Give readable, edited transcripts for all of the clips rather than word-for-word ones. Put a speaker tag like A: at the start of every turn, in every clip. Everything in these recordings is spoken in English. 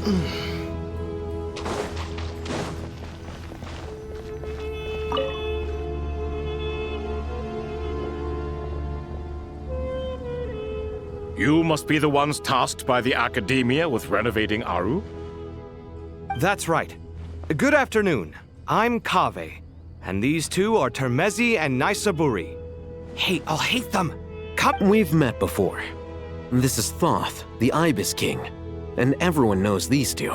A: You must be the ones tasked by the Academia with renovating Aru?
B: That's right. Good afternoon. I'm Kaveh, and these two are Termezi and Naisaburi. Hey, I'll hate them! Come—
C: We've met before. This is Thoth, the Ibis King, and everyone knows these two.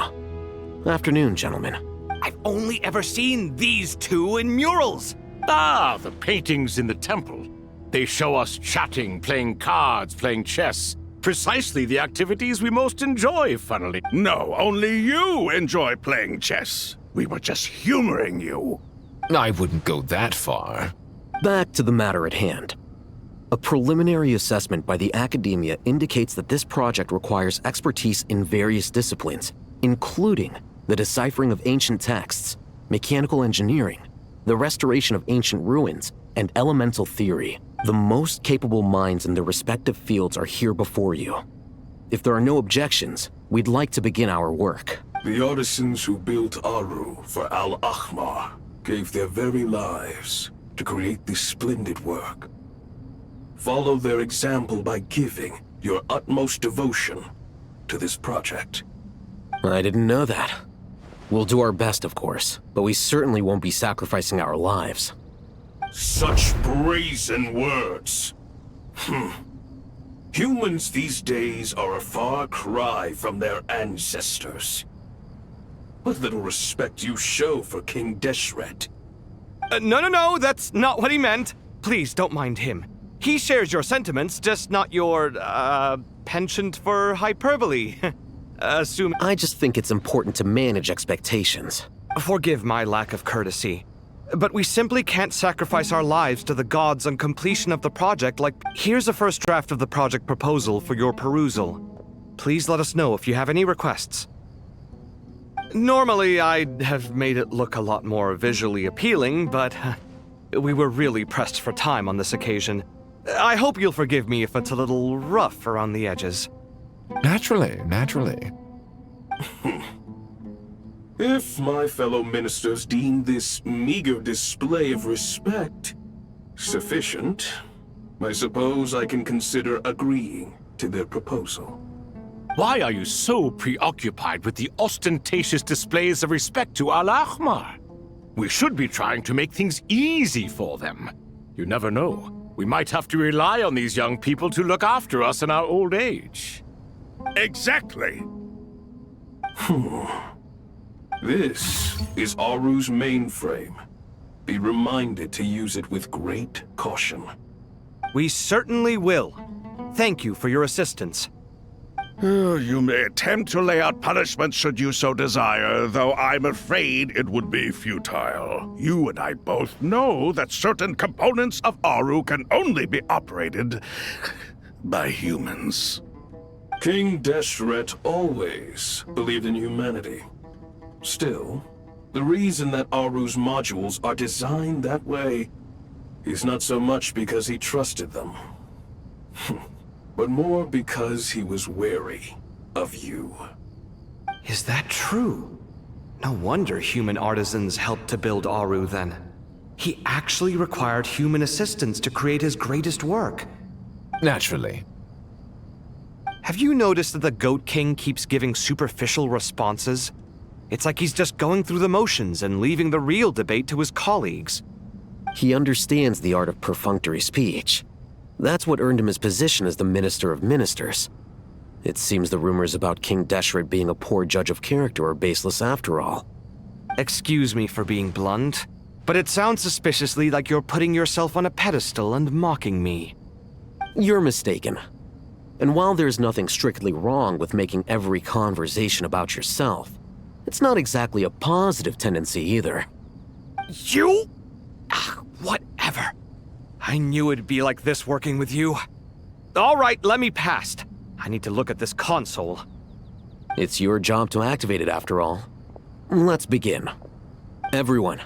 C: Afternoon, gentlemen.
B: I've only ever seen these two in murals!
A: Ah, the paintings in the temple. They show us chatting, playing cards, playing chess. Precisely the activities we most enjoy, funnily.
D: No, only you enjoy playing chess. We were just humoring you.
E: I wouldn't go that far.
C: Back to the matter at hand. A preliminary assessment by the Academia indicates that this project requires expertise in various disciplines, including the deciphering of ancient texts, mechanical engineering, the restoration of ancient ruins, and elemental theory. The most capable minds in their respective fields are here before you. If there are no objections, we'd like to begin our work.
F: The artisans who built Aru for Al-Ahmar gave their very lives to create this splendid work. Follow their example by giving your utmost devotion to this project.
C: I didn't know that. We'll do our best, of course, but we certainly won't be sacrificing our lives.
F: Such brazen words. Humans these days are a far cry from their ancestors. What little respect you show for King Deshret.
B: No, that's not what he meant. Please, don't mind him. He shares your sentiments, just not your, penchant for hyperbole.
C: I just think it's important to manage expectations.
B: Forgive my lack of courtesy, but we simply can't sacrifice our lives to the gods on completion of the project like— Here's a first draft of the project proposal for your perusal. Please let us know if you have any requests. Normally, I'd have made it look a lot more visually appealing, but we were really pressed for time on this occasion. I hope you'll forgive me if it's a little rough around the edges.
E: Naturally.
F: If my fellow ministers deem this meager display of respect sufficient, I suppose I can consider agreeing to their proposal.
A: Why are you so preoccupied with the ostentatious displays of respect to Al-Ahmar? We should be trying to make things easy for them. You never know. We might have to rely on these young people to look after us in our old age.
D: Exactly.
F: This is Aru's mainframe. Be reminded to use it with great caution.
B: We certainly will. Thank you for your assistance.
D: You may attempt to lay out punishment should you so desire, though I'm afraid it would be futile. You and I both know that certain components of Aru can only be operated by humans.
F: King Deshret always believed in humanity. Still, the reason that Aru's modules are designed that way is not so much because he trusted them, but more because he was wary of you.
B: Is that true? No wonder human artisans helped to build Aru then. He actually required human assistance to create his greatest work.
E: Naturally.
B: Have you noticed that the Goat King keeps giving superficial responses? It's like he's just going through the motions and leaving the real debate to his colleagues.
C: He understands the art of perfunctory speech. That's what earned him his position as the Minister of Ministers. It seems the rumors about King Deshret being a poor judge of character are baseless after all.
B: Excuse me for being blunt, but it sounds suspiciously like you're putting yourself on a pedestal and mocking me.
C: You're mistaken. And while there's nothing strictly wrong with making every conversation about yourself, it's not exactly a positive tendency either.
B: You? Whatever. I knew it'd be like this working with you. All right, let me past. I need to look at this console.
C: It's your job to activate it after all. Let's begin. Everyone,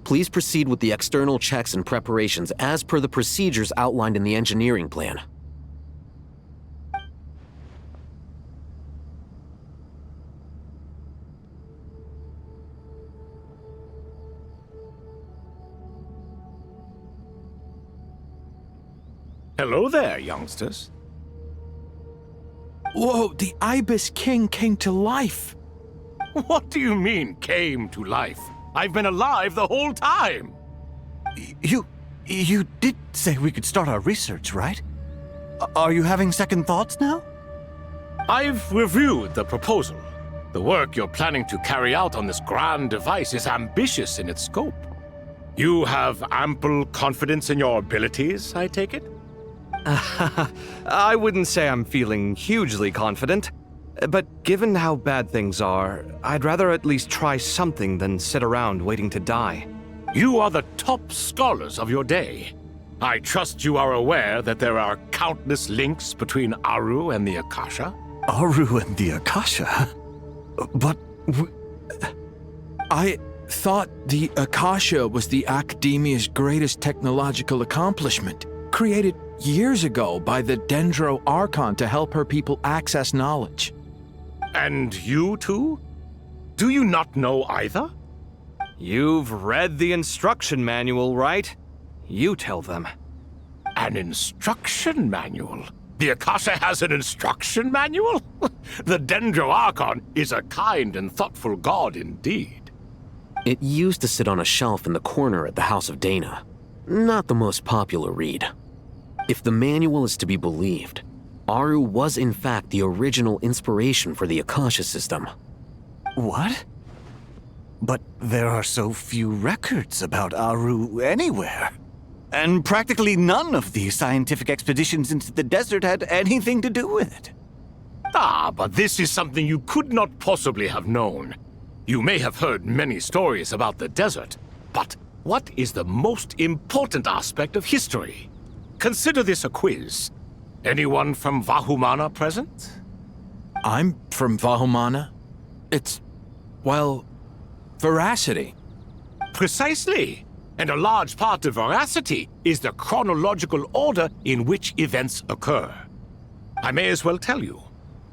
C: please proceed with the external checks and preparations as per the procedures outlined in the engineering plan.
A: Hello there, youngsters.
G: Whoa, the Ibis King came to life.
A: What do you mean, came to life? I've been alive the whole time.
H: You did say we could start our research, right? Are you having second thoughts now?
A: I've reviewed the proposal. The work you're planning to carry out on this grand device is ambitious in its scope. You have ample confidence in your abilities, I take it?
B: I wouldn't say I'm feeling hugely confident, but given how bad things are, I'd rather at least try something than sit around waiting to die.
A: You are the top scholars of your day. I trust you are aware that there are countless links between Aru and the Akasha?
H: Aru and the Akasha? But
G: I thought the Akasha was the Academia's greatest technological accomplishment, created years ago by the Dendro Archon to help her people access knowledge.
A: And you too? Do you not know either?
B: You've read the instruction manual, right? You tell them.
A: An instruction manual? The Akasha has an instruction manual? The Dendro Archon is a kind and thoughtful god indeed.
C: It used to sit on a shelf in the corner at the House of Dana. Not the most popular read. If the manual is to be believed, Aru was in fact the original inspiration for the Akasha system.
H: what? But there are so few records about Aru anywhere. And practically none of these scientific expeditions into the desert had anything to do with it.
A: Ah, but this is something you could not possibly have known. You may have heard many stories about the desert, but what is the most important aspect of history? Consider this a quiz. Anyone from Vahumana present?
G: I'm from Vahumana. It's, well, veracity.
A: Precisely. And a large part of veracity is the chronological order in which events occur. I may as well tell you.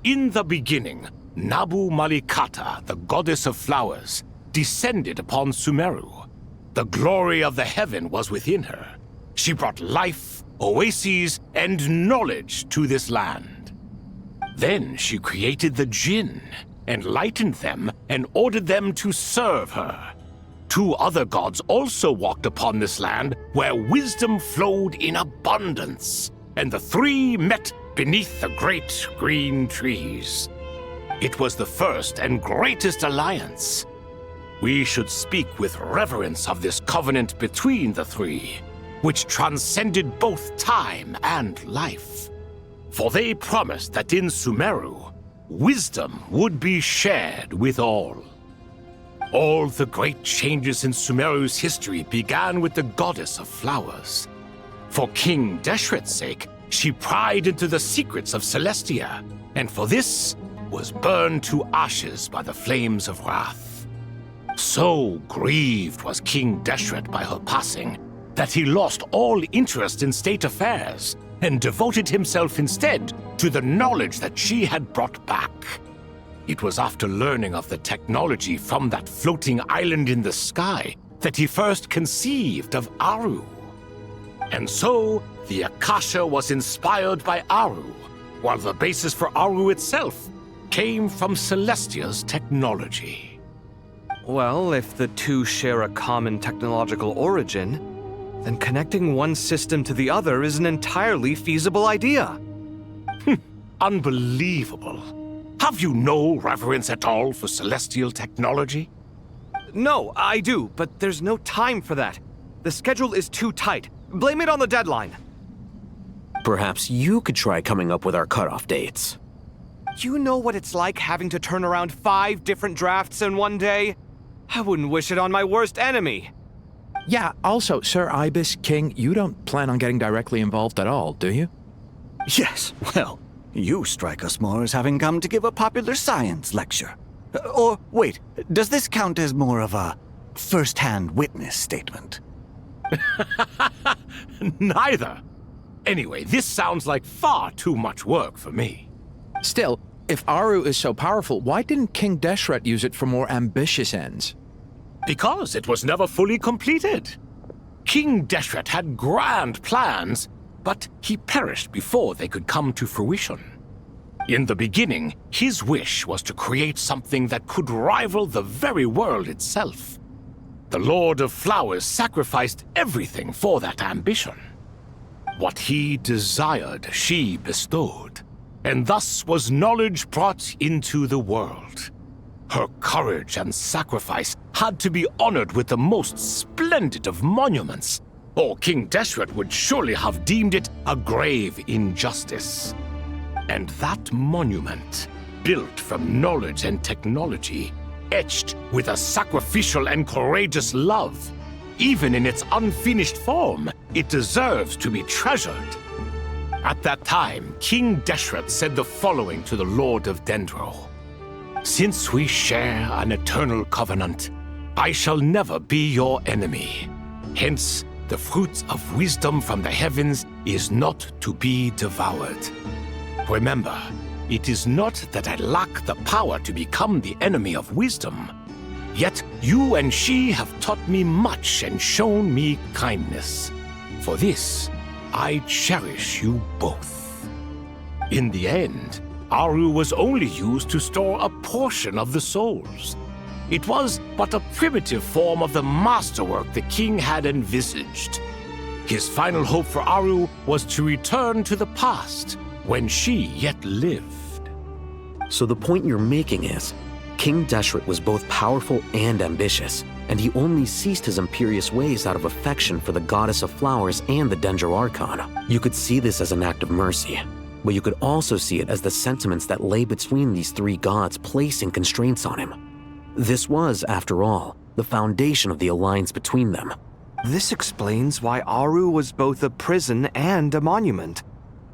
A: In the beginning, Nabu Malikata, the goddess of flowers, descended upon Sumeru. The glory of the heaven was within her. She brought life, oases, and knowledge to this land. Then she created the Jinn, enlightened them, and ordered them to serve her. Two other gods also walked upon this land where wisdom flowed in abundance, and the three met beneath the great green trees. It was the first and greatest alliance. We should speak with reverence of this covenant between the three, which transcended both time and life. For they promised that in Sumeru, wisdom would be shared with all. All the great changes in Sumeru's history began with the goddess of flowers. For King Deshret's sake, she pried into the secrets of Celestia, and for this was burned to ashes by the flames of wrath. So grieved was King Deshret by her passing that he lost all interest in state affairs and devoted himself instead to the knowledge that she had brought back. It was after learning of the technology from that floating island in the sky that he first conceived of Aru. And so, the Akasha was inspired by Aru, while the basis for Aru itself came from Celestia's technology.
B: Well, if the two share a common technological origin, then connecting one system to the other is an entirely feasible idea.
A: Unbelievable. Have you no reverence at all for celestial technology?
B: No, I do, but there's no time for that. The schedule is too tight. Blame it on the deadline.
C: Perhaps you could try coming up with our cutoff dates.
B: You know what it's like having to turn around 5 different drafts in one day? I wouldn't wish it on my worst enemy.
G: Yeah, also, Sir Ibis King, you don't plan on getting directly involved at all, do you?
H: Yes, well, you strike us more as having come to give a popular science lecture. Or, wait, does this count as more of a first-hand witness statement?
A: Neither. Anyway, this sounds like far too much work for me.
G: Still, if Aru is so powerful, why didn't King Deshret use it for more ambitious ends?
A: Because it was never fully completed. King Deshret had grand plans, but he perished before they could come to fruition. In the beginning, his wish was to create something that could rival the very world itself. The Lord of Flowers sacrificed everything for that ambition. What he desired, she bestowed, and thus was knowledge brought into the world. Her courage and sacrifice had to be honored with the most splendid of monuments, or King Deshret would surely have deemed it a grave injustice. And that monument, built from knowledge and technology, etched with a sacrificial and courageous love, even in its unfinished form, it deserves to be treasured. At that time, King Deshret said the following to the Lord of Dendro. "Since we share an eternal covenant, I shall never be your enemy. Hence, the fruit of wisdom from the heavens is not to be devoured. Remember, it is not that I lack the power to become the enemy of wisdom. Yet you and she have taught me much and shown me kindness. For this, I cherish you both." In the end, Aru was only used to store a portion of the souls. It was but a primitive form of the masterwork the king had envisaged. His final hope for Aru was to return to the past, when she yet lived.
C: So the point you're making is, King Deshret was both powerful and ambitious, and he only ceased his imperious ways out of affection for the Goddess of Flowers and the Dendro Archon. You could see this as an act of mercy, but you could also see it as the sentiments that lay between these three gods placing constraints on him. This was, after all, the foundation of the alliance between them.
B: This explains why Aru was both a prison and a monument,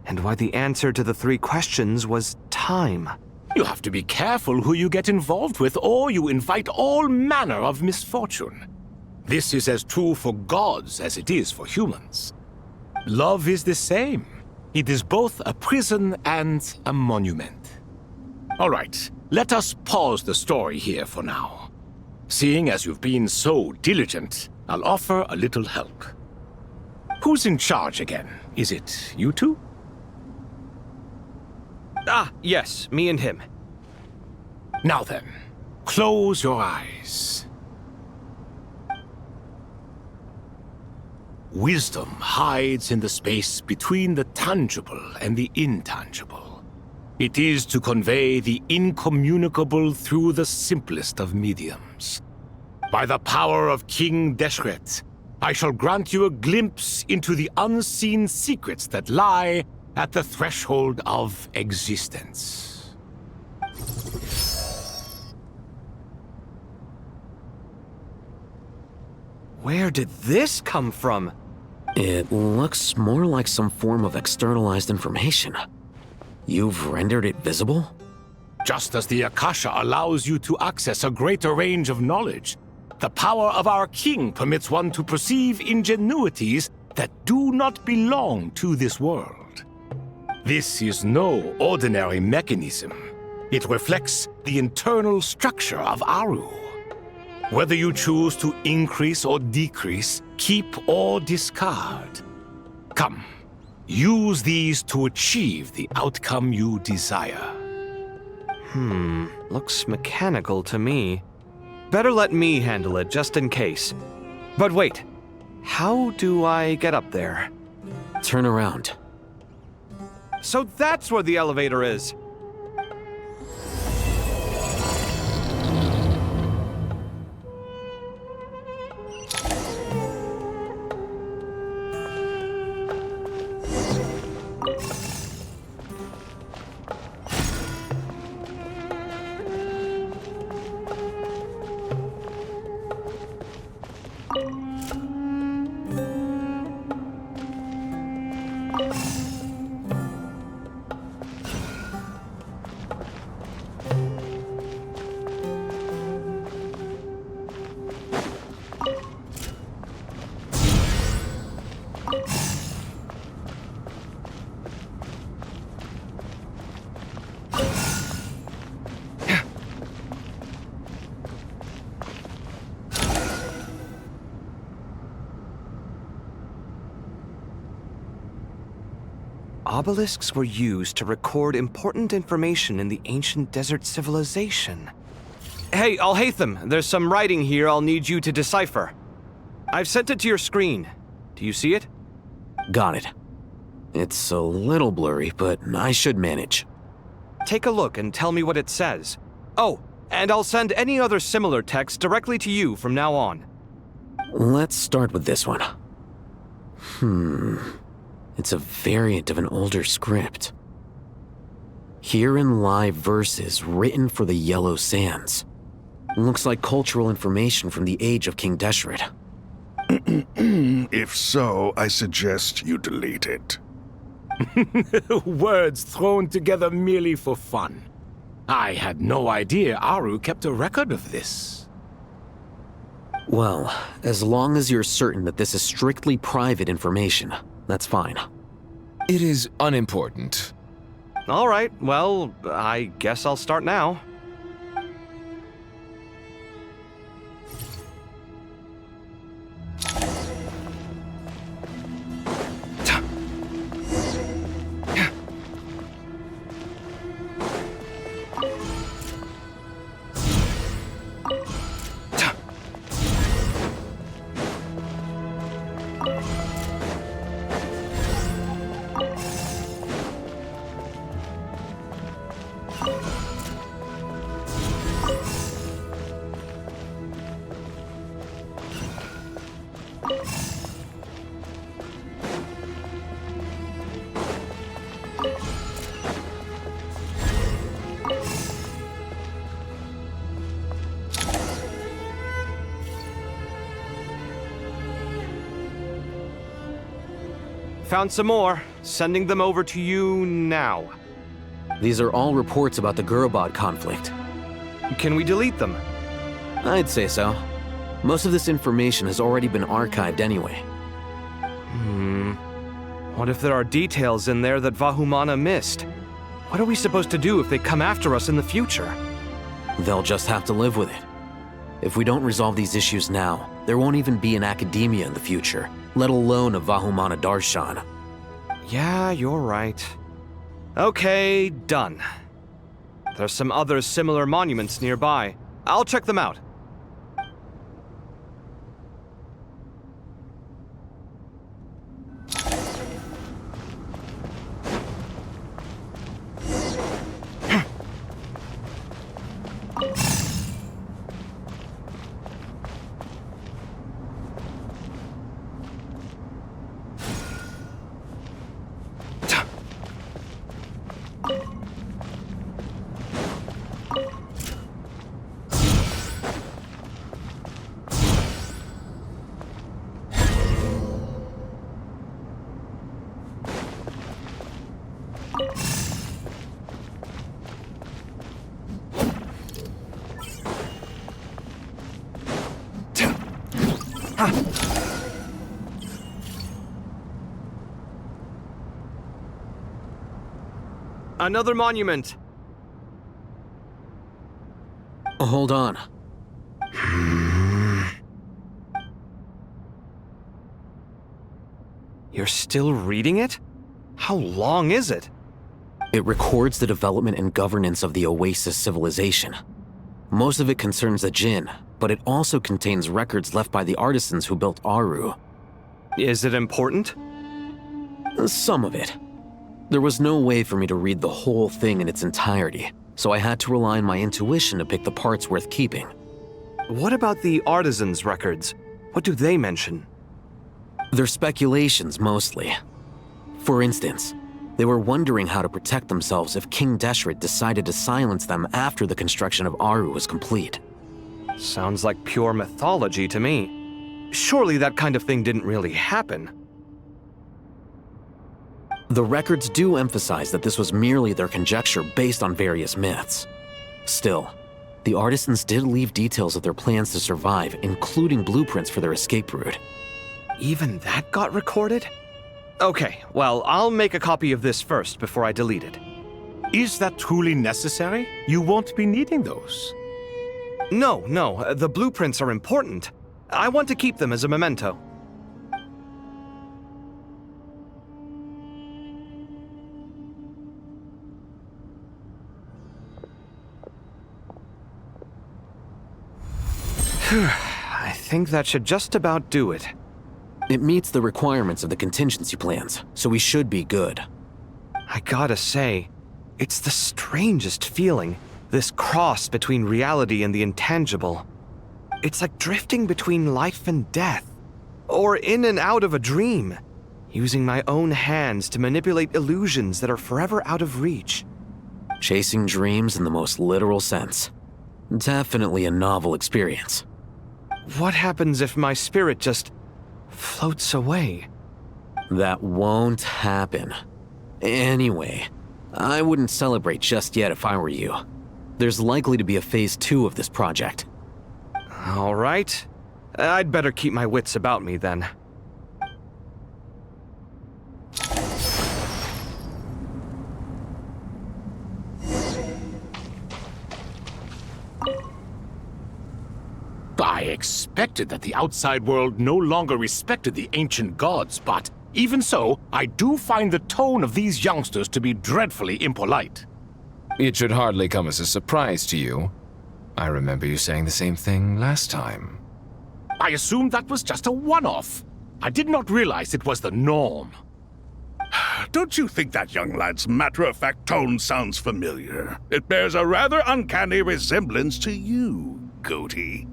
B: and why the answer to the three questions was time.
A: You have to be careful who you get involved with, or you invite all manner of misfortune. This is as true for gods as it is for humans. Love is the same. It is both a prison and a monument. All right, let us pause the story here for now. Seeing as you've been so diligent, I'll offer a little help. Who's in charge again? Is it you two?
B: Ah, yes, me and him.
A: Now then, close your eyes. Wisdom hides in the space between the tangible and the intangible. It is to convey the incommunicable through the simplest of mediums. By the power of King Deshret, I shall grant you a glimpse into the unseen secrets that lie at the threshold of existence.
B: Where did this come from?
C: It looks more like some form of externalized information. You've rendered it visible?
A: Just as the Akasha allows you to access a greater range of knowledge, the power of our king permits one to perceive ingenuities that do not belong to this world. This is no ordinary mechanism. It reflects the internal structure of Aru. Whether you choose to increase or decrease, keep or discard. Come, use these to achieve the outcome you desire.
B: Looks mechanical to me. Better let me handle it, just in case. But wait, how do I get up there?
C: Turn around.
B: So that's where the elevator is! Obelisks were used to record important information in the ancient desert civilization. Hey, Alhaitham, there's some writing here I'll need you to decipher. I've sent it to your screen. Do you see it?
C: Got it. It's a little blurry, but I should manage.
B: Take a look and tell me what it says. Oh, and I'll send any other similar text directly to you from now on.
C: Let's start with this one. It's a variant of an older script. Herein lie verses written for the Yellow Sands. Looks like cultural information from the age of King Deshret.
D: If so, I suggest you delete it.
A: Words thrown together merely for fun. I had no idea Aru kept a record of this.
C: Well, as long as you're certain that this is strictly private information, that's fine.
E: It is unimportant.
B: All right, well, I guess I'll start now. Found some more. Sending them over to you now.
C: These are all reports about the Gurubad conflict.
B: Can we delete them?
C: I'd say so. Most of this information has already been archived anyway.
B: What if there are details in there that Vahumana missed? What are we supposed to do if they come after us in the future?
C: They'll just have to live with it. If we don't resolve these issues now, there won't even be an academia in the future, let alone a Vahumana Darshan.
B: Yeah, you're right. Okay, done. There's some other similar monuments nearby. I'll check them out. Another monument.
C: Hold on.
B: You're still reading it? How long is it?
C: It records the development and governance of the Oasis civilization. Most of it concerns the Jinn, but it also contains records left by the artisans who built Aru.
B: Is it important?
C: Some of it. There was no way for me to read the whole thing in its entirety, so I had to rely on my intuition to pick the parts worth keeping.
B: What about the artisans' records? What do they mention?
C: They're speculations, mostly. For instance, they were wondering how to protect themselves if King Deshret decided to silence them after the construction of Aru was complete.
B: Sounds like pure mythology to me. Surely that kind of thing didn't really happen.
C: The records do emphasize that this was merely their conjecture based on various myths. Still, the artisans did leave details of their plans to survive, including blueprints for their escape route.
B: Even that got recorded? Okay, well, I'll make a copy of this first before I delete it.
A: Is that truly necessary? You won't be needing those.
B: No, the blueprints are important. I want to keep them as a memento. I think that should just about do it.
C: It meets the requirements of the contingency plans, so we should be good.
B: I gotta say, it's the strangest feeling, this cross between reality and the intangible. It's like drifting between life and death, or in and out of a dream, using my own hands to manipulate illusions that are forever out of reach.
C: Chasing dreams in the most literal sense. Definitely a novel experience.
B: What happens if my spirit just floats away?
C: That won't happen. Anyway, I wouldn't celebrate just yet if I were you. There's likely to be a phase 2 of this project.
B: All right. I'd better keep my wits about me then.
A: I expected that the outside world no longer respected the ancient gods, but even so, I do find the tone of these youngsters to be dreadfully impolite.
E: It should hardly come as a surprise to you. I remember you saying the same thing last time.
A: I assumed that was just a one-off. I did not realize it was the norm.
D: Don't you think that young lad's matter-of-fact tone sounds familiar? It bears a rather uncanny resemblance to you, Goatee.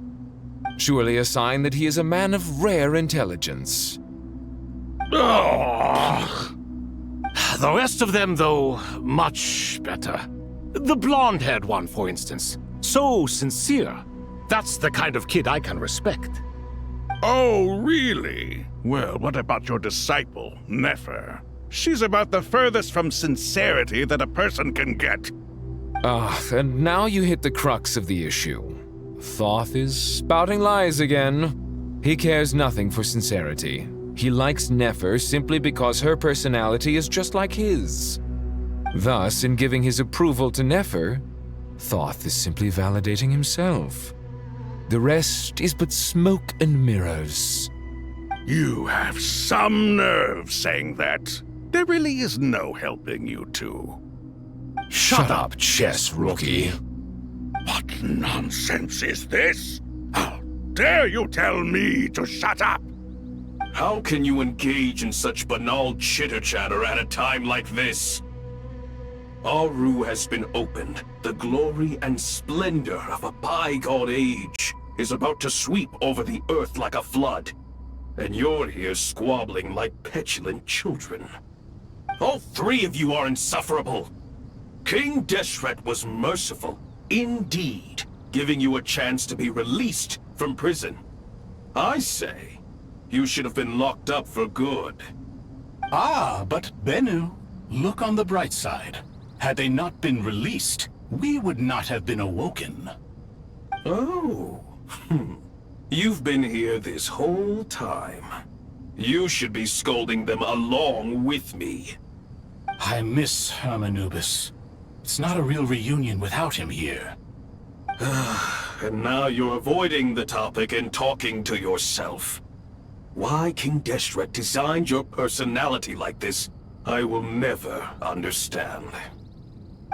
E: Surely a sign that he is a man of rare intelligence.
A: Ugh. The rest of them, though, much better. The blonde-haired one, for instance. So sincere. That's the kind of kid I can respect.
D: Oh, really? Well, what about your disciple, Nefer? She's about the furthest from sincerity that a person can get.
E: And now you hit the crux of the issue. Thoth is spouting lies again. He cares nothing for sincerity. He likes Nefer simply because her personality is just like his. Thus, in giving his approval to Nefer, Thoth is simply validating himself. The rest is but smoke and mirrors.
D: You have some nerve saying that. There really is no helping you two.
A: Shut up, chess rookie.
D: What nonsense is this? How dare you tell me to shut up?
F: How can you engage in such banal chitter-chatter at a time like this? Aru has been opened. The glory and splendor of a bygone age is about to sweep over the earth like a flood. And you're here squabbling like petulant children. All three of you are insufferable. King Deshret was merciful, indeed, giving you a chance to be released from prison. I say, you should have been locked up for good.
I: Ah, but Bennu, look on the bright side. Had they not been released, we would not have been awoken.
F: Oh, you've been here this whole time. You should be scolding them along with me.
I: I miss Hermanubis. It's not a real reunion without him here.
F: And now you're avoiding the topic and talking to yourself. Why King Deshret designed your personality like this, I will never understand.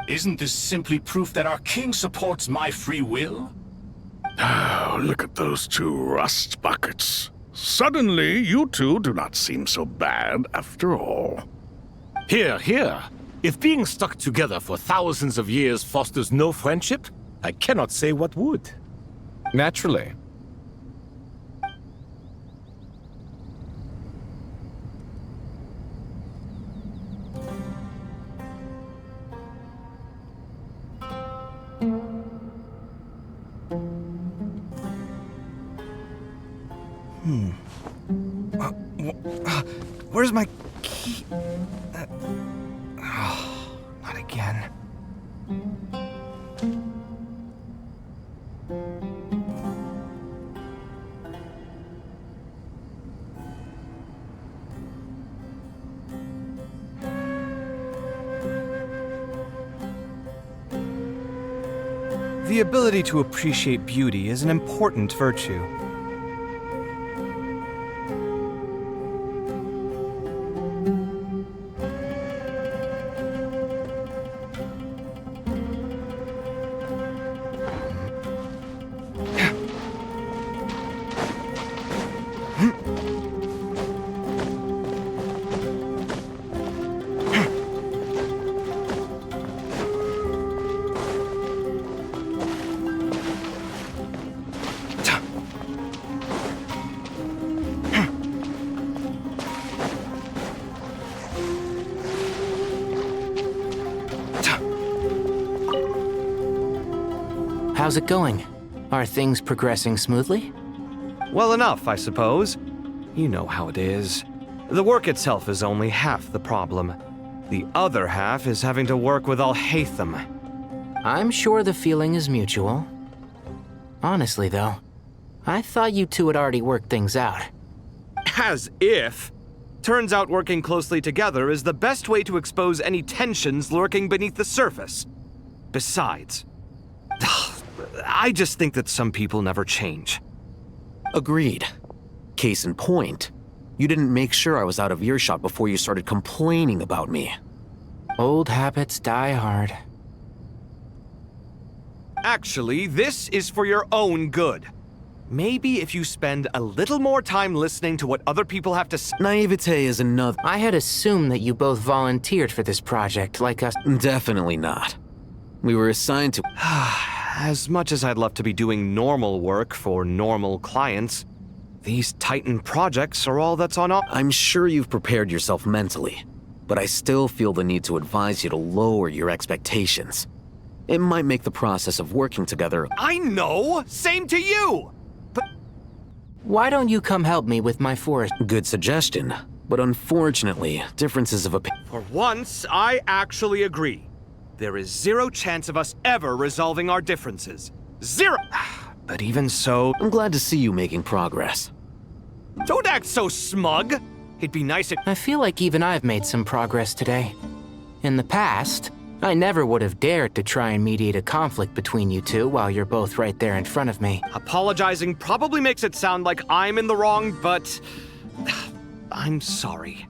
I: Isn't this simply proof that our king supports my free will?
D: Oh, look at those two rust buckets. Suddenly, you two do not seem so bad after all.
A: Here, here. If being stuck together for thousands of years fosters no friendship, I cannot say what would.
E: Naturally.
B: Where's my key? Not again. The ability to appreciate beauty is an important virtue.
J: How's it going? Are things progressing smoothly?
B: Well enough, I suppose. You know how it is. The work itself is only half the problem. The other half is having to work with Al-Haytham.
J: I'm sure the feeling is mutual. Honestly, though, I thought you two had already worked things out.
B: As if. Turns out working closely together is the best way to expose any tensions lurking beneath the surface. Besides, I just think that some people never change.
C: Agreed. Case in point, you didn't make sure I was out of earshot before you started complaining about me.
J: Old habits die hard.
B: Actually, this is for your own good. Maybe if you spend a little more time listening to what other people have to say.
C: Naivete is another.
J: I had assumed that you both volunteered for this project, like us.
C: Definitely not. We were assigned to.
B: As much as I'd love to be doing normal work for normal clients, these Titan projects are all that's on offer.
C: I'm sure you've prepared yourself mentally, but I still feel the need to advise you to lower your expectations. It might make the process of working together.
B: I know! Same to you!
J: Why don't you come help me with my forest?
C: Good suggestion, but unfortunately, differences of opinion.
B: For once, I actually agree. There is zero chance of us ever resolving our differences. Zero! But even so,
C: I'm glad to see you making progress.
B: don't act so smug! It'd be nice if—
J: I feel like even I've made some progress today. In the past, I never would have dared to try and mediate a conflict between you two while you're both right there in front of me.
B: Apologizing probably makes it sound like I'm in the wrong, but I'm sorry.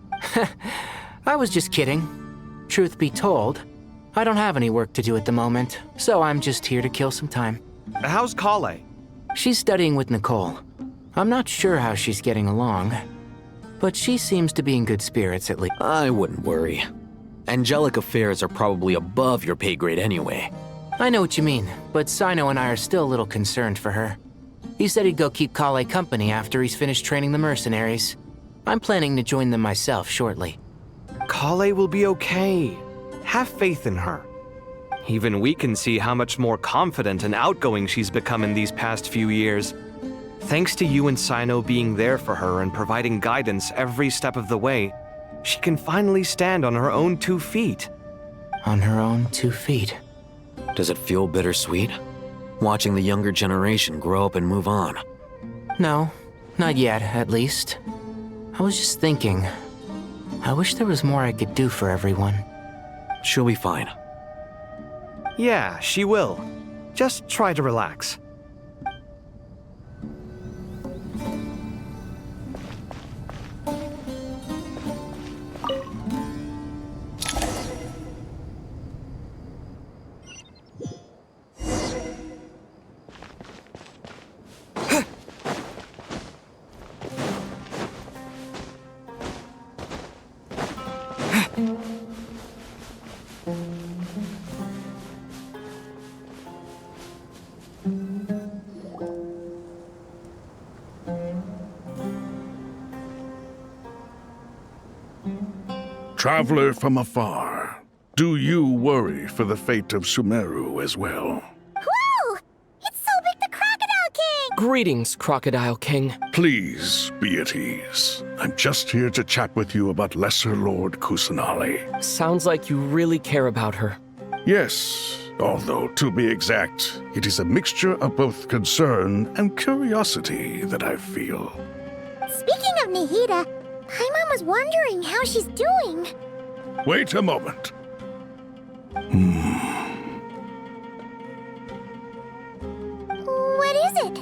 J: I was just kidding. Truth be told, I don't have any work to do at the moment, so I'm just here to kill some time.
B: How's Kale?
J: She's studying with Nicole. I'm not sure how she's getting along, but she seems to be in good spirits at least.
C: I wouldn't worry. Angelic affairs are probably above your pay grade anyway.
J: I know what you mean, but Sino and I are still a little concerned for her. He said he'd go keep Kale company after he's finished training the mercenaries. I'm planning to join them myself shortly.
B: Kale will be okay. Have faith in her. Even we can see how much more confident and outgoing she's become in these past few years. Thanks to you and Sino being there for her and providing guidance every step of the way, she can finally stand on her own 2 feet.
J: On her own 2 feet.
C: Does it feel bittersweet? Watching the younger generation grow up and move on.
J: No, not yet, at least. I was just thinking, I wish there was more I could do for everyone.
C: She'll be fine.
B: Yeah, she will. Just try to relax.
D: Traveler from afar, do you worry for the fate of Sumeru as well?
K: Whoa! It's Sobek the Crocodile King!
L: Greetings, Crocodile King.
D: Please be at ease. I'm just here to chat with you about Lesser Lord Kusanali.
L: Sounds like you really care about her.
D: Yes, although to be exact, it is a mixture of both concern and curiosity that I feel.
K: Speaking of Nihida, Paimon was wondering how she's doing.
D: Wait a moment.
K: What is it?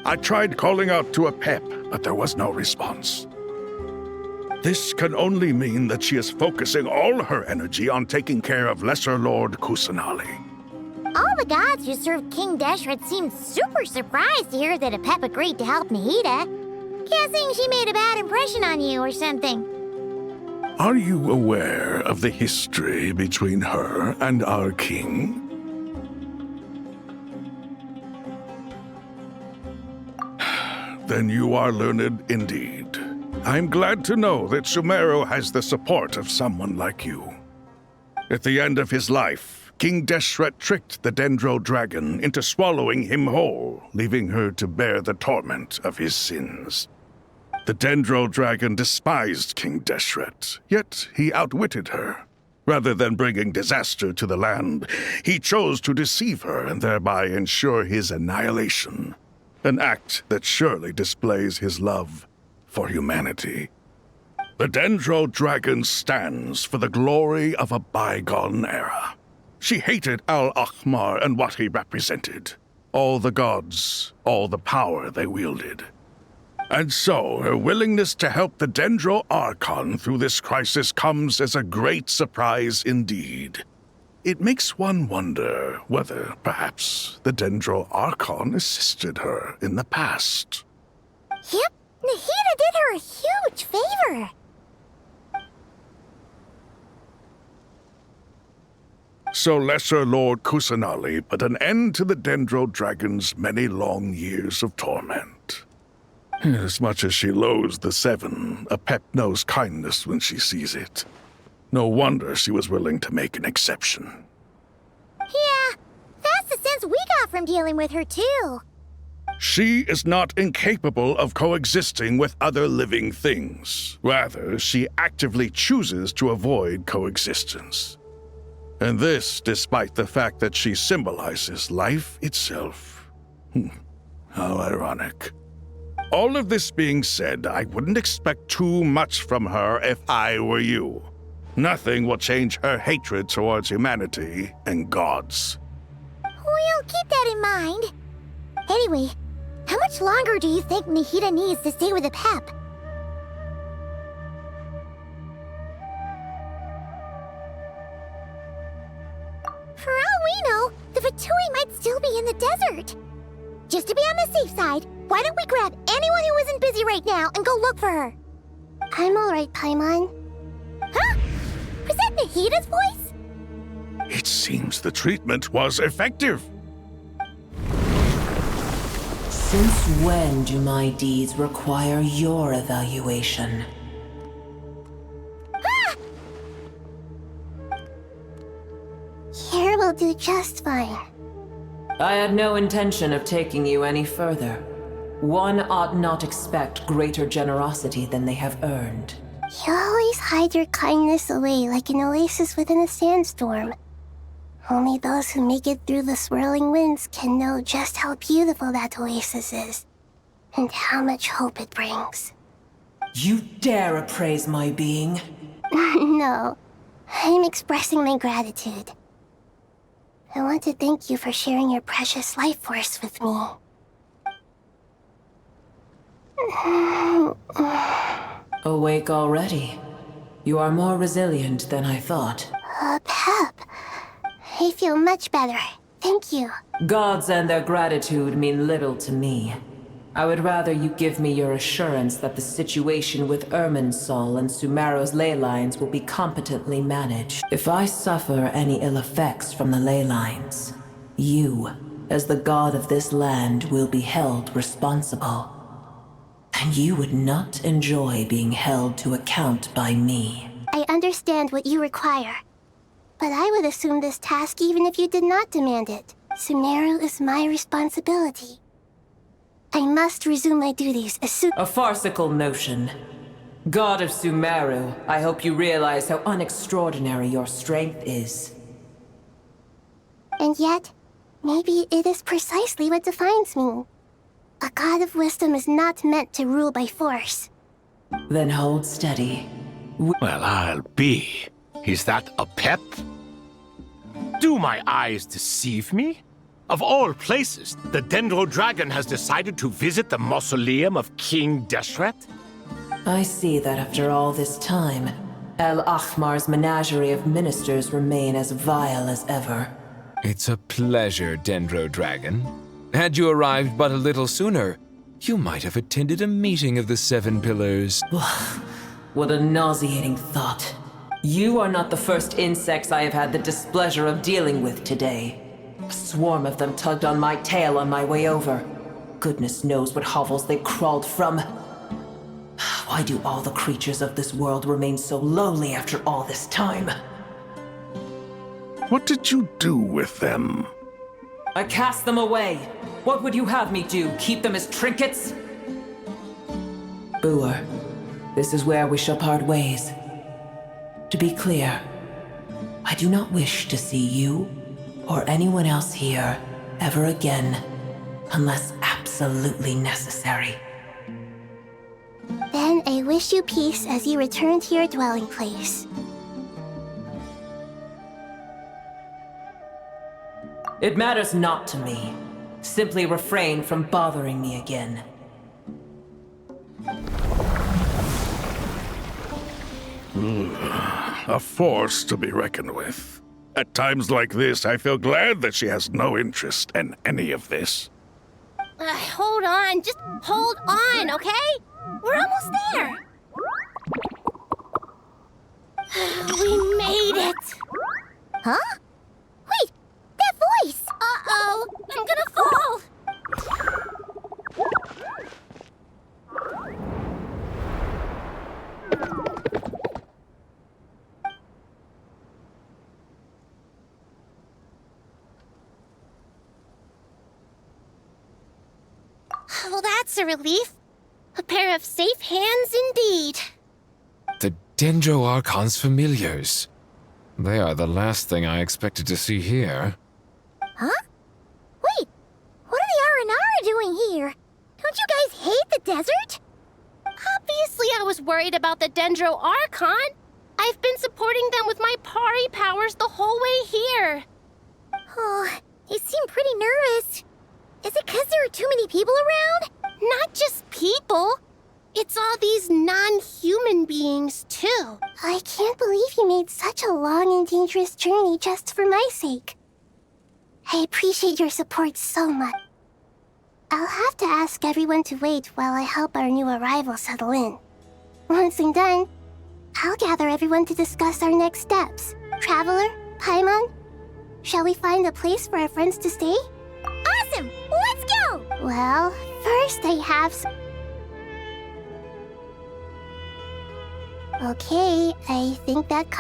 D: I tried calling out to Apep, but there was no response. This can only mean that she is focusing all her energy on taking care of Lesser Lord Kusanali.
K: All the gods who served King Deshret seemed super surprised to hear that Apep agreed to help Nihida. Guessing she made a bad impression on you or something.
D: Are you aware of the history between her and our king? Then you are learned indeed. I'm glad to know that Sumeru has the support of someone like you. At the end of his life, King Deshret tricked the Dendro Dragon into swallowing him whole, leaving her to bear the torment of his sins. The Dendro Dragon despised King Deshret, yet he outwitted her. Rather than bringing disaster to the land, he chose to deceive her and thereby ensure his annihilation. An act that surely displays his love for humanity. The Dendro Dragon stands for the glory of a bygone era. She hated Al-Ahmar and what he represented. All the gods, all the power they wielded. And so, her willingness to help the Dendro Archon through this crisis comes as a great surprise indeed. It makes one wonder whether, perhaps, the Dendro Archon assisted her in the past.
K: Yep, Nahida did her a huge favor.
D: So Lesser Lord Kusanali put an end to the Dendro Dragon's many long years of torment. As much as she loathes the Seven, Apep knows kindness when she sees it. No wonder she was willing to make an exception.
K: Yeah, that's the sense we got from dealing with her, too.
D: She is not incapable of coexisting with other living things. Rather, she actively chooses to avoid coexistence. And this despite the fact that she symbolizes life itself. How ironic. All of this being said, I wouldn't expect too much from her if I were you. Nothing will change her hatred towards humanity and gods.
K: We'll keep that in mind. Anyway, how much longer do you think Nahida needs to stay with Apep? For all we know, the Fatui might still be in the desert. Just to be on the safe side, why don't we grab anyone who isn't busy right now and go look for her? I'm alright, Paimon. Huh? Was that Nahida's voice?
D: It seems the treatment was effective.
M: Since when do my deeds require your evaluation?
K: Here will do just fine.
M: I had no intention of taking you any further. One ought not expect greater generosity than they have earned.
K: You always hide your kindness away like an oasis within a sandstorm. Only those who make it through the swirling winds can know just how beautiful that oasis is, and how much hope it brings.
M: You dare appraise my being?
K: No, I'm expressing my gratitude. I want to thank you for sharing your precious life force with me.
M: Awake already? You are more resilient than I thought.
K: Pep. I feel much better. Thank you.
M: Gods and their gratitude mean little to me. I would rather you give me your assurance that the situation with Irminsul and Sumeru's ley lines will be competently managed. If I suffer any ill effects from the ley lines, you, as the god of this land, will be held responsible. And you would not enjoy being held to account by me.
K: I understand what you require. But I would assume this task even if you did not demand it. Sumeru is my responsibility. I must resume my duties as soon—
M: A farcical notion. God of Sumeru, I hope you realize how unextraordinary your strength is.
K: And yet, maybe it is precisely what defines me. A god of wisdom is not meant to rule by force.
M: Then hold steady.
A: Well, I'll be. Is that a pep? Do my eyes deceive me? Of all places, the Dendro Dragon has decided to visit the mausoleum of King Deshret?
M: I see that after all this time, Al-Ahmar's menagerie of ministers remain as vile as ever.
E: It's a pleasure, Dendro Dragon. Had you arrived but a little sooner, you might have attended a meeting of the Seven Pillars.
M: What a nauseating thought. You are not the first insects I have had the displeasure of dealing with today. A swarm of them tugged on my tail on my way over. Goodness knows what hovels they crawled from. Why do all the creatures of this world remain so lowly after all this time?
D: What did you do with them?
M: I cast them away. What would you have me do? Keep them as trinkets? Boer, this is where we shall part ways. To be clear, I do not wish to see you or anyone else here ever again, unless absolutely necessary.
K: Then I wish you peace as you return to your dwelling place.
M: It matters not to me. Simply refrain from bothering me again.
D: A force to be reckoned with. At times like this, I feel glad that she has no interest in any of this.
K: Hold on, just hold on, okay? We're almost there. We made it. Huh? Wait, that voice! Uh-oh, I'm gonna fall! Well, that's a relief. A pair of safe hands indeed.
E: The Dendro Archon's familiars. They are the last thing I expected to see here.
K: Huh? Wait, what are the R&R doing here? Don't you guys hate the desert? Obviously I was worried about the Dendro Archon. I've been supporting them with my Pari powers the whole way here. Oh, they seem pretty nervous. Is it because there are too many people around? Not just people. It's all these non-human beings, too. I can't believe you made such a long and dangerous journey just for my sake. I appreciate your support so much. I'll have to ask everyone to wait while I help our new arrival settle in. Once I'm done, I'll gather everyone to discuss our next steps. Traveler, Paimon, shall we find a place for our friends to stay? Awesome! Let's go! Well, first I have some... Okay, I think that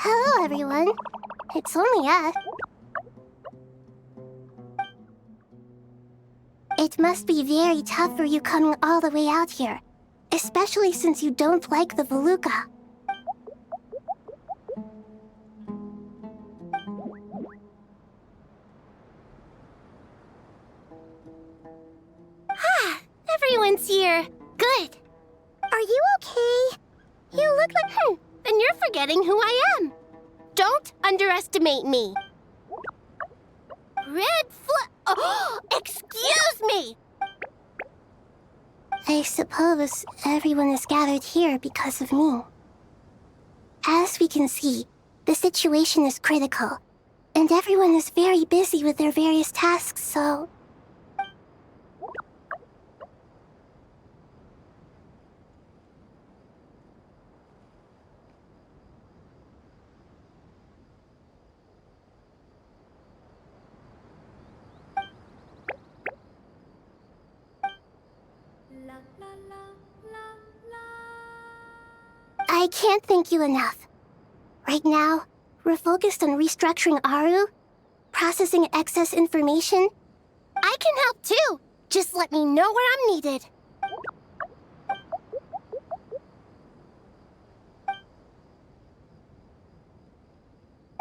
K: Hello, everyone. It's only us. It must be very tough for you coming all the way out here, especially since you don't like the Veluca. Ah, everyone's here. Good. Are you okay? You look like... then you're forgetting who I am. Don't underestimate me. Oh, excuse me! I suppose everyone is gathered here because of me. As we can see, the situation is critical, and everyone is very busy with their various tasks, so... I can't thank you enough. Right now, we're focused on restructuring Aru, processing excess information. I can help too! Just let me know where I'm needed.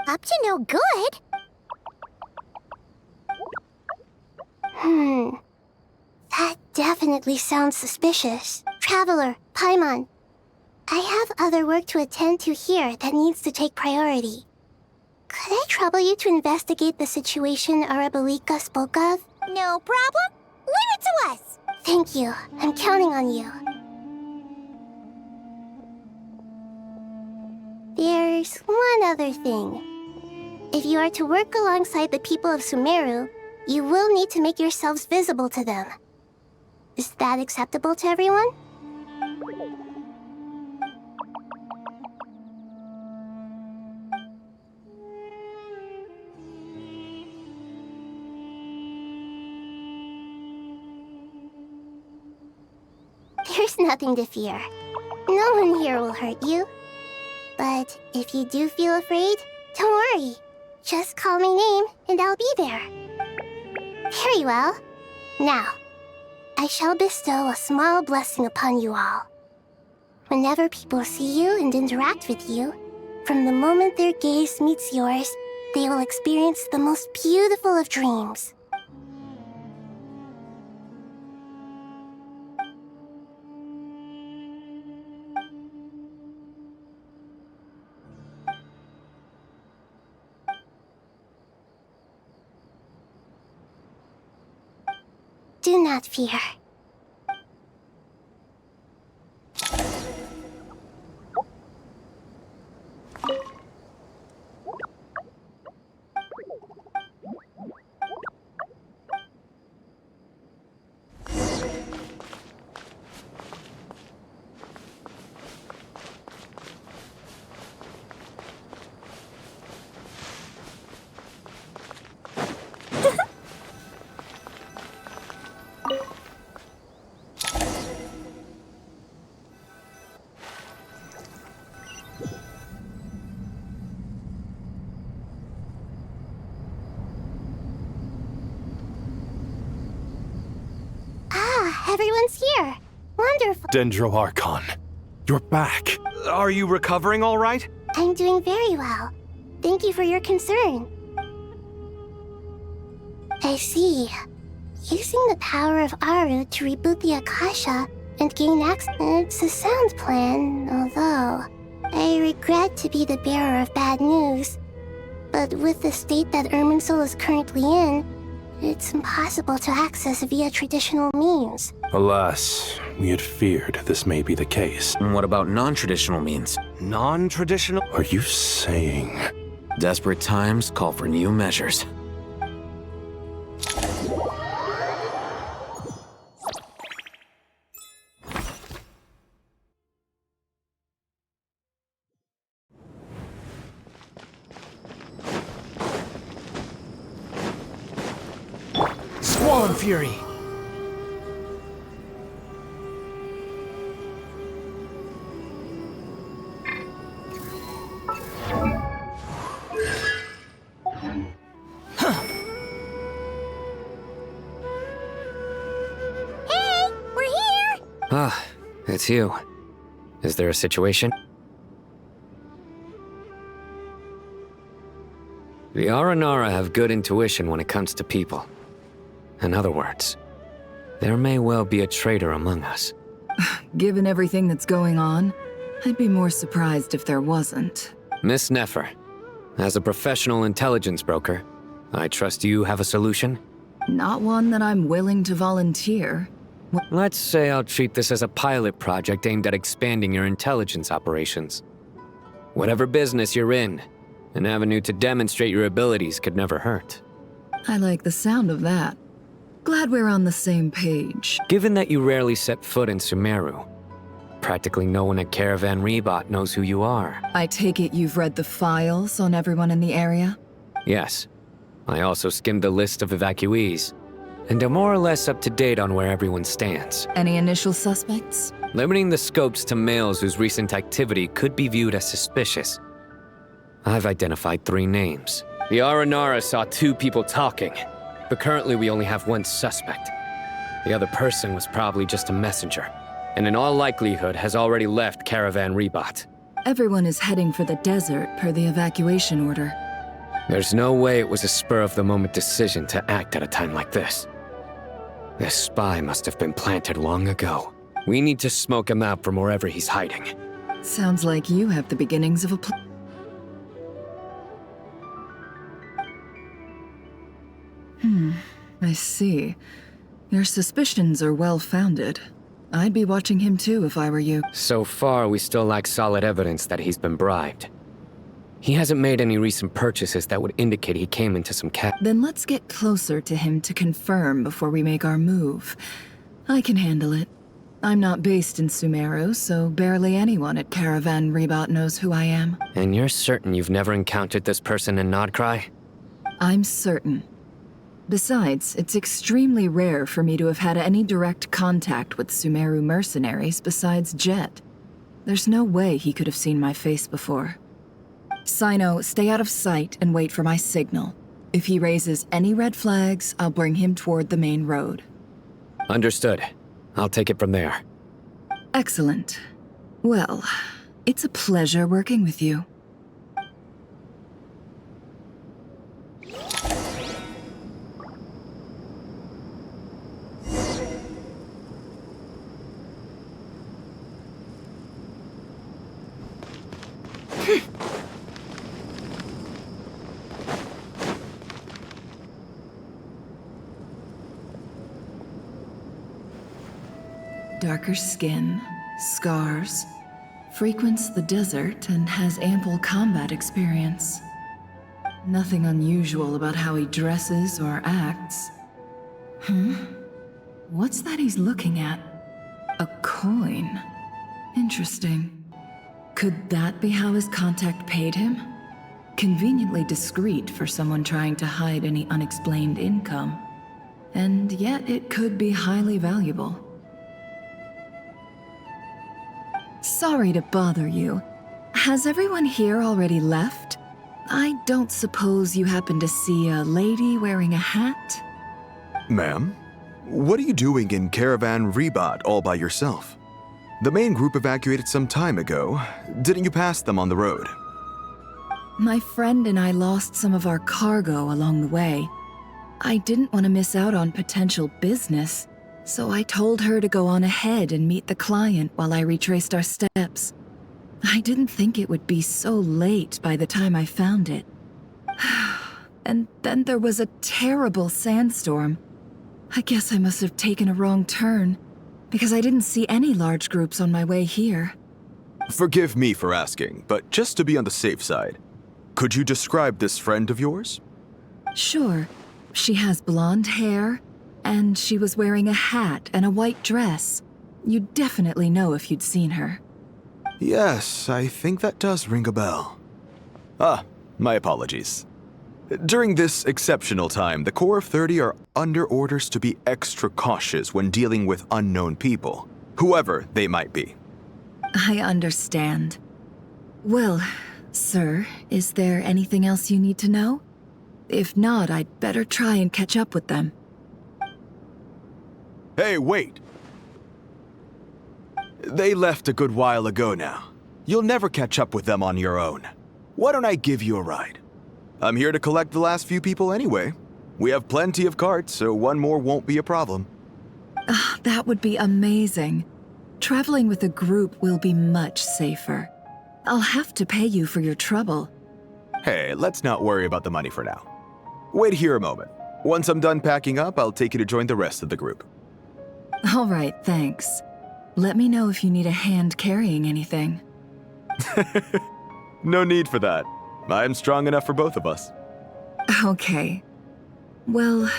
K: Up to no good? That definitely sounds suspicious. Traveler, Paimon, I have other work to attend to here that needs to take priority. Could I trouble you to investigate the situation Arabalika spoke of? No problem. Leave it to us! Thank you. I'm counting on you. There's one other thing. If you are to work alongside the people of Sumeru, you will need to make yourselves visible to them. Is that acceptable to everyone? There's nothing to fear. No one here will hurt you. But if you do feel afraid, don't worry. Just call my name and I'll be there. Very well. Now, I shall bestow a small blessing upon you all. Whenever people see you and interact with you, from the moment their gaze meets yours, they will experience the most beautiful of dreams. Do not fear. Everyone's here. Wonderful.
B: Dendro-Archon, you're back. Are you recovering all right?
K: I'm doing very well. Thank you for your concern. I see. Using the power of Aru to reboot the Akasha and gain access. It's a sound plan, although I regret to be the bearer of bad news. But with the state that Irminsul is currently in, it's impossible to access via traditional means.
N: Alas, we had feared this may be the case.
C: And what about non-traditional means?
B: Non-traditional?
N: Are you saying...
C: Desperate times call for new measures.
G: Squall Fury!
C: Ah, it's you. Is there a situation? The Aranara have good intuition when it comes to people. In other words, there may well be a traitor among us.
O: Given everything that's going on, I'd be more surprised if there wasn't.
C: Miss Nefer, as a professional intelligence broker, I trust you have a solution?
O: Not one that I'm willing to volunteer.
C: Let's say I'll treat this as a pilot project aimed at expanding your intelligence operations. Whatever business you're in, an avenue to demonstrate your abilities could never hurt.
O: I like the sound of that. Glad we're on the same page.
C: Given that you rarely set foot in Sumeru, practically no one at Caravan Rebot knows who you are.
O: I take it you've read the files on everyone in the area?
C: Yes. I also skimmed the list of evacuees.
P: and are more or less up to date on where everyone stands.
O: Any initial suspects?
P: Limiting the scopes to males whose recent activity could be viewed as suspicious. I've identified 3 names. The Aranara saw 2 people talking, but currently we only have 1 suspect. The other person was probably just a messenger, and in all likelihood has already left Caravan Rebot.
O: Everyone is heading for the desert per the evacuation order.
P: There's no way it was a spur-of-the-moment decision to act at a time like this. This spy must have been planted long ago. We need to smoke him out from wherever he's hiding.
O: Sounds like you have the beginnings of a I see. Your suspicions are well-founded. I'd be watching him too if I were you.
P: So far, we still lack solid evidence that he's been bribed. He hasn't made any recent purchases that would indicate he came into some
O: Then let's get closer to him to confirm before we make our move. I can handle it. I'm not based in Sumeru, so barely anyone at Caravan Rebot knows who I am.
P: And you're certain you've never encountered this person in Nodcry?
O: I'm certain. Besides, it's extremely rare for me to have had any direct contact with Sumeru mercenaries besides Jet. There's no way he could have seen my face before. Sino, stay out of sight and wait for my signal. If he raises any red flags, I'll bring him toward the main road.
P: Understood. I'll take it from there.
O: Excellent. Well, it's a pleasure working with you. Darker skin, scars, frequents the desert and has ample combat experience. Nothing unusual about how he dresses or acts. What's that he's looking at? A coin. Interesting. Could that be how his contact paid him? Conveniently discreet for someone trying to hide any unexplained income. And yet it could be highly valuable. Sorry to bother you. Has everyone here already left? I don't suppose you happen to see a lady wearing a hat?
Q: Ma'am, what are you doing in Caravan Rebot all by yourself? The main group evacuated some time ago. Didn't you pass them on the road?
O: My friend and I lost some of our cargo along the way. I didn't want to miss out on potential business, so I told her to go on ahead and meet the client while I retraced our steps. I didn't think it would be so late by the time I found it. And then there was a terrible sandstorm. I guess I must have taken a wrong turn, because I didn't see any large groups on my way here.
Q: Forgive me for asking, but just to be on the safe side, could you describe this friend of yours?
O: Sure. She has blonde hair, and she was wearing a hat and a white dress. You'd definitely know if you'd seen her.
Q: Yes, I think that does ring a bell. Ah, my apologies. During this exceptional time, the Core of 30 are under orders to be extra cautious when dealing with unknown people, whoever they might be.
O: I understand. Well, sir, is there anything else you need to know? If not, I'd better try and catch up with them.
Q: Hey, wait! They left a good while ago now. You'll never catch up with them on your own. Why don't I give you a ride? I'm here to collect the last few people anyway. We have plenty of carts, so one more won't be a problem.
O: That would be amazing. Traveling with a group will be much safer. I'll have to pay you for your trouble.
Q: Hey, let's not worry about the money for now. Wait here a moment. Once I'm done packing up, I'll take you to join the rest of the group.
O: All right, thanks. Let me know if you need a hand carrying anything.
Q: No need for that. I'm strong enough for both of us.
O: Okay. Well,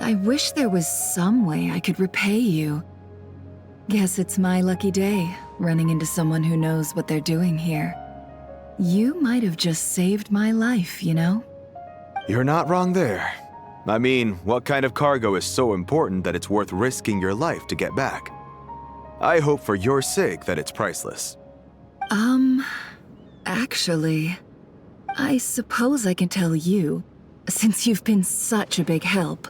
O: I wish there was some way I could repay you. Guess it's my lucky day, running into someone who knows what they're doing here. You might have just saved my life, you know?
Q: You're not wrong there. I mean, what kind of cargo is so important that it's worth risking your life to get back? I hope for your sake that it's priceless.
O: Actually, I suppose I can tell you, since you've been such a big help.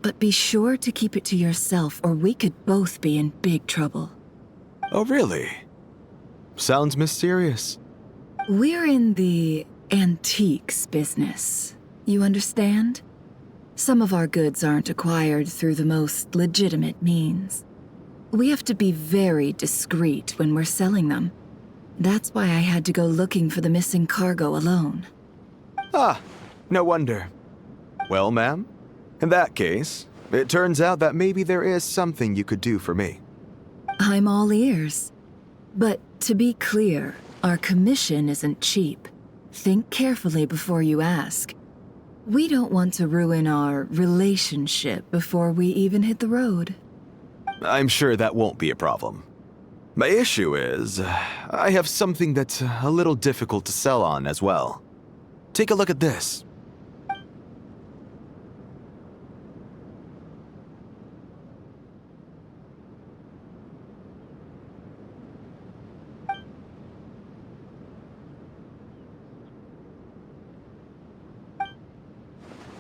O: But be sure to keep it to yourself, or we could both be in big trouble.
Q: Oh, really? Sounds mysterious.
O: We're in the antiques business. You understand? Some of our goods aren't acquired through the most legitimate means. We have to be very discreet when we're selling them. That's why I had to go looking for the missing cargo alone.
Q: Ah, no wonder. Well, ma'am, in that case, it turns out that maybe there is something you could do for me.
O: I'm all ears. But to be clear, our commission isn't cheap. Think carefully before you ask. We don't want to ruin our relationship before we even hit the road.
Q: I'm sure that won't be a problem. My issue is, I have something that's a little difficult to sell on as well. Take a look at this.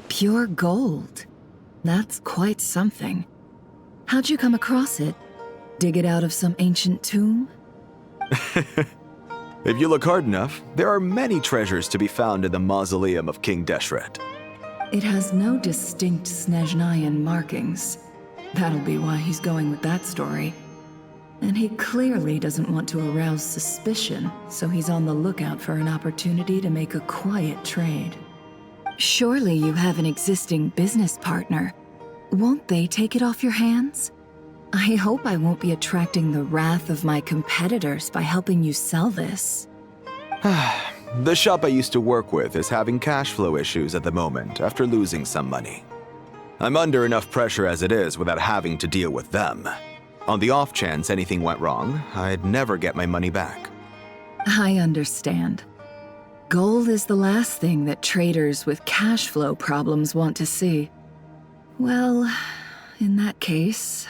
O: Pure gold. That's quite something. How'd you come across it? Dig it out of some ancient tomb?
Q: If you look hard enough, there are many treasures to be found in the mausoleum of King Deshret.
O: It has no distinct Snezhnayan markings. That'll be why he's going with that story. And he clearly doesn't want to arouse suspicion, so he's on the lookout for an opportunity to make a quiet trade. Surely you have an existing business partner. Won't they take it off your hands? I hope I won't be attracting the wrath of my competitors by helping you sell this.
Q: The shop I used to work with is having cash flow issues at the moment after losing some money. I'm under enough pressure as it is without having to deal with them. On the off chance anything went wrong, I'd never get my money back.
O: I understand. Gold is the last thing that traders with cash flow problems want to see. Well, in that case,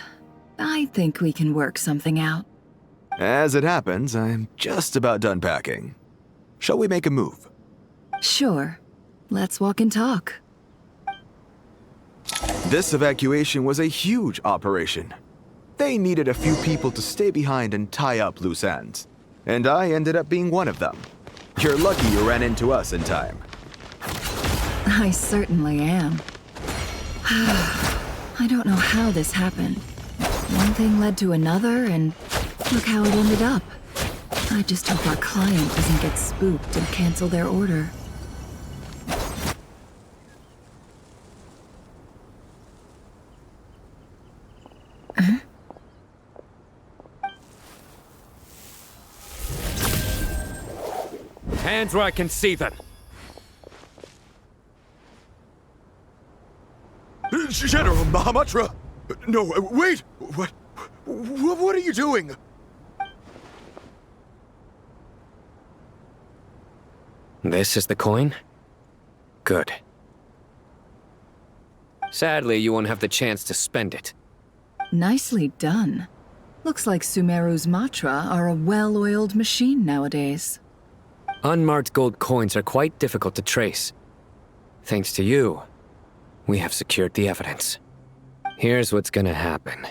O: I think we can work something out.
Q: As it happens, I'm just about done packing. Shall we make a move?
O: Sure. Let's walk and talk.
Q: This evacuation was a huge operation. They needed a few people to stay behind and tie up loose ends. And I ended up being one of them. You're lucky you ran into us in time.
O: I certainly am. I don't know how this happened. One thing led to another, and look how it ended up. I just hope our client doesn't get spooked and cancel their order. Huh?
P: Hands where I can see them.
Q: General Mahamatra! No, wait! What are you doing?
P: This is the coin? Good. Sadly, you won't have the chance to spend it.
O: Nicely done. Looks like Sumeru's Matra are a well-oiled machine nowadays.
P: Unmarked gold coins are quite difficult to trace. Thanks to you, we have secured the evidence. Here's what's gonna happen.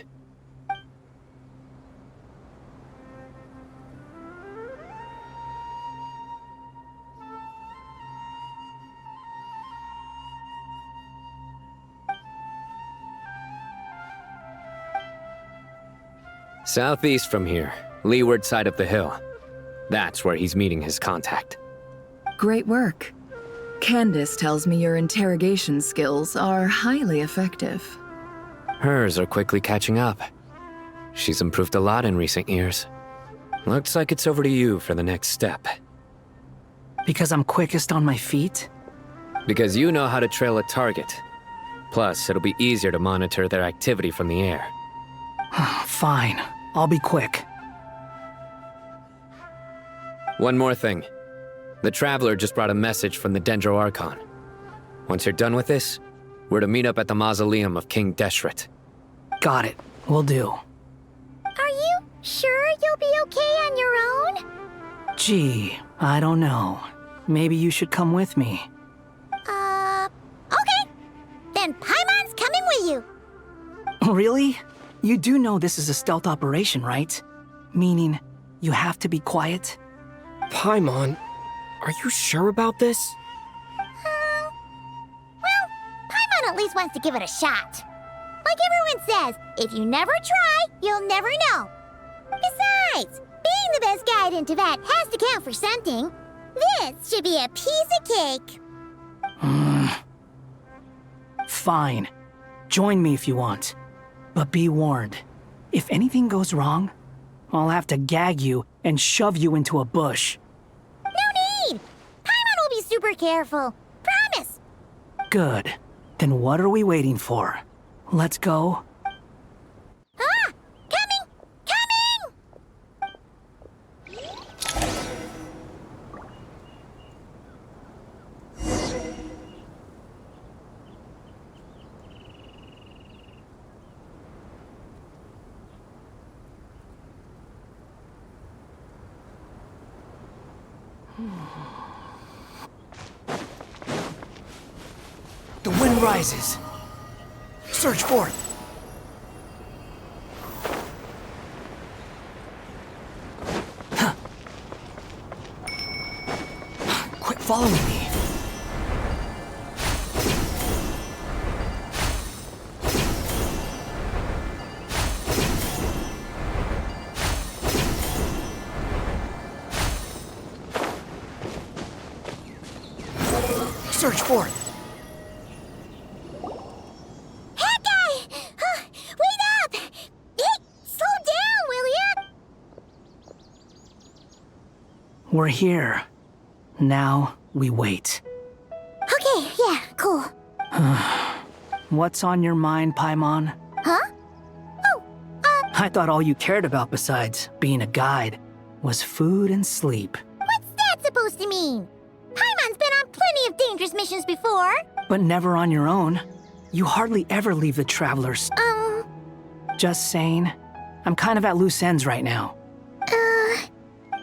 P: Southeast from here, leeward side of the hill. That's where he's meeting his contact.
O: Great work. Candace tells me your interrogation skills are highly effective.
P: Hers are quickly catching up. She's improved a lot in recent years. Looks like it's over to you for the next step.
R: Because I'm quickest on my feet?
P: Because you know how to trail a target. Plus, it'll be easier to monitor their activity from the air.
R: Fine. I'll be quick.
P: One more thing. The Traveler just brought a message from the Dendro Archon. Once you're done with this, We're to meet up at the mausoleum of King Deshret.
R: Got it. Will do.
K: Are you sure you'll be okay on your own?
R: Gee, I don't know. Maybe you should come with me.
K: Okay. Then Paimon's coming with you.
R: Really? You do know this is a stealth operation, right? Meaning, you have to be quiet?
L: Paimon, are you sure about this?
K: Well, Paimon at least wants to give it a shot. Like everyone says, if you never try, you'll never know. Besides, being the best guide in Teyvat has to count for something. This should be a piece of cake.
R: Fine. Join me if you want. But be warned, if anything goes wrong, I'll have to gag you and shove you into a bush.
K: No need! Paimon will be super careful. Promise!
R: Good. Then what are we waiting for? Let's go.
K: Ah! Coming!
R: The wind rises. Search for it. Quit following me. Search for it. We're here. Now we wait.
K: Okay, yeah, cool.
R: What's on your mind, Paimon?
K: Huh?
R: I thought all you cared about besides being a guide was food and sleep.
K: What's that supposed to mean? Paimon's been on plenty of dangerous missions before.
R: But never on your own. You hardly ever leave the travelers. Just saying. I'm kind of at loose ends right now.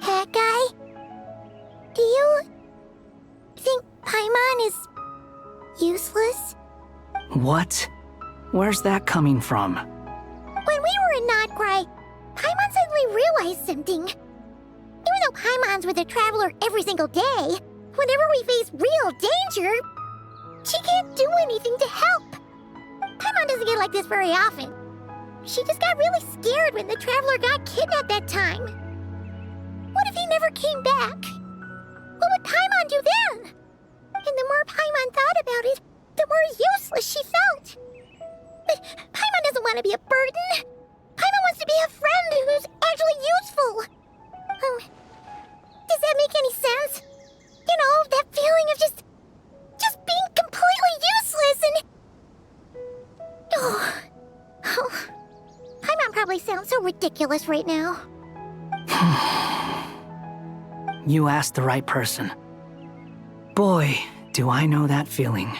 K: Hat guy? Do you think Paimon is useless?
R: What? Where's that coming from?
K: When we were in Notcry, Paimon suddenly realized something. Even though Paimon's with a traveler every single day, whenever we face real danger, she can't do anything to help. Paimon doesn't get like this very often. She just got really scared when the traveler got kidnapped that time. What if he never came back? What would Paimon do then? And the more Paimon thought about it, the more useless she felt. But Paimon doesn't want to be a burden. Paimon wants to be a friend who's actually useful. Does that make any sense? You know, that feeling of just being completely useless and... Oh, Paimon probably sounds so ridiculous right now.
R: You asked the right person. Boy, do I know that feeling.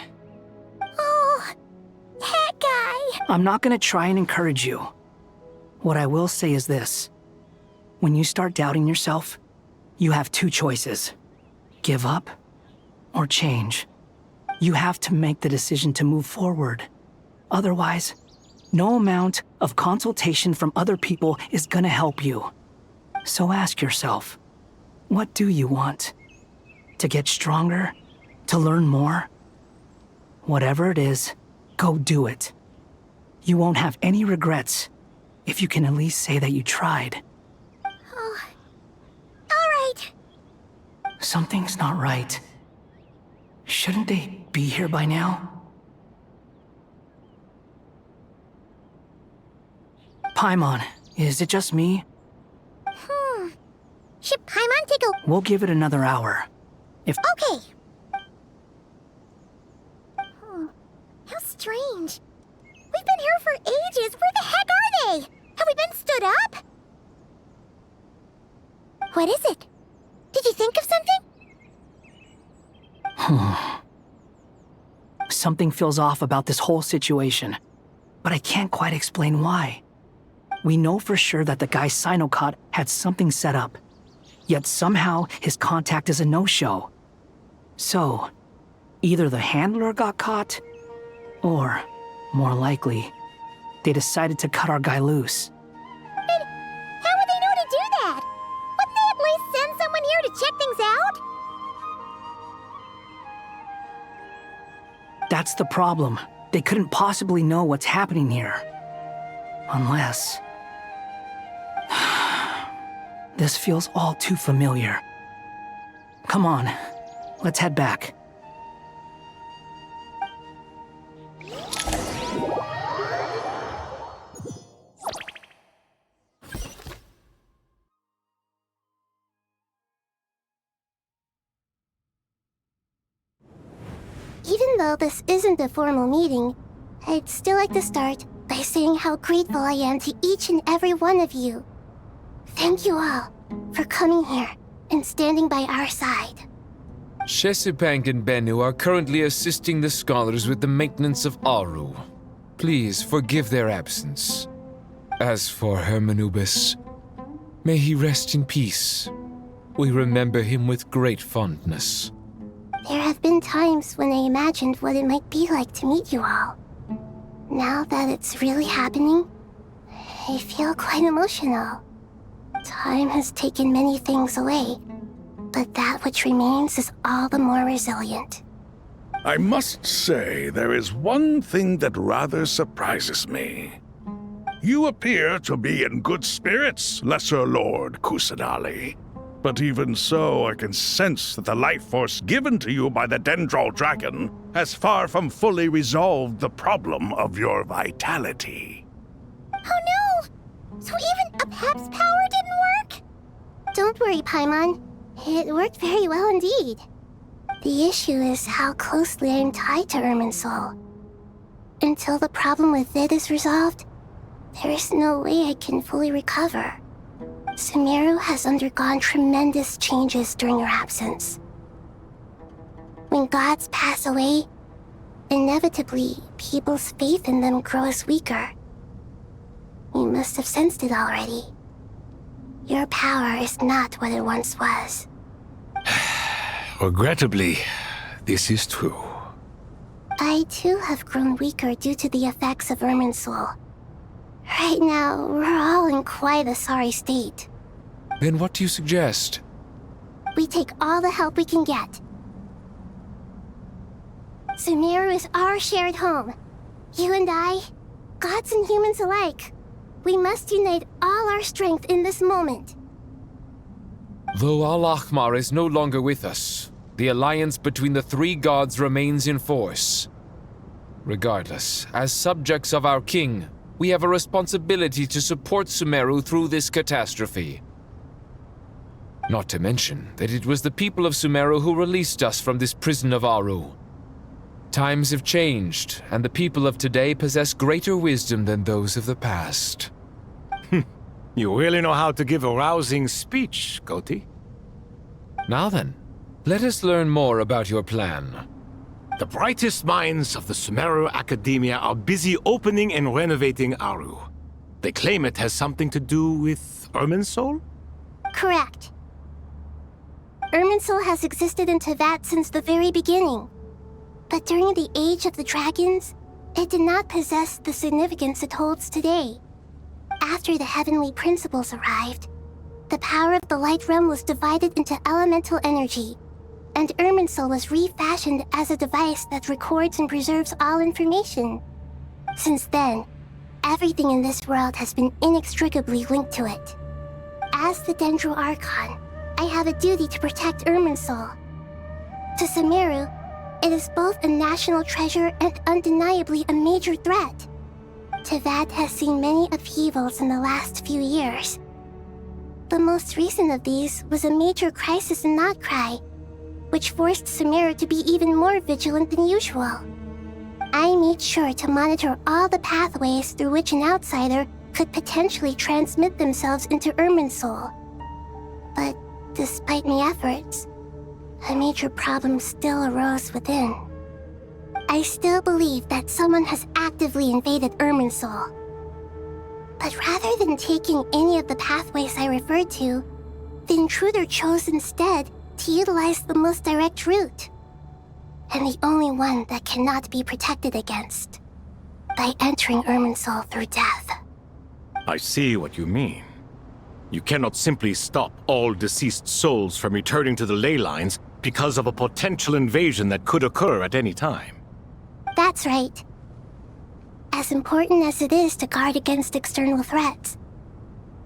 K: Oh, that guy.
R: I'm not gonna try and encourage you. What I will say is this. When you start doubting yourself, you have two choices. Give up or change. You have to make the decision to move forward. Otherwise, no amount of consultation from other people is gonna help you. So ask yourself, what do you want? To get stronger? To learn more? Whatever it is, go do it. You won't have any regrets if you can at least say that you tried.
K: Oh, all right.
R: Something's not right. Shouldn't they be here by now? Paimon, is it just me?
K: Should Paimon take a...
R: We'll give it another hour. If...
K: Okay. How strange. We've been here for ages. Where the heck are they? Have we been stood up? What is it? Did you think of something?
R: Something feels off about this whole situation, but I can't quite explain why. We know for sure that the guy Sino caught had something set up, yet somehow his contact is a no-show. So, either the handler got caught, or, more likely, they decided to cut our guy loose.
K: Then how would they know to do that? Wouldn't they at least send someone here to check things out?
R: That's the problem. They couldn't possibly know what's happening here. Unless... This feels all too familiar. Come on, let's head back.
K: Even though this isn't a formal meeting, I'd still like to start by saying how grateful I am to each and every one of you. Thank you all for coming here and standing by our side.
E: Shesipank and Bennu are currently assisting the scholars with the maintenance of Aru. Please forgive their absence. As for Hermanubis, may he rest in peace. We remember him with great fondness.
K: There have been times when I imagined what it might be like to meet you all. Now that it's really happening, I feel quite emotional. Time has taken many things away, but that which remains is all the more resilient.
D: I must say, there is one thing that rather surprises me. You appear to be in good spirits, Lesser Lord Kusanali. But even so, I can sense that the life force given to you by the Dendral Dragon has far from fully resolved the problem of your vitality.
K: Oh no! So even a Pep's power didn't work? Don't worry, Paimon. It worked very well indeed. The issue is how closely I'm tied to Irminsul. Until the problem with VII is resolved, there is no way I can fully recover. Sumeru has undergone tremendous changes during your absence. When gods pass away, inevitably, people's faith in them grows weaker. You must have sensed it already. Your power is not what it once was.
A: Regrettably, this is true.
K: I too have grown weaker due to the effects of Irminsul. Right now, we're all in quite a sorry state.
E: Then what do you suggest?
K: We take all the help we can get. Sumeru is our shared home. You and I, gods and humans alike. We must unite all our strength in this moment.
E: Though Al-Ahmar is no longer with us, the alliance between the three gods remains in force. Regardless, as subjects of our king, we have a responsibility to support Sumeru through this catastrophe. Not to mention that it was the people of Sumeru who released us from this prison of Aru. Times have changed, and the people of today possess greater wisdom than those of the past.
A: You really know how to give a rousing speech, Goti.
E: Now then, let us learn more about your plan.
A: The brightest minds of the Sumeru Academia are busy opening and renovating Aru. They claim it has something to do with Irminsul?
K: Correct. Irminsul has existed in Teyvat since the very beginning. But during the Age of the Dragons, it did not possess the significance it holds today. After the heavenly principles arrived, the power of the Light Realm was divided into elemental energy, and Irminsul was refashioned as a device that records and preserves all information. Since then, everything in this world has been inextricably linked to it. As the Dendro Archon, I have a duty to protect Irminsul. To Sumeru, it is both a national treasure and undeniably a major threat. Teyvat has seen many upheavals in the last few years. The most recent of these was a major crisis in Notcry, which forced Sumeru to be even more vigilant than usual. I made sure to monitor all the pathways through which an outsider could potentially transmit themselves into Irminsul. But despite my efforts, a major problem still arose within. I still believe that someone has actively invaded Irminsul. But rather than taking any of the pathways I referred to, the intruder chose instead to utilize the most direct route. And the only one that cannot be protected against. By entering Irminsul through death.
A: I see what you mean. You cannot simply stop all deceased souls from returning to the ley lines because of a potential invasion that could occur at any time.
K: That's right. As important as it is to guard against external threats,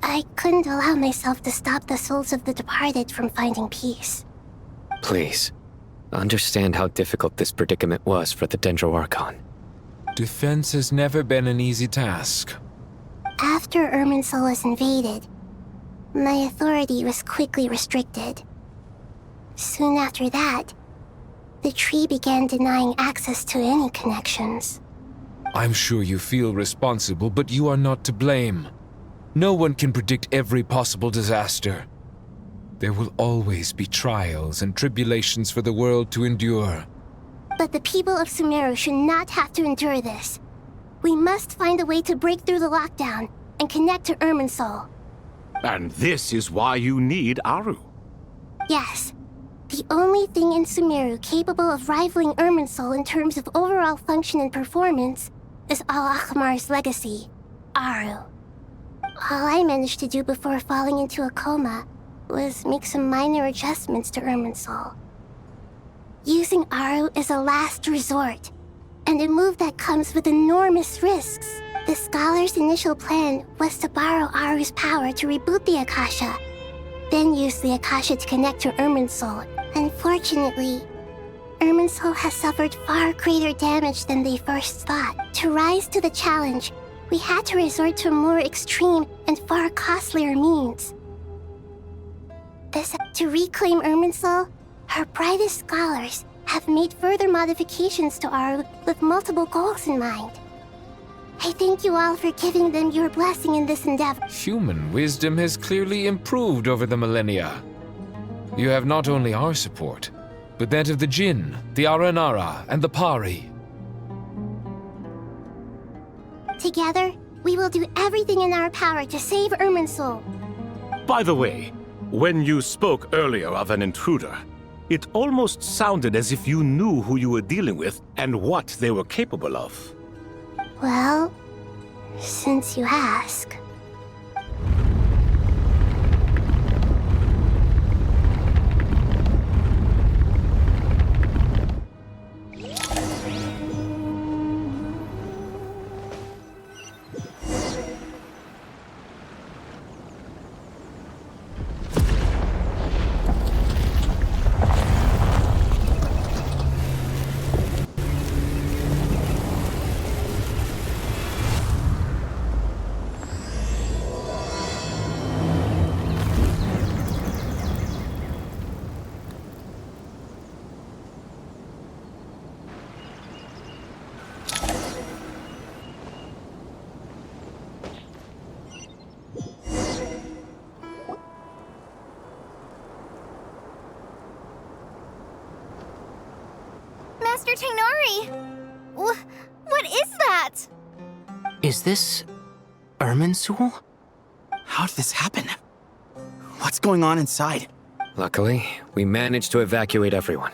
K: I couldn't allow myself to stop the souls of the departed from finding peace.
P: Please, understand how difficult this predicament was for the Dendro Archon.
E: Defense has never been an easy task.
K: After Irminsul was invaded, my authority was quickly restricted. Soon after that, the tree began denying access to any connections.
E: I'm sure you feel responsible, but you are not to blame. No one can predict every possible disaster. There will always be trials and tribulations for the world to endure.
K: But the people of Sumeru should not have to endure this. We must find a way to break through the lockdown and connect to Irminsul.
A: And this is why you need Aru.
K: Yes. The only thing in Sumeru capable of rivaling Irminsul in terms of overall function and performance is Al-Akhmar's legacy, Aru. All I managed to do before falling into a coma was make some minor adjustments to Irminsul. Using Aru is a last resort, and a move that comes with enormous risks. The scholar's initial plan was to borrow Aru's power to reboot the Akasha, then use the Akasha to connect to Irminsul. Unfortunately, Irminsul has suffered far greater damage than they first thought. To rise to the challenge, we had to resort to more extreme and far costlier means. To reclaim Irminsul, her brightest scholars have made further modifications to Aru with multiple goals in mind. I thank you all for giving them your blessing in this endeavor.
E: Human wisdom has clearly improved over the millennia. You have not only our support, but that of the Jinn, the Aranara, and the Pari.
K: Together, we will do everything in our power to save Irminsul.
A: By the way, when you spoke earlier of an intruder, it almost sounded as if you knew who you were dealing with and what they were capable of.
K: Well, since you ask... Master Tainari! What is that?
J: Is this Irminsul?
L: How did this happen? What's going on inside?
P: Luckily, we managed to evacuate everyone.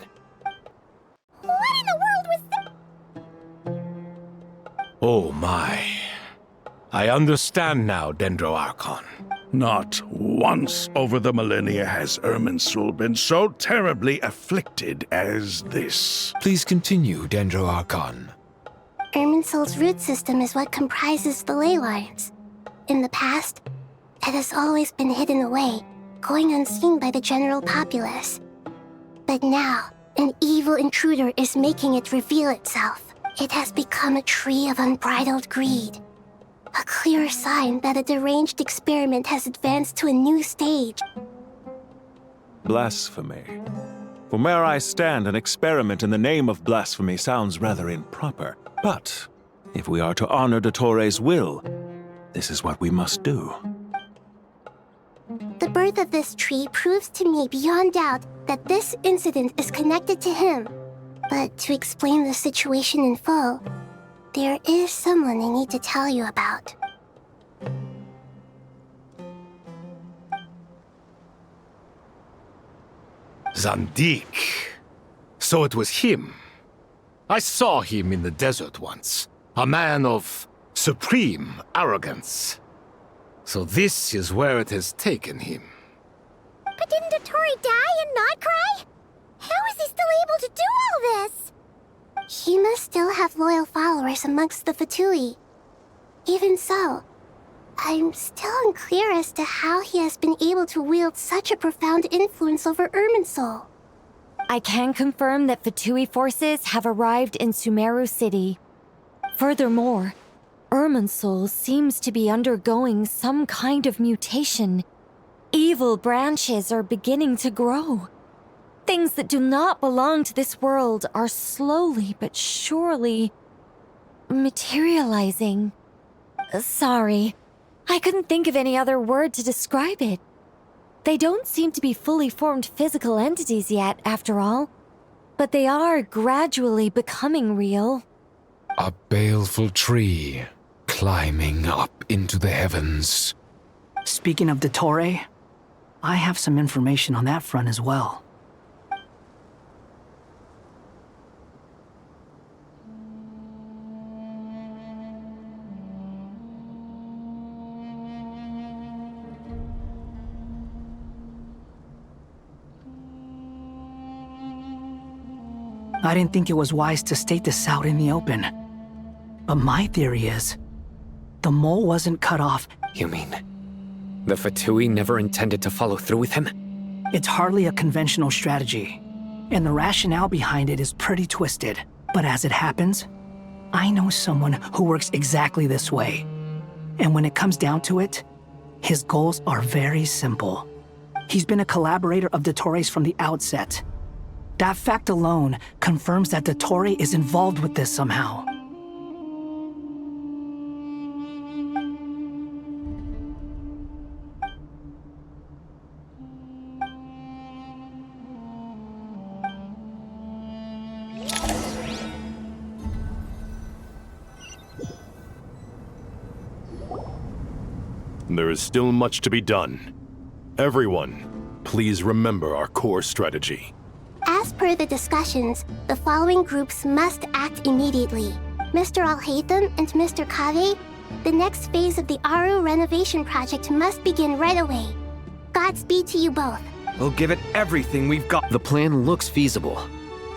K: What in the world was that?
A: Oh my. I understand now, Dendro Archon.
D: Not once over the millennia has Irminsul been so terribly afflicted as this.
E: Please continue, Dendro Archon.
K: Irminsul's root system is what comprises the ley lines. In the past, it has always been hidden away, going unseen by the general populace. But now, an evil intruder is making it reveal itself. It has become a tree of unbridled greed. A clear sign that a deranged experiment has advanced to a new stage.
N: Blasphemy. From where I stand, an experiment in the name of blasphemy sounds rather improper. But if we are to honor Dottores' will, this is what we must do.
K: The birth of this tree proves to me beyond doubt that this incident is connected to him. But to explain the situation in full, there is someone I need to tell you about.
A: Zandik. So it was him. I saw him in the desert once. A man of supreme arrogance. So this is where it has taken him.
K: But didn't Dottore die and not cry? How is he still able to do all this? He must still have loyal followers amongst the Fatui. Even so, I'm still unclear as to how he has been able to wield such a profound influence over Irminsul.
S: I can confirm that Fatui forces have arrived in Sumeru City. Furthermore, Irminsul seems to be undergoing some kind of mutation. Evil branches are beginning to grow. Things that do not belong to this world are slowly but surely materializing. Sorry, I couldn't think of any other word to describe it. They don't seem to be fully formed physical entities yet, after all, but they are gradually becoming real.
E: A baleful tree climbing up into the heavens.
R: Speaking of Dottore, I have some information on that front as well. I didn't think it was wise to state this out in the open. But my theory is, the mole wasn't cut off.
P: You mean, the Fatui never intended to follow through with him?
R: It's hardly a conventional strategy, and the rationale behind it is pretty twisted. But as it happens, I know someone who works exactly this way. And when it comes down to it, his goals are very simple. He's been a collaborator of Dottore's from the outset. That fact alone confirms that Dottore is involved with this somehow.
T: There is still much to be done. Everyone, please remember our core strategy.
K: As per the discussions, the following groups must act immediately. Mr. Al-Haytham and Mr. Kaveh, the next phase of the Aru renovation project must begin right away. Godspeed to you both.
B: We'll give it everything we've got.
C: The plan looks feasible,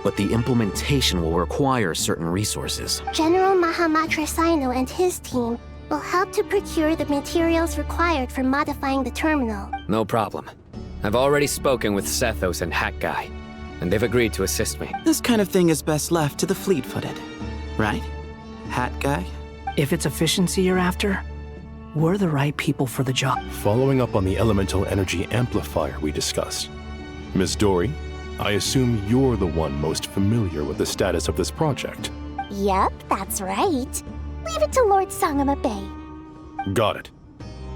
C: but the implementation will require certain resources.
K: General Mahamatra Sino and his team will help to procure the materials required for modifying the terminal.
P: No problem. I've already spoken with Sethos and Hat Guy, and they've agreed to assist me.
L: This kind of thing is best left to the fleet-footed, right? Hat Guy?
R: If it's efficiency you're after, we're the right people for the job.
T: Following up on the elemental energy amplifier we discussed. Miss Dory, I assume you're the one most familiar with the status of this project.
K: Yep, that's right. Leave it to Lord Sangama Bay.
T: Got it.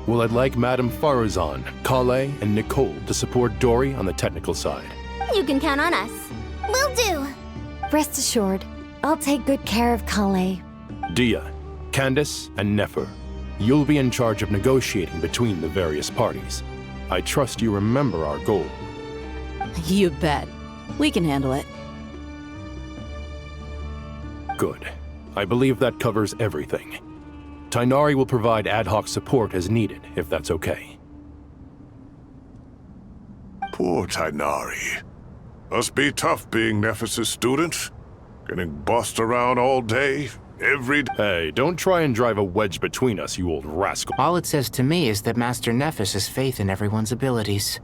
T: Well, I'd like Madame Farazan, Kale, and Nicole to support Dory on the technical side.
K: You can count on us. Will do.
S: Rest assured, I'll take good care of Kale.
T: Dia, Candace, and Nefer, you'll be in charge of negotiating between the various parties. I trust you remember our goal.
U: You bet. We can handle it.
T: Good. I believe that covers everything. Tainari will provide ad hoc support as needed, if that's okay.
D: Poor Tainari. Must be tough being Nephis' student. Getting bossed around all day, every day.
T: Hey, don't try and drive a wedge between us, you old rascal.
J: All it says to me is that Master Nephis has faith in everyone's abilities.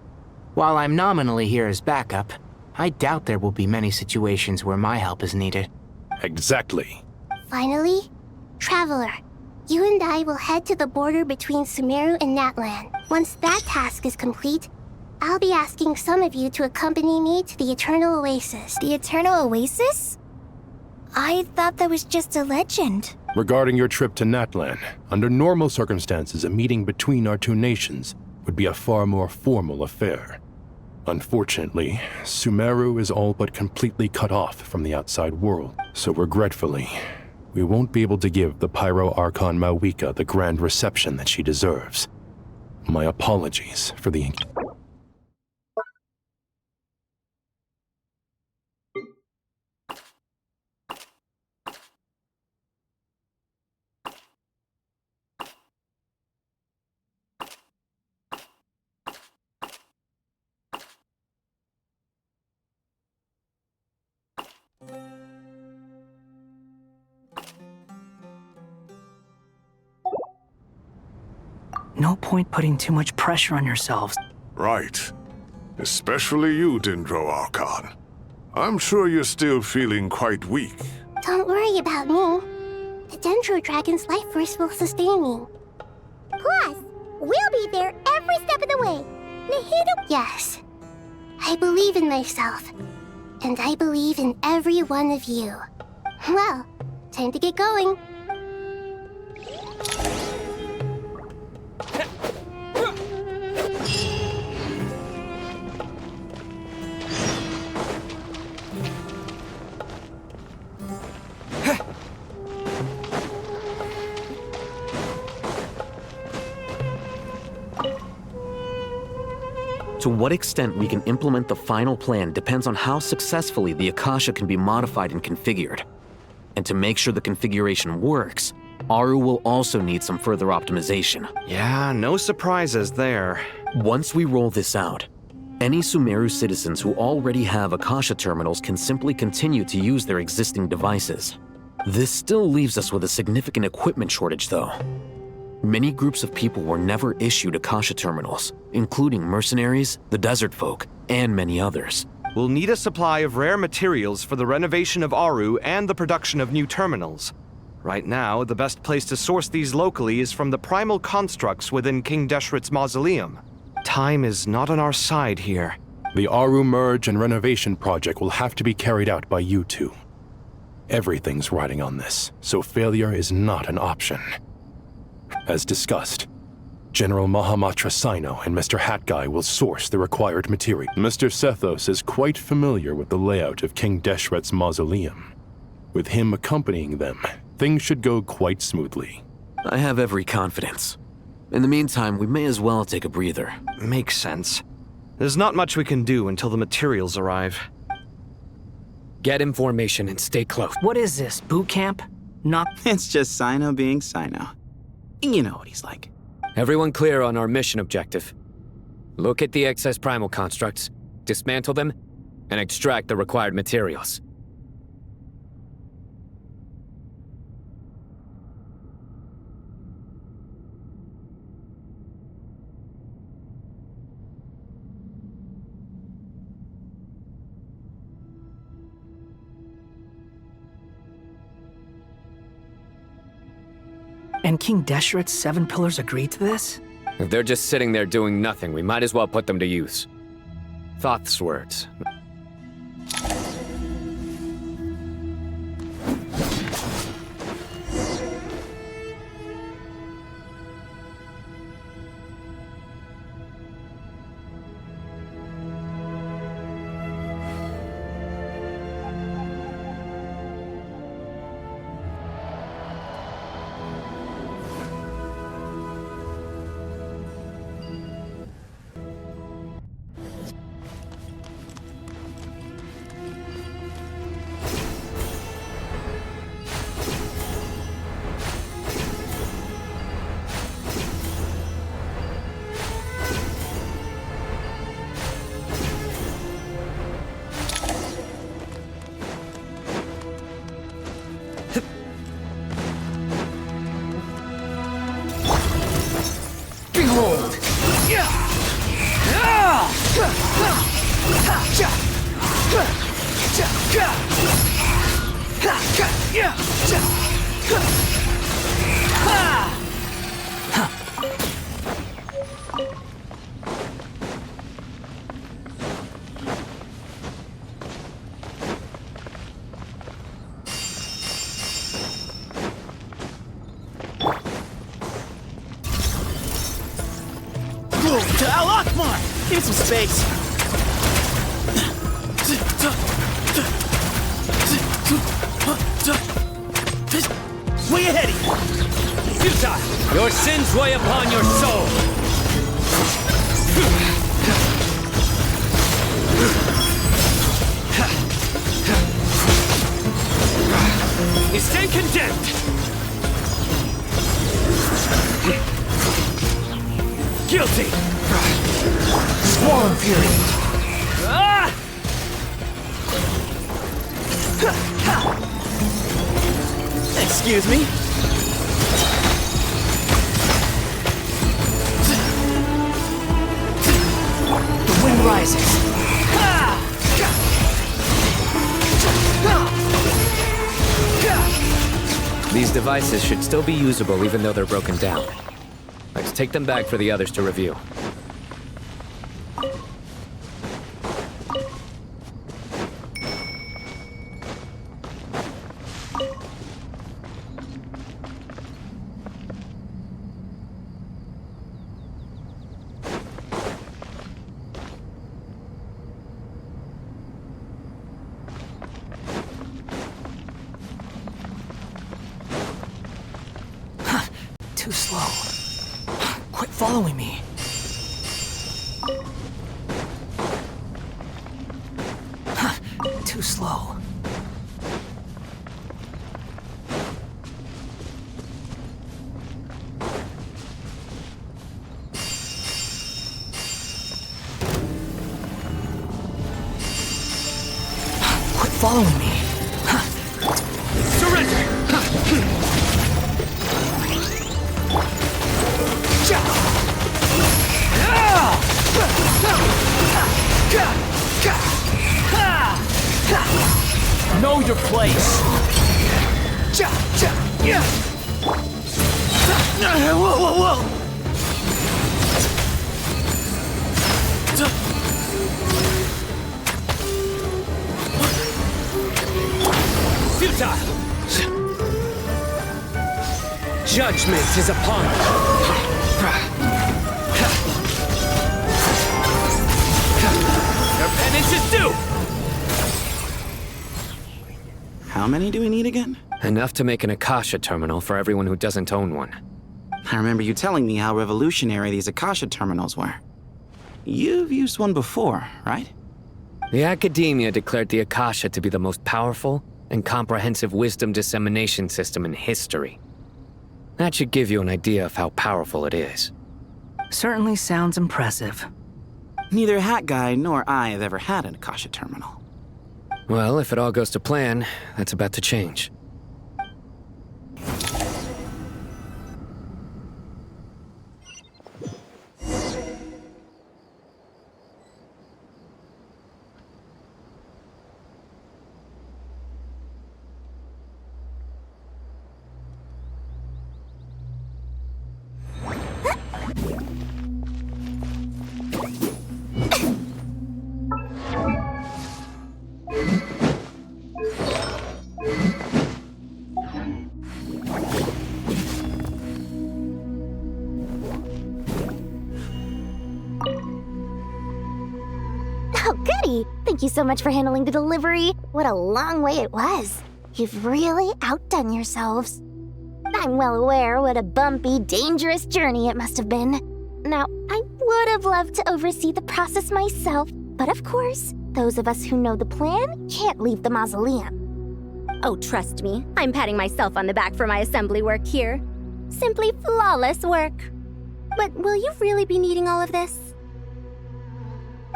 J: While I'm nominally here as backup, I doubt there will be many situations where my help is needed.
T: Exactly.
K: Finally, Traveler, you and I will head to the border between Sumeru and Natlan. Once that task is complete, I'll be asking some of you to accompany me to the Eternal Oasis.
V: The Eternal Oasis? I thought that was just a legend.
T: Regarding your trip to Natlan, under normal circumstances, a meeting between our two nations would be a far more formal affair. Unfortunately, Sumeru is all but completely cut off from the outside world, so regretfully, we won't be able to give the Pyro Archon Mawika the grand reception that she deserves. My apologies for the...
R: No point putting too much pressure on yourselves.
D: Right. Especially you, Dendro Archon. I'm sure you're still feeling quite weak.
K: Don't worry about me. The Dendro Dragon's life force will sustain me. Plus, we'll be there every step of the way. Nahida... Yes. I believe in myself. And I believe in every one of you. Well, time to get going.
C: To what extent we can implement the final plan depends on how successfully the Akasha can be modified and configured. And to make sure the configuration works, Aru will also need some further optimization.
B: Yeah, no surprises there.
C: Once we roll this out, any Sumeru citizens who already have Akasha terminals can simply continue to use their existing devices. This still leaves us with a significant equipment shortage, though. Many groups of people were never issued Akasha terminals, including mercenaries, the desert folk, and many others.
B: We'll need a supply of rare materials for the renovation of Aru and the production of new terminals. Right now, the best place to source these locally is from the primal constructs within King Deshret's mausoleum. Time is not on our side here.
T: The Aru merge and renovation project will have to be carried out by you two. Everything's riding on this, so failure is not an option. As discussed, General Mahamatra Sino and Mr. Hat Guy will source the required material. Mr. Sethos is quite familiar with the layout of King Deshret's mausoleum. With him accompanying them, things should go quite smoothly.
C: I have every confidence. In the meantime, we may as well take a breather.
B: Makes sense. There's not much we can do until the materials arrive.
P: Get in formation and stay close.
R: What is this, boot camp? Not...
L: It's just Sino being Sino. You know what he's like.
P: Everyone clear on our mission objective. Look at the excess primal constructs, dismantle them, and extract the required materials.
R: And King Deshret's 7 pillars agreed to this?
P: If they're just sitting there doing nothing, we might as well put them to use. Thoth's words.
L: To Al Akmar! Give me some space.
P: Your sins weigh upon your soul! You stand condemned! Guilty!
L: Swarm Fury!
P: Ah!
L: Excuse me? The wind rises.
P: These devices should still be usable even though they're broken down. Let's take them back for the others to review.
R: Too slow. Quit following me. Too slow. Quit following me.
P: Surrender!
L: Know your place. Whoa!
P: Futile! Judgment is upon you. Your penance is due!
L: How many do we need again?
P: Enough to make an Akasha terminal for everyone who doesn't own one.
L: I remember you telling me how revolutionary these Akasha terminals were. You've used one before, right?
P: The Academia declared the Akasha to be the most powerful and comprehensive wisdom dissemination system in history. That should give you an idea of how powerful it is.
R: Certainly sounds impressive.
L: Neither Hat Guy nor I have ever had an Akasha terminal.
P: Well, if it all goes to plan, that's about to change.
K: Oh, goody! Thank you so much for handling the delivery. What a long way it was. You've really outdone yourselves. I'm well aware what a bumpy, dangerous journey it must have been. Now, I would have loved to oversee the process myself, but of course, those of us who know the plan can't leave the mausoleum.
F: Oh, trust me, I'm patting myself on the back for my assembly work here. Simply flawless work.
K: But will you really be needing all of this?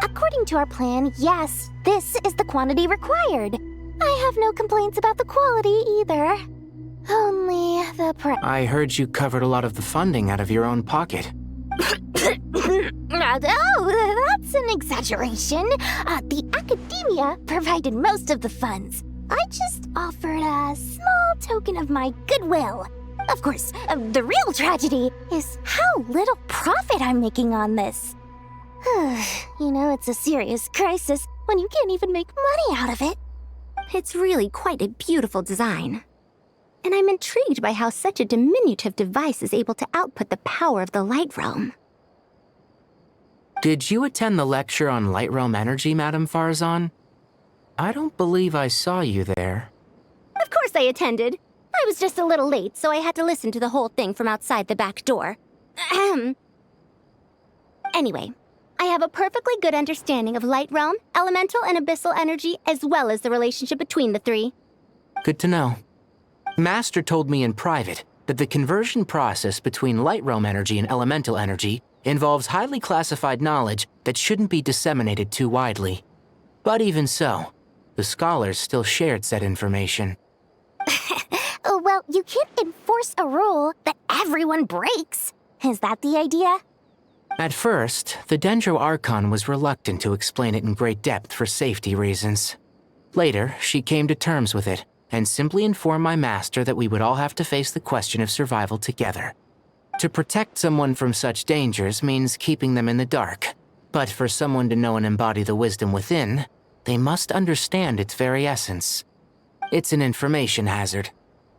K: According to our plan, yes, this is the quantity required. I have no complaints about the quality either. Only the price.
J: I heard you covered a lot of the funding out of your own pocket.
K: Oh, that's an exaggeration. The Academia provided most of the funds. I just offered a small token of my goodwill. Of course, the real tragedy is how little profit I'm making on this. You know, it's a serious crisis when you can't even make money out of it.
F: It's really quite a beautiful design. And I'm intrigued by how such a diminutive device is able to output the power of the Light Realm.
J: Did you attend the lecture on Light Realm energy, Madame Farzan? I don't believe I saw you there.
F: Of course I attended. I was just a little late, so I had to listen to the whole thing from outside the back door. Ahem. Anyway, I have a perfectly good understanding of Light Realm, Elemental, and Abyssal energy, as well as the relationship between the three.
J: Good to know. Master told me in private that the conversion process between Light Realm energy and Elemental energy involves highly classified knowledge that shouldn't be disseminated too widely. But even so, the scholars still shared said information.
K: Well, you can't enforce a rule that everyone breaks. Is that the idea?
J: At first, the Dendro Archon was reluctant to explain it in great depth for safety reasons. Later, she came to terms with it and simply informed my master that we would all have to face the question of survival together. To protect someone from such dangers means keeping them in the dark, but for someone to know and embody the wisdom within, they must understand its very essence. It's an information hazard.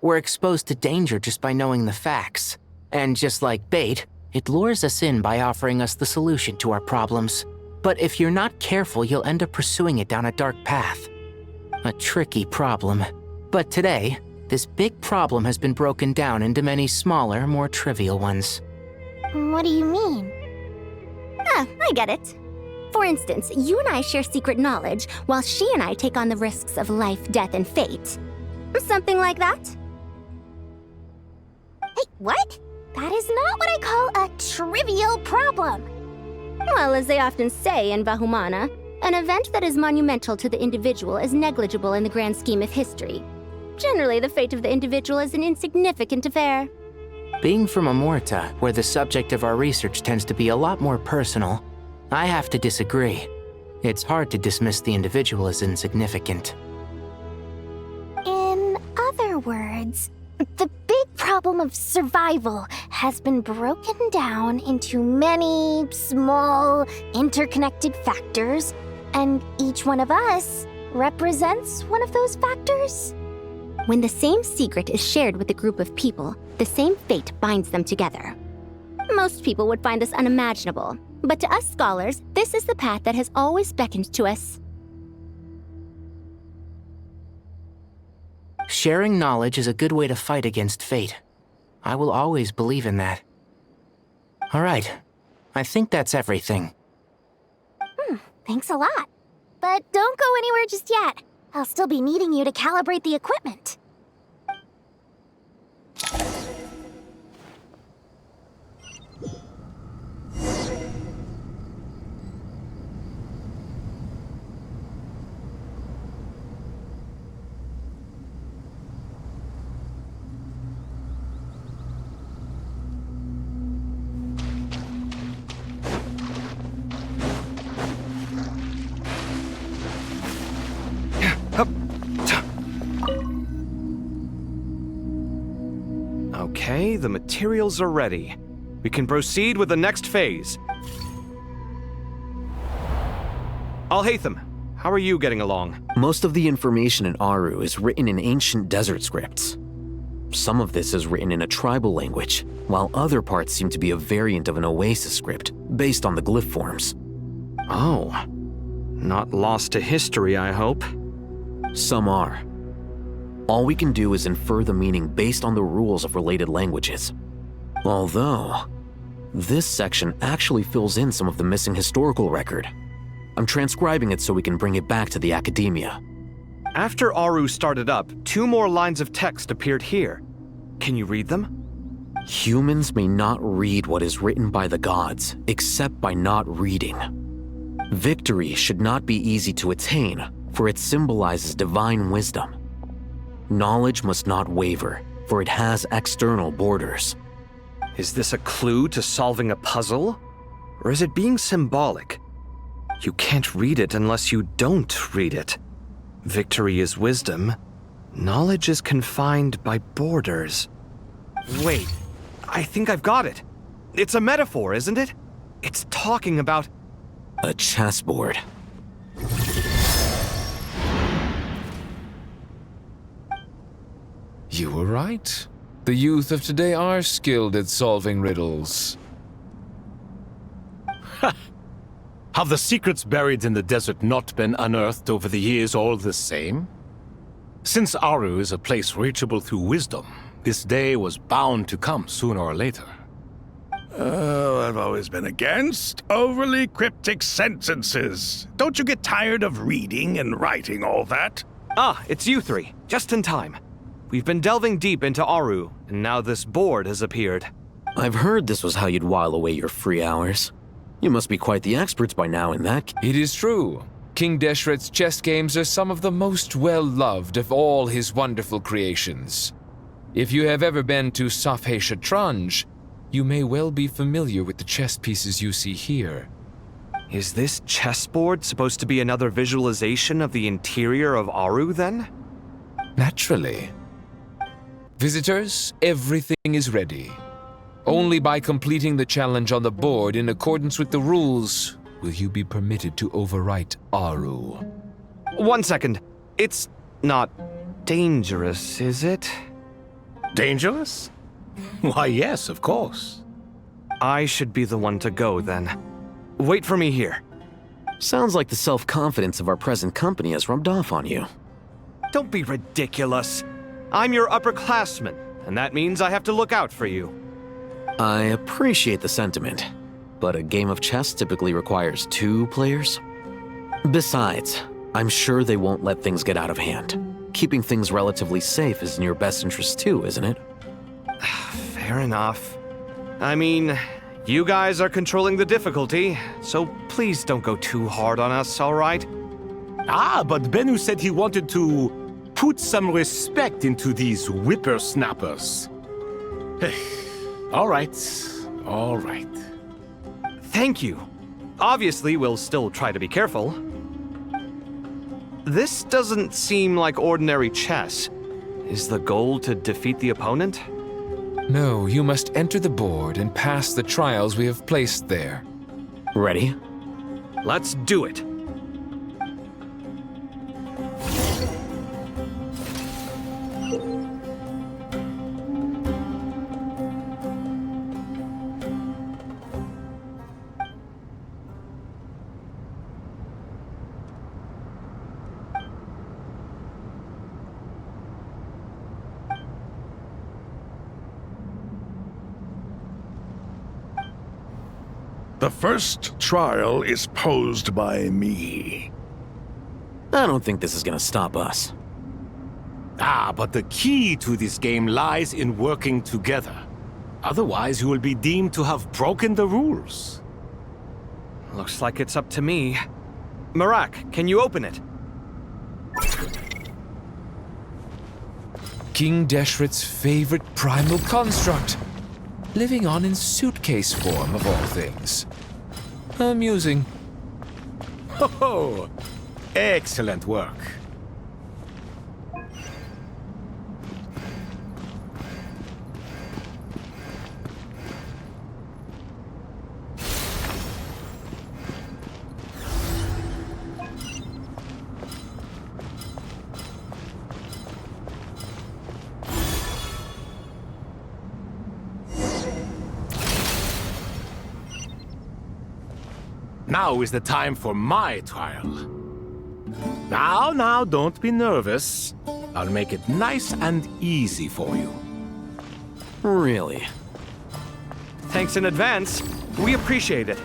J: We're exposed to danger just by knowing the facts. And just like bait, it lures us in by offering us the solution to our problems. But if you're not careful, you'll end up pursuing it down a dark path. A tricky problem. But today, this big problem has been broken down into many smaller, more trivial ones.
K: What do you mean?
F: Ah, I get it. For instance, you and I share secret knowledge, while she and I take on the risks of life, death, and fate. Something like that?
K: Hey, what? That is not what I call a trivial problem.
F: Well, as they often say in Vahumana, an event that is monumental to the individual is negligible in the grand scheme of history. Generally, the fate of the individual is an insignificant affair.
J: Being from Amorta, where the subject of our research tends to be a lot more personal, I have to disagree. It's hard to dismiss the individual as insignificant.
K: In other words, the big problem of survival has been broken down into many small, interconnected factors, and each one of us represents one of those factors.
F: When the same secret is shared with a group of people, the same fate binds them together. Most people would find this unimaginable, but to us scholars, this is the path that has always beckoned to us.
J: Sharing knowledge is a good way to fight against fate. I will always believe in that. All right, I think that's everything.
K: Thanks a lot. But don't go anywhere just yet. I'll still be needing you to calibrate the equipment.
B: Okay, the materials are ready. We can proceed with the next phase. Al-Haytham, how are you getting along?
C: Most of the information in Aru is written in ancient desert scripts. Some of this is written in a tribal language, while other parts seem to be a variant of an Oasis script, based on the glyph forms.
B: Oh. Not lost to history, I hope.
C: Some are. All we can do is infer the meaning based on the rules of related languages. Although, this section actually fills in some of the missing historical record. I'm transcribing it so we can bring it back to the academia.
B: After Aru started up, 2 more lines of text appeared here. Can you read them?
C: Humans may not read what is written by the gods, except by not reading. Victory should not be easy to attain, for it symbolizes divine wisdom. Knowledge must not waver, for it has external borders.
B: Is this a clue to solving a puzzle? Or is it being symbolic? You can't read it unless you don't read it. Victory is wisdom. Knowledge is confined by borders. Wait, I think I've got it. It's a metaphor, isn't it? It's talking about...
C: a chessboard.
E: You were right. The youth of today are skilled at solving riddles.
A: Have the secrets buried in the desert not been unearthed over the years all the same? Since Aru is a place reachable through wisdom, this day was bound to come sooner or later.
D: Oh, I've always been against overly cryptic sentences. Don't you get tired of reading and writing all that?
B: Ah, it's you three. Just in time. We've been delving deep into Aru, and now this board has appeared.
C: I've heard this was how you'd while away your free hours. You must be quite the experts by now in that.
E: It is true. King Deshret's chess games are some of the most well-loved of all his wonderful creations. If you have ever been to Safhe Shatranj, you may well be familiar with the chess pieces you see here.
B: Is this chessboard supposed to be another visualization of the interior of Aru, then?
E: Naturally. Visitors, everything is ready. Only by completing the challenge on the board in accordance with the rules will you be permitted to overwrite Aru.
B: 1 second. It's not dangerous, is it?
A: Dangerous? Why, yes, of course.
B: I should be the one to go, then. Wait for me here.
C: Sounds like the self-confidence of our present company has rubbed off on you.
B: Don't be ridiculous. I'm your upperclassman, and that means I have to look out for you.
C: I appreciate the sentiment, but a game of chess typically requires 2 players. Besides, I'm sure they won't let things get out of hand. Keeping things relatively safe is in your best interest too, isn't it?
B: Fair enough. I mean, you guys are controlling the difficulty, so please don't go too hard on us, all right?
A: Ah, but Bennu said he wanted to put some respect into these whippersnappers. All right, all right.
B: Thank you. Obviously, we'll still try to be careful. This doesn't seem like ordinary chess. Is the goal to defeat the opponent?
E: No, you must enter the board and pass the trials we have placed there.
C: Ready?
B: Let's do it.
D: The first trial is posed by me.
C: I don't think this is gonna stop us.
A: Ah, but the key to this game lies in working together. Otherwise, you will be deemed to have broken the rules.
B: Looks like it's up to me. Marak, can you open it?
E: King Deshret's favorite primal construct. Living on in suitcase form, of all things. Amusing.
A: Ho-ho! Excellent work. Now is the time for my trial. Now, don't be nervous. I'll make it nice and easy for you.
C: Really?
B: Thanks in advance. We appreciate it.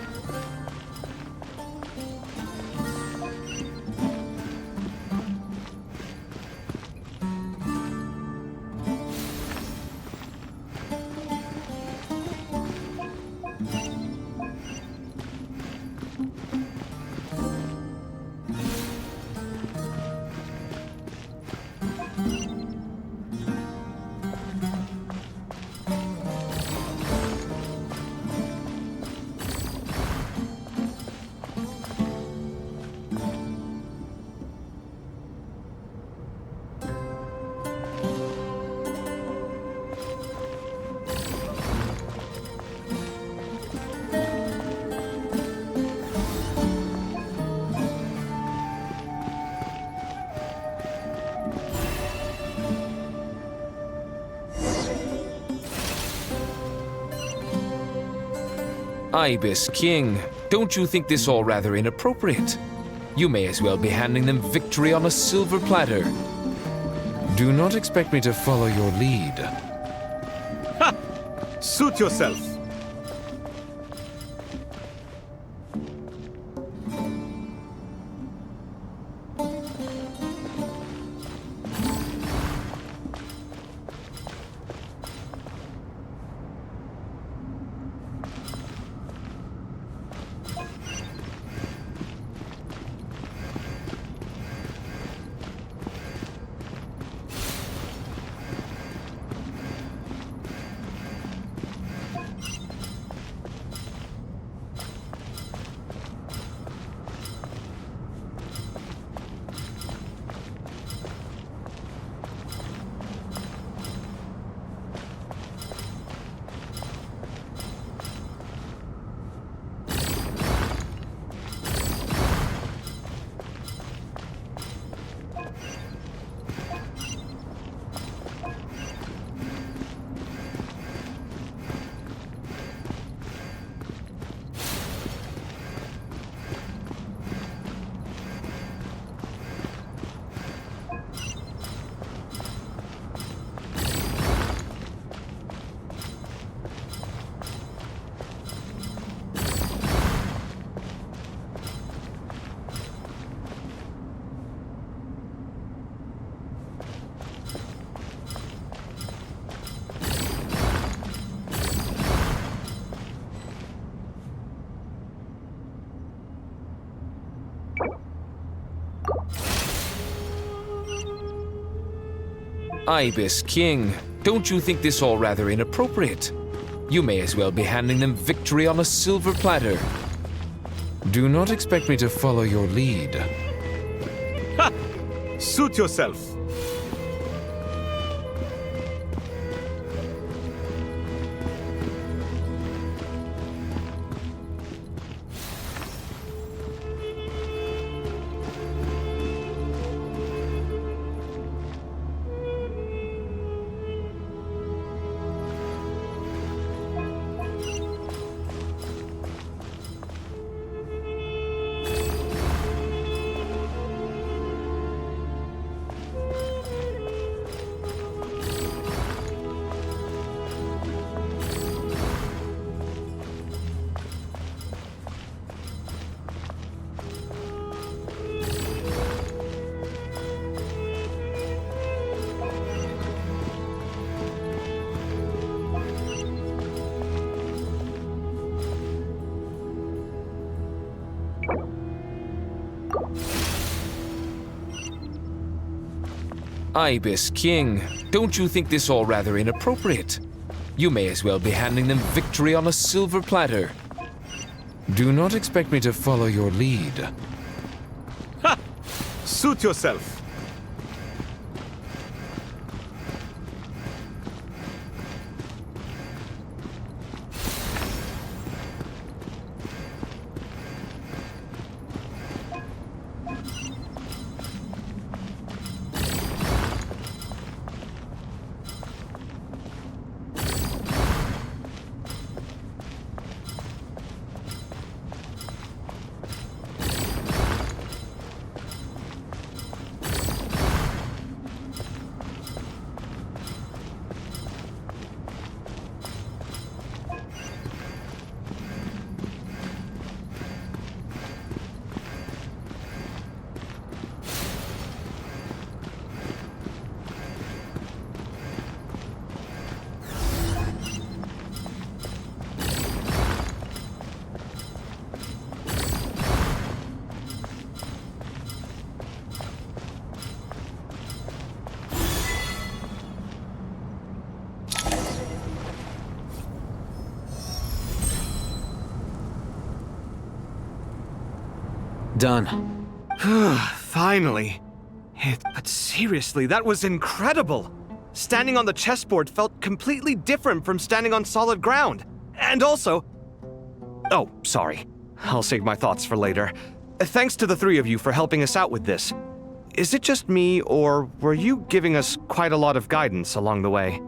E: Ibis King, don't you think this all rather inappropriate? You may as well be handing them victory on a silver platter. Do not expect me to follow your lead.
A: Ha! Suit yourself.
E: Ibis King, don't you think this all rather inappropriate? You may as well be handing them victory on a silver platter. Do not expect me to follow your lead.
A: Ha! Suit yourself.
E: Ibis King, don't you think this all rather inappropriate? You may as well be handing them victory on a silver platter. Do not expect me to follow your lead.
A: Ha! Suit yourself.
C: Done.
B: Finally. But seriously, that was incredible. Standing on the chessboard felt completely different from standing on solid ground. And also... Oh, sorry. I'll save my thoughts for later. Thanks to the three of you for helping us out with this. Is it just me, or were you giving us quite a lot of guidance along the way?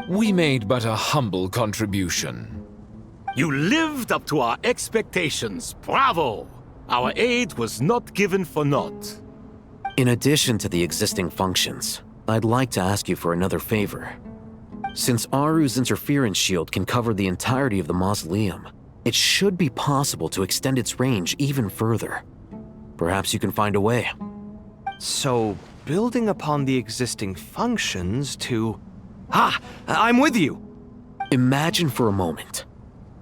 E: We made but a humble contribution.
A: You lived up to our expectations. Bravo! Our aid was not given for naught.
C: In addition to the existing functions, I'd like to ask you for another favor. Since Aru's interference shield can cover the entirety of the mausoleum, it should be possible to extend its range even further. Perhaps you can find a way.
B: So, building upon the existing functions to... I'm with you!
C: Imagine for a moment.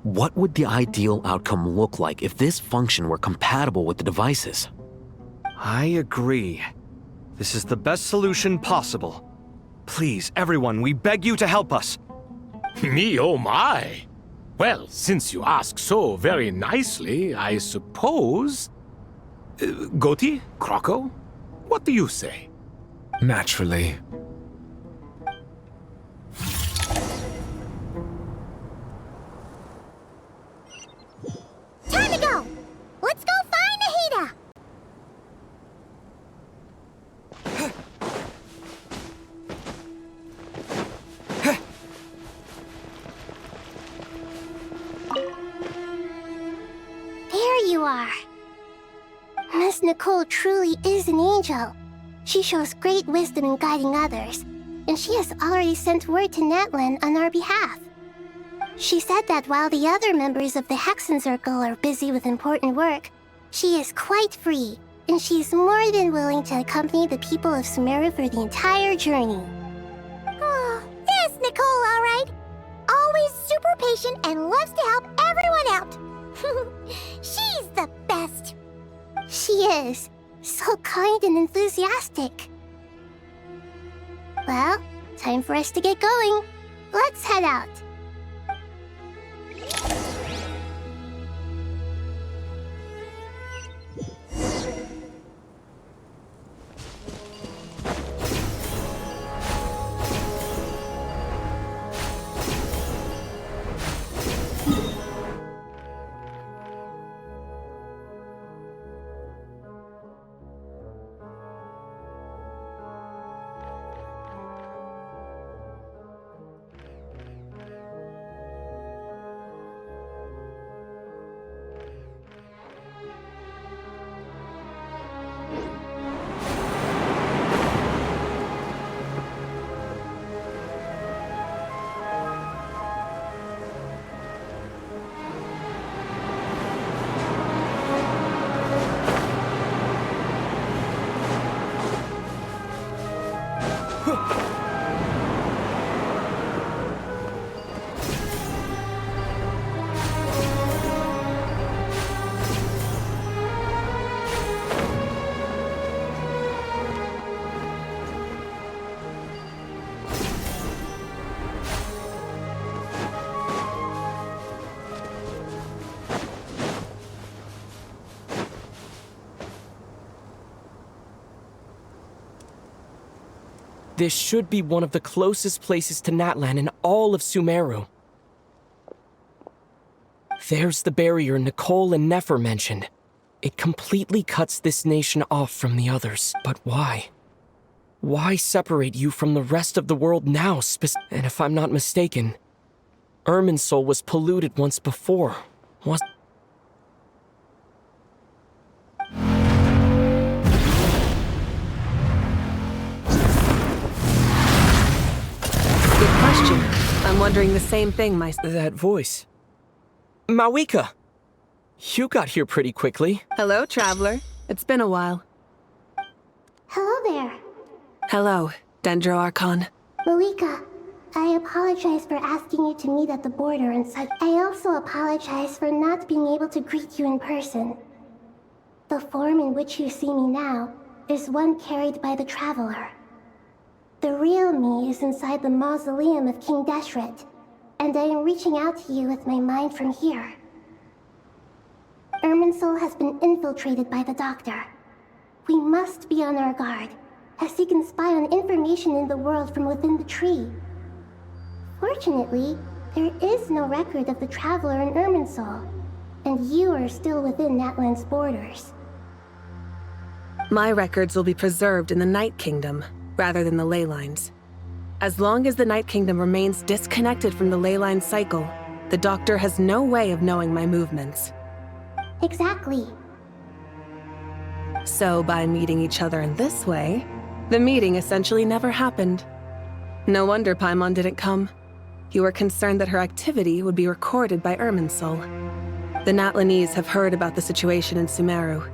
C: What would the ideal outcome look like if this function were compatible with the devices?
B: I agree. This is the best solution possible. Please, everyone, we beg you to help us.
A: Me, oh my! Well, since you ask so very nicely, I suppose... Goti? Kroko? What do you say?
E: Naturally.
K: Time to go! Let's go find Nahida! There you are. Miss Nicole truly is an angel. She shows great wisdom in guiding others, and she has already sent word to Natlan on our behalf. She said that while the other members of the Hexen Circle are busy with important work, she is quite free, and she is more than willing to accompany the people of Sumeru for the entire journey. Oh, yes, Nicole, all right. Always super patient and loves to help everyone out. She's the best. She is. So kind and enthusiastic. Well, time for us to get going. Let's head out.
H: This should be one of the closest places to Natlan in all of Sumeru. There's the barrier Nicole and Nefer mentioned. It completely cuts this nation off from the others. But why? Why separate you from the rest of the world now? And if I'm not mistaken, Irminsul was polluted once before, was...
I: Good question. I'm wondering the same thing myself.
H: That voice. Mawika! You got here pretty quickly.
I: Hello, traveler. It's been a while.
K: Hello there.
I: Hello, Dendro Archon.
K: Mawika, I apologize for asking you to meet at the border and such. I also apologize for not being able to greet you in person. The form in which you see me now is one carried by the traveler. The real me is inside the mausoleum of King Deshret, and I am reaching out to you with my mind from here. Irminsul has been infiltrated by the Doctor. We must be on our guard, as he can spy on information in the world from within the tree. Fortunately, there is no record of the Traveler in Irminsul, and you are still within Natlan's borders.
I: My records will be preserved in the Night Kingdom, rather than the ley lines. As long as the Night Kingdom remains disconnected from the ley line cycle, the Doctor has no way of knowing my movements.
K: Exactly.
I: So by meeting each other in this way, the meeting essentially never happened. No wonder Paimon didn't come. You were concerned that her activity would be recorded by Irminsul. The Natlanese have heard about the situation in Sumeru.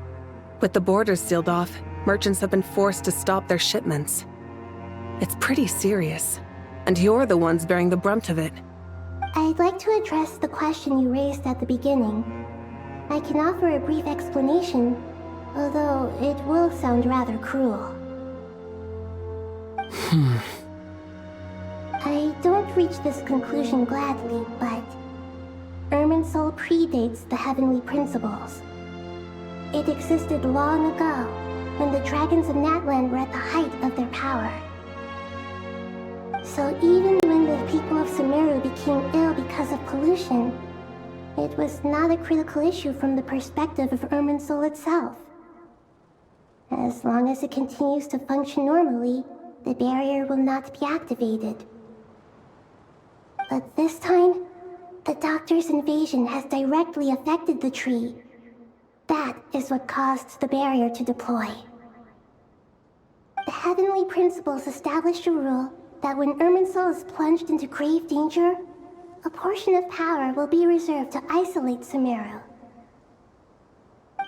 I: With the borders sealed off, merchants have been forced to stop their shipments. It's pretty serious, and you're the ones bearing the brunt of it.
K: I'd like to address the question you raised at the beginning. I can offer a brief explanation, although it will sound rather cruel. I don't reach this conclusion gladly, but Irminsul predates the heavenly principles. It existed long ago, when the dragons of Natlan were at the height of their power. So even when the people of Sumeru became ill because of pollution, it was not a critical issue from the perspective of Irminsul itself. As long as it continues to function normally, the barrier will not be activated. But this time, the Doctor's invasion has directly affected the tree. That is what caused the barrier to deploy. The heavenly principles established a rule that when Irminsul is plunged into grave danger, a portion of power will be reserved to isolate Sumeru.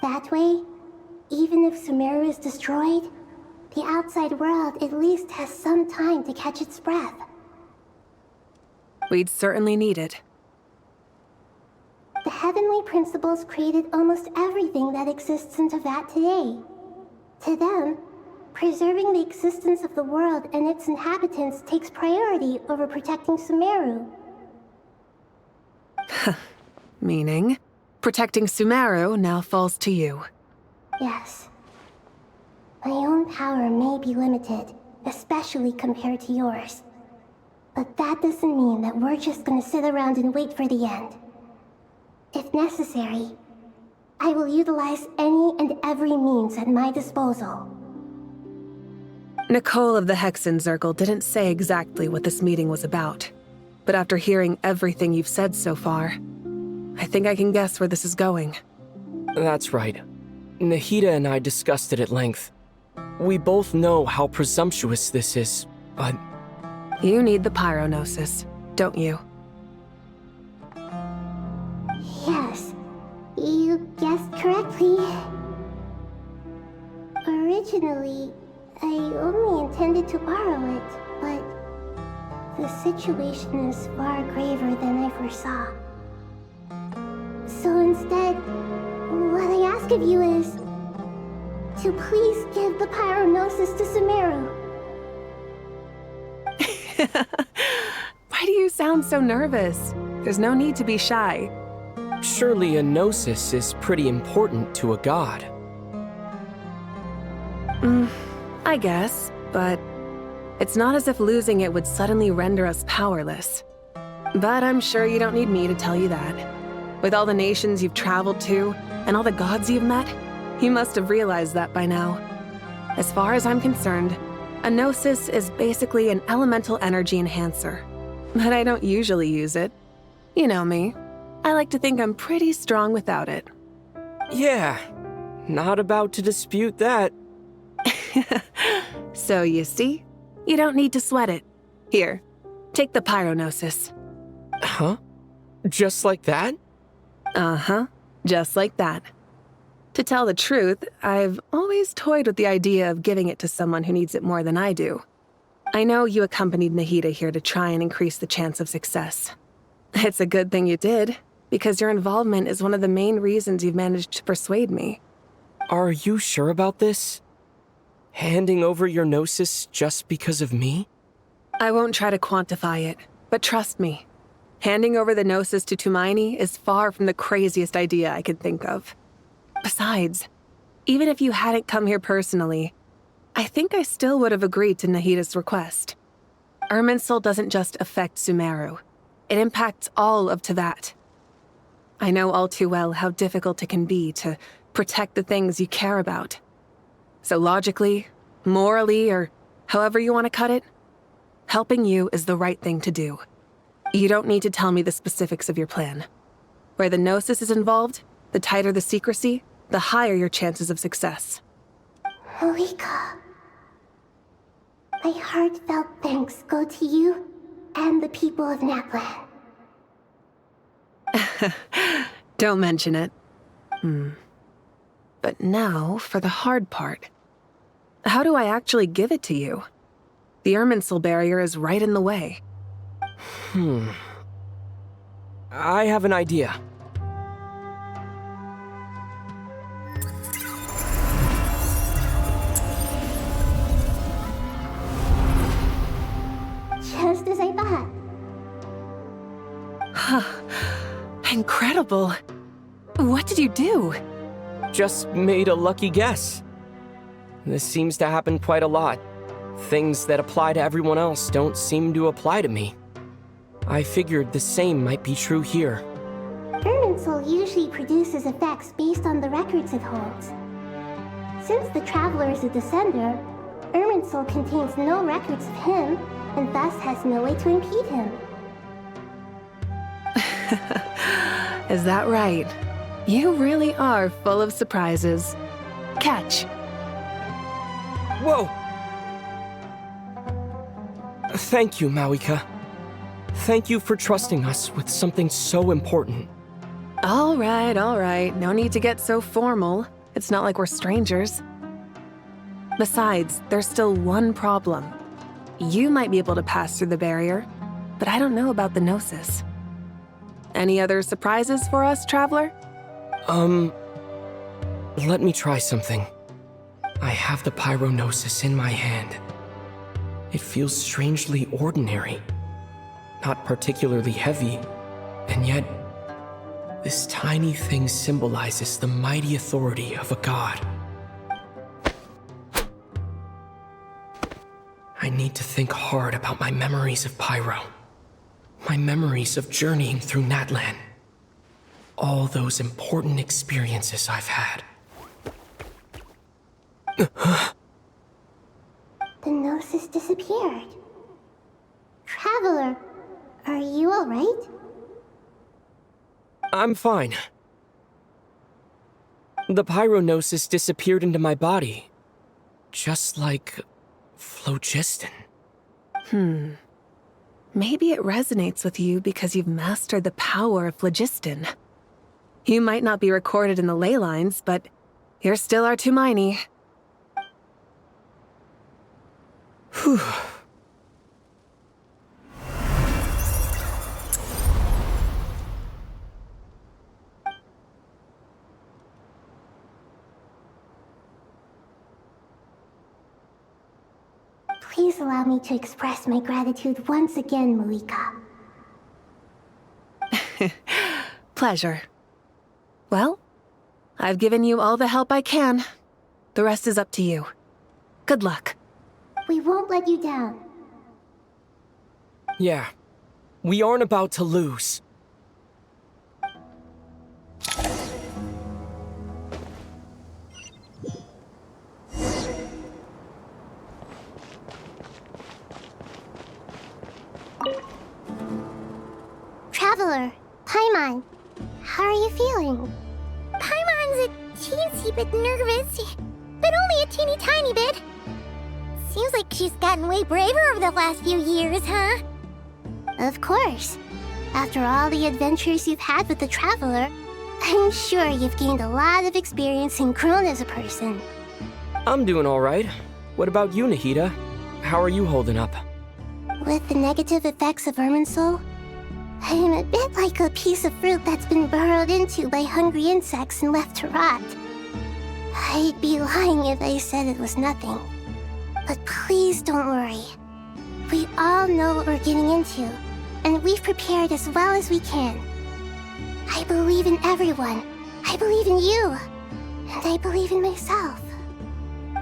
K: That way, even if Sumeru is destroyed, the outside world at least has some time to catch its breath.
I: We'd certainly need it.
K: The heavenly principles created almost everything that exists in Teyvat today. To them, preserving the existence of the world and its inhabitants takes priority over protecting Sumeru.
I: Meaning, protecting Sumeru now falls to you.
K: Yes. My own power may be limited, especially compared to yours. But that doesn't mean that we're just gonna sit around and wait for the end. If necessary, I will utilize any and every means at my disposal.
I: Nicole of the Hexen Circle didn't say exactly what this meeting was about. But after hearing everything you've said so far, I think I can guess where this is going.
H: That's right. Nahida and I discussed it at length. We both know how presumptuous this is, but...
I: You need the Pyronosis, don't you?
K: Yes, you guessed correctly. Originally, I only intended to borrow it, but the situation is far graver than I foresaw. So instead, what I ask of you is to please give the Pyronosis to Sumeru.
I: Why do you sound so nervous? There's no need to be shy.
H: Surely a gnosis is pretty important to a god.
I: I guess, but it's not as if losing it would suddenly render us powerless. But I'm sure you don't need me to tell you that. With all the nations you've traveled to, and all the gods you've met, you must have realized that by now. As far as I'm concerned, a gnosis is basically an elemental energy enhancer. But I don't usually use it. You know me. I like to think I'm pretty strong without it.
H: Yeah, not about to dispute that.
I: So you see, you don't need to sweat it. Here, take the Pyronosis.
H: Huh? Just like that?
I: Uh-huh, just like that. To tell the truth, I've always toyed with the idea of giving it to someone who needs it more than I do. I know you accompanied Nahida here to try and increase the chance of success. It's a good thing you did, because your involvement is one of the main reasons you've managed to persuade me.
H: Are you sure about this? Handing over your gnosis just because of me?
I: I won't try to quantify it, but trust me. Handing over the gnosis to Tumaini is far from the craziest idea I could think of. Besides, even if you hadn't come here personally, I think I still would have agreed to Nahida's request. Irminsul doesn't just affect Sumeru. It impacts all of Teyvat. I know all too well how difficult it can be to protect the things you care about. So logically, morally, or however you want to cut it, helping you is the right thing to do. You don't need to tell me the specifics of your plan. Where the gnosis is involved, the tighter the secrecy, the higher your chances of success.
K: Malika. My heartfelt thanks go to you and the people of Naplan.
I: Don't mention it. But now for the hard part. How do I actually give it to you? The Irminsul barrier is right in the way.
H: I have an idea.
K: Just as I thought.
I: Incredible. What did you do?
H: Just made a lucky guess. This seems to happen quite a lot. Things that apply to everyone else don't seem to apply to me. I figured the same might be true here.
K: Irminsul usually produces effects based on the records it holds. Since the Traveler is a descender, Irminsul contains no records of him, and thus has no way to impede him.
I: Is that right? You really are full of surprises. Catch.
H: Whoa! Thank you, Mawika. Thank you for trusting us with something so important.
I: All right. No need to get so formal. It's not like we're strangers. Besides, there's still one problem. You might be able to pass through the barrier, but I don't know about the Gnosis. Any other surprises for us, Traveler?
H: Let me try something. I have the Pyronosis in my hand. It feels strangely ordinary. Not particularly heavy, and yet, this tiny thing symbolizes the mighty authority of a god. I need to think hard about my memories of Pyro. My memories of journeying through Natlan. All those important experiences I've had.
K: The Gnosis disappeared. Traveler, are you alright?
H: I'm fine. The Pyronosis disappeared into my body. Just like phlogiston.
I: Maybe it resonates with you because you've mastered the power of phlogiston. You might not be recorded in the ley lines, but you're still our Tumaini.
H: Whew.
K: Please allow me to express my gratitude once again, Malika.
I: Pleasure. Well, I've given you all the help I can. The rest is up to you. Good luck.
K: We won't let you down.
H: Yeah. We aren't about to lose.
K: Traveler, Paimon, how are you feeling? Paimon's a teensy bit nervous, but only a teeny tiny bit. Seems like she's gotten way braver over the last few years, huh? Of course. After all the adventures you've had with the Traveler, I'm sure you've gained a lot of experience and grown as a person.
H: I'm doing all right. What about you, Nahida? How are you holding up?
K: With the negative effects of Irminsul, I am a bit like a piece of fruit that's been burrowed into by hungry insects and left to rot. I'd be lying if I said it was nothing. But please don't worry. We all know what we're getting into, and we've prepared as well as we can. I believe in everyone. I believe in you. And I believe in myself.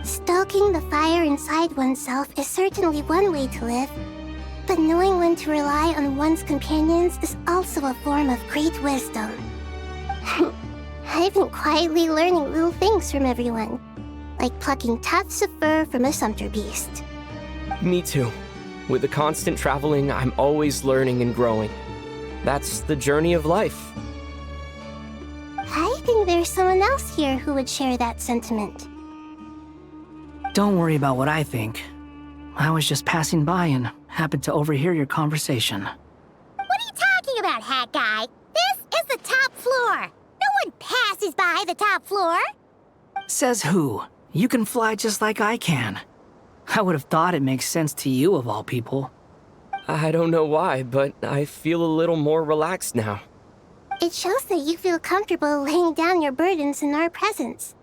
K: Stoking the fire inside oneself is certainly one way to live, but knowing when to rely on one's companions is also a form of great wisdom. I've been quietly learning little things from everyone, like plucking tufts of fur from a sumpter beast.
H: Me too. With the constant traveling, I'm always learning and growing. That's the journey of life.
K: I think there's someone else here who would share that sentiment.
R: Don't worry about what I think. I was just passing by and happened to overhear your conversation.
K: What are you talking about, Hat Guy? This is the top floor. No one passes by the top floor.
R: Says who? You can fly just like I can. I would have thought it makes sense to you of all people.
H: I don't know why, but I feel a little more relaxed now.
K: It shows that you feel comfortable laying down your burdens in our presence.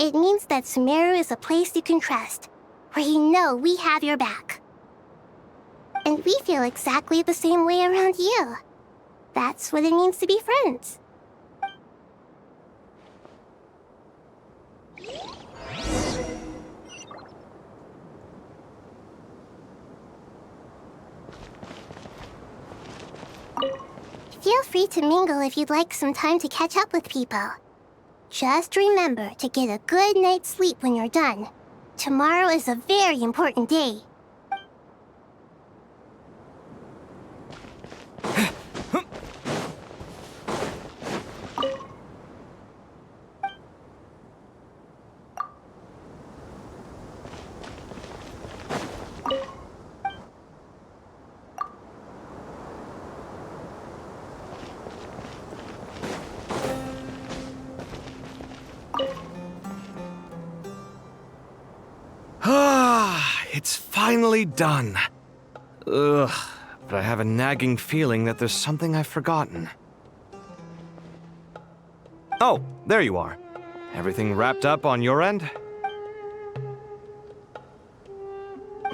K: It means that Sumeru is a place you can trust, where you know we have your back. And we feel exactly the same way around you. That's what it means to be friends. Feel free to mingle if you'd like some time to catch up with people. Just remember to get a good night's sleep when you're done. Tomorrow is a very important day.
B: It's finally done. Ugh, but I have a nagging feeling that there's something I've forgotten. Oh, there you are. Everything wrapped up on your end?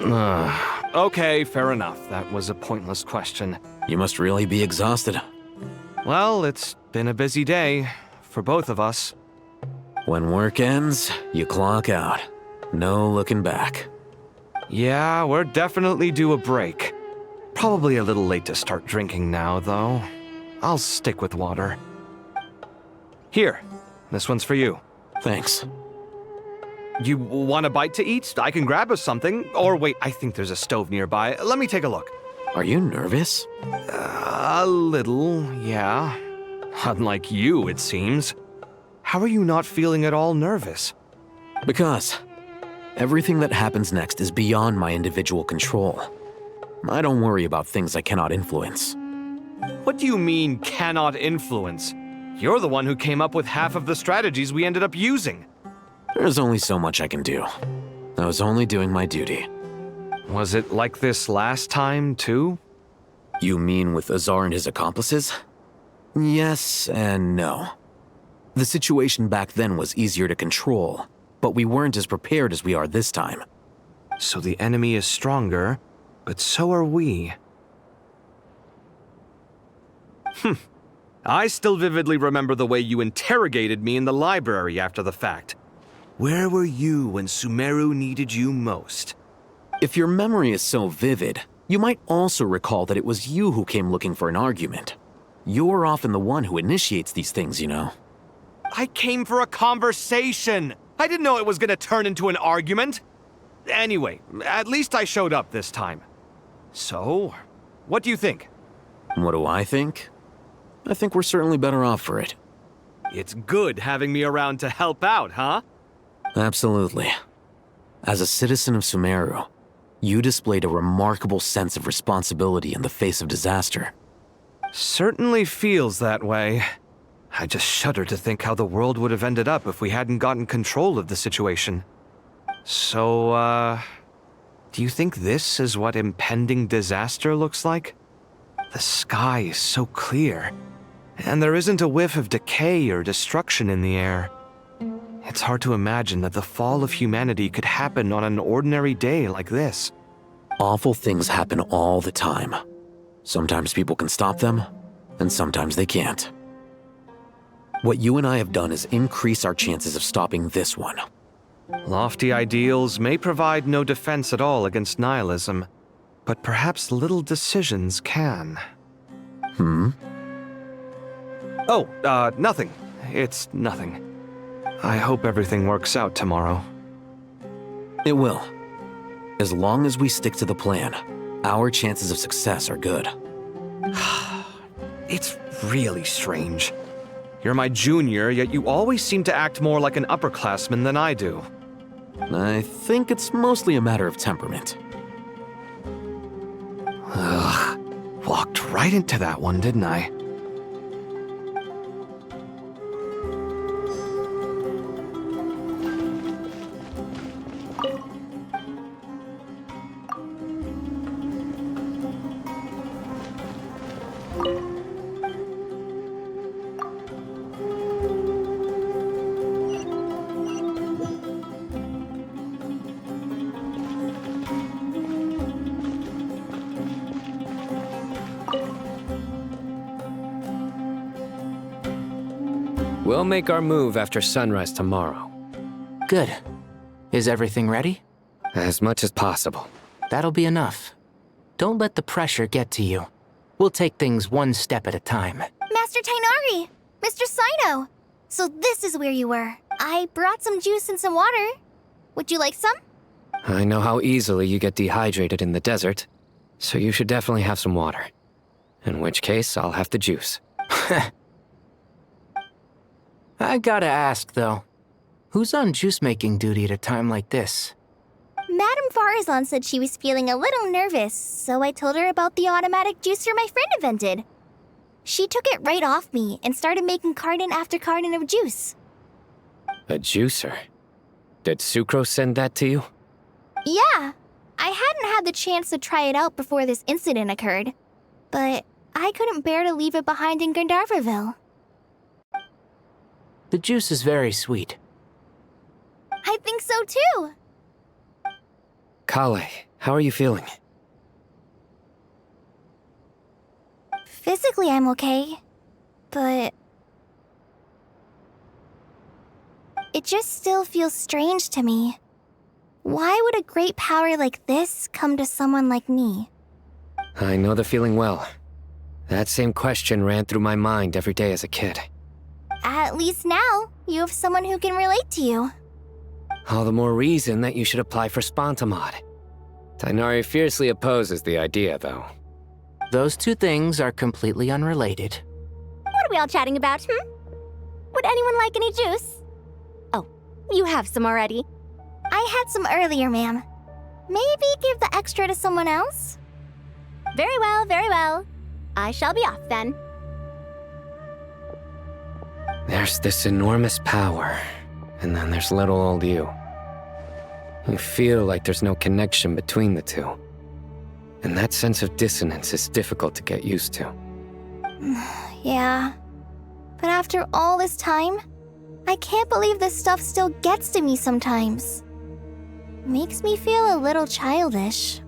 B: Okay, fair enough. That was a pointless question.
C: You must really be exhausted.
B: Well, it's been a busy day for both of us.
C: When work ends, you clock out. No looking back.
B: Yeah, we're definitely due a break. Probably a little late to start drinking now, though. I'll stick with water. Here, this one's for you.
C: Thanks.
B: You want a bite to eat? I can grab us something. Or wait, I think there's a stove nearby. Let me take a look.
C: Are you nervous?
B: A little, yeah. Unlike you, it seems. How are you not feeling at all nervous?
C: Because everything that happens next is beyond my individual control. I don't worry about things I cannot influence.
B: What do you mean, cannot influence? You're the one who came up with half of the strategies we ended up using.
C: There's only so much I can do. I was only doing my duty.
B: Was it like this last time, too?
C: You mean with Azar and his accomplices? Yes and no. The situation back then was easier to control, but we weren't as prepared as we are this time.
B: So the enemy is stronger, but so are we. I still vividly remember the way you interrogated me in the library after the fact. Where were you when Sumeru needed you most?
C: If your memory is so vivid, you might also recall that it was you who came looking for an argument. You're often the one who initiates these things, you know.
B: I came for a conversation! I didn't know it was gonna turn into an argument! Anyway, at least I showed up this time. So, what do you think?
C: What do I think? I think we're certainly better off for it.
B: It's good having me around to help out, huh?
C: Absolutely. As a citizen of Sumeru, you displayed a remarkable sense of responsibility in the face of disaster.
B: Certainly feels that way. I just shudder to think how the world would have ended up if we hadn't gotten control of the situation. So, do you think this is what impending disaster looks like? The sky is so clear, and there isn't a whiff of decay or destruction in the air. It's hard to imagine that the fall of humanity could happen on an ordinary day like this.
C: Awful things happen all the time. Sometimes people can stop them, and sometimes they can't. What you and I have done is increase our chances of stopping this one.
B: Lofty ideals may provide no defense at all against nihilism, but perhaps little decisions can. Oh, nothing. It's nothing. I hope everything works out tomorrow.
C: It will. As long as we stick to the plan, our chances of success are good.
B: It's really strange. You're my junior, yet you always seem to act more like an upperclassman than I do.
C: I think it's mostly a matter of temperament.
B: Ugh. Walked right into that one, didn't I?
P: We'll make our move after sunrise tomorrow.
J: Good. Is everything ready?
P: As much as possible.
J: That'll be enough. Don't let the pressure get to you. We'll take things one step at a time.
K: Master Tainari! Mr. Sino! So this is where you were. I brought some juice and some water. Would you like some?
P: I know how easily you get dehydrated in the desert, so you should definitely have some water. In which case, I'll have the juice.
J: I gotta ask, though. Who's on juice-making duty at a time like this?
K: Madame Farazan said she was feeling a little nervous, so I told her about the automatic juicer my friend invented. She took it right off me and started making carton after carton of juice.
P: A juicer? Did Sucrose send that to you?
K: Yeah, I hadn't had the chance to try it out before this incident occurred, but I couldn't bear to leave it behind in Gandharvaville.
J: The juice is very sweet.
K: I think so too.
P: Kale, how are you feeling?
K: Physically, I'm okay, but it just still feels strange to me. Why would a great power like this come to someone like me?
P: I know the feeling well. That same question ran through my mind every day as a kid.
K: At least now, you have someone who can relate to you.
P: All the more reason that you should apply for Spontamod. Tainari fiercely opposes the idea, though.
J: Those two things are completely unrelated.
K: What are we all chatting about, Would anyone like any juice? Oh, you have some already. I had some earlier, ma'am. Maybe give the extra to someone else? Very well, very well. I shall be off then.
P: There's this enormous power, and then there's little old you. You feel like there's no connection between the two. And that sense of dissonance is difficult to get used to.
K: Yeah. But after all this time, I can't believe this stuff still gets to me sometimes. Makes me feel a little childish.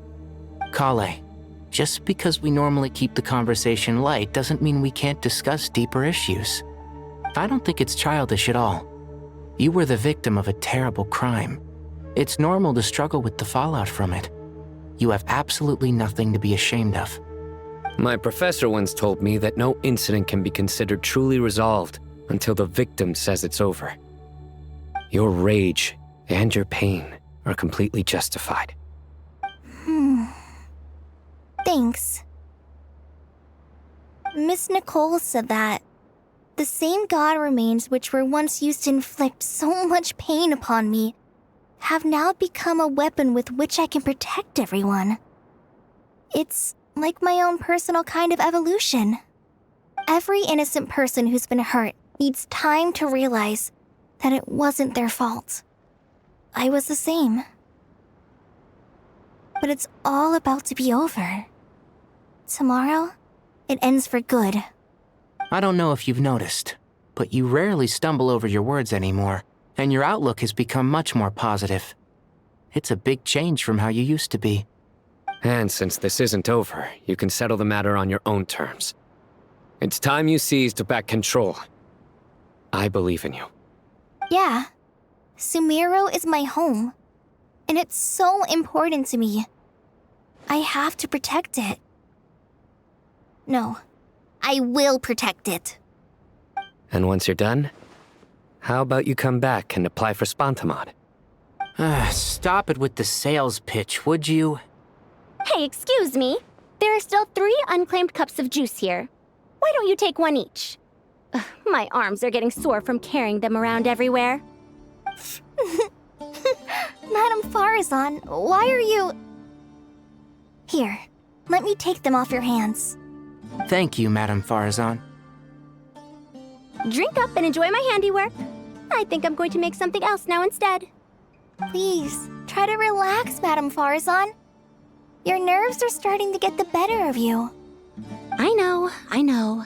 J: Kale, just because we normally keep the conversation light doesn't mean we can't discuss deeper issues. I don't think it's childish at all. You were the victim of a terrible crime. It's normal to struggle with the fallout from it. You have absolutely nothing to be ashamed of.
P: My professor once told me that no incident can be considered truly resolved until the victim says it's over. Your rage and your pain are completely justified.
K: Thanks. Miss Nicole said that the same god remains which were once used to inflict so much pain upon me have now become a weapon with which I can protect everyone. It's like my own personal kind of evolution. Every innocent person who's been hurt needs time to realize that it wasn't their fault. I was the same. But it's all about to be over. Tomorrow, it ends for good.
J: I don't know if you've noticed, but you rarely stumble over your words anymore, and your outlook has become much more positive. It's a big change from how you used to be.
P: And since this isn't over, you can settle the matter on your own terms. It's time you seized back control. I believe in you.
K: Yeah. Sumero is my home. And it's so important to me. I have to protect it. No. I will protect it.
P: And once you're done, how about you come back and apply for Spontamod?
J: Stop it with the sales pitch, would you?
F: Hey, excuse me. There are still 3 unclaimed cups of juice here. Why don't you take one each? Ugh, my arms are getting sore from carrying them around everywhere.
V: Madame Farazan, why are you... Here, let me take them off your hands.
J: Thank you, Madame Farazan.
F: Drink up and enjoy my handiwork. I think I'm going to make something else now instead.
V: Please, try to relax, Madame Farazan. Your nerves are starting to get the better of you.
F: I know, I know.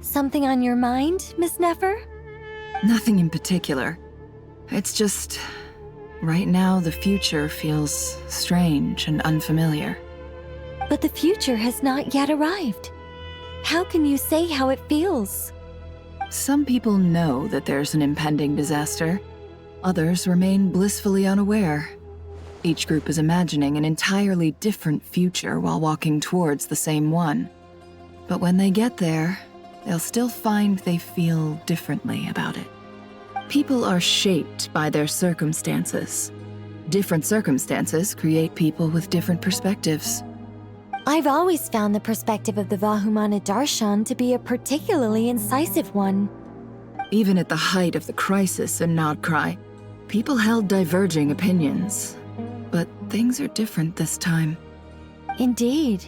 S: Something on your mind, Miss Nefer?
O: Nothing in particular. It's just... right now, the future feels strange and unfamiliar.
S: But the future has not yet arrived. How can you say how it feels?
O: Some people know that there's an impending disaster. Others remain blissfully unaware. Each group is imagining an entirely different future while walking towards the same one. But when they get there, they'll still find they feel differently about it. People are shaped by their circumstances. Different circumstances create people with different perspectives.
S: I've always found the perspective of the Vahumana Darshan to be a particularly incisive one.
O: Even at the height of the crisis in Nodcry, people held diverging opinions. But things are different this time.
S: Indeed.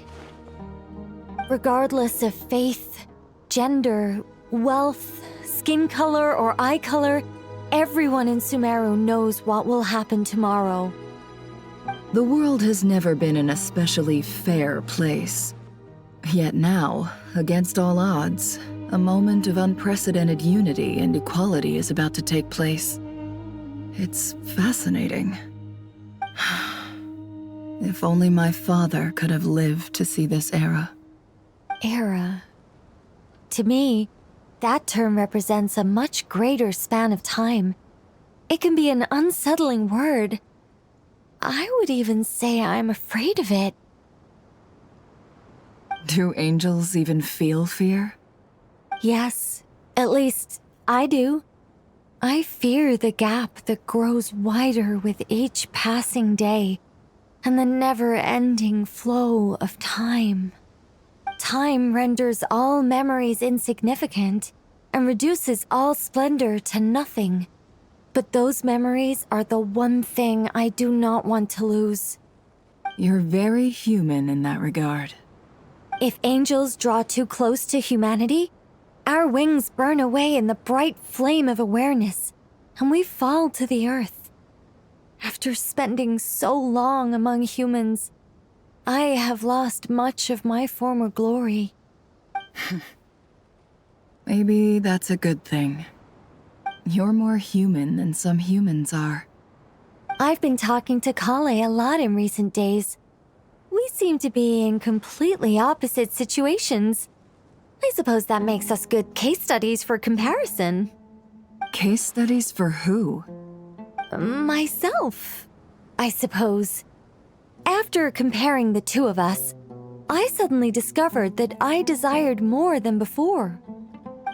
S: Regardless of faith, gender, wealth, skin color, or eye color, everyone in Sumeru knows what will happen tomorrow.
O: The world has never been an especially fair place. Yet now, against all odds, a moment of unprecedented unity and equality is about to take place. It's fascinating. If only my father could have lived to see this era.
S: Era. To me, that term represents a much greater span of time. It can be an unsettling word. I would even say I'm afraid of it.
O: Do angels even feel fear?
S: Yes, at least I do. I fear the gap that grows wider with each passing day and the never-ending flow of time. Time renders all memories insignificant, and reduces all splendor to nothing. But those memories are the one thing I do not want to lose.
O: You're very human in that regard.
S: If angels draw too close to humanity, our wings burn away in the bright flame of awareness, and we fall to the earth. After spending so long among humans, I have lost much of my former glory.
O: Maybe that's a good thing. You're more human than some humans are.
S: I've been talking to Kale a lot in recent days. We seem to be in completely opposite situations. I suppose that makes us good case studies for comparison.
O: Case studies for who?
S: Myself, I suppose. After comparing the two of us, I suddenly discovered that I desired more than before.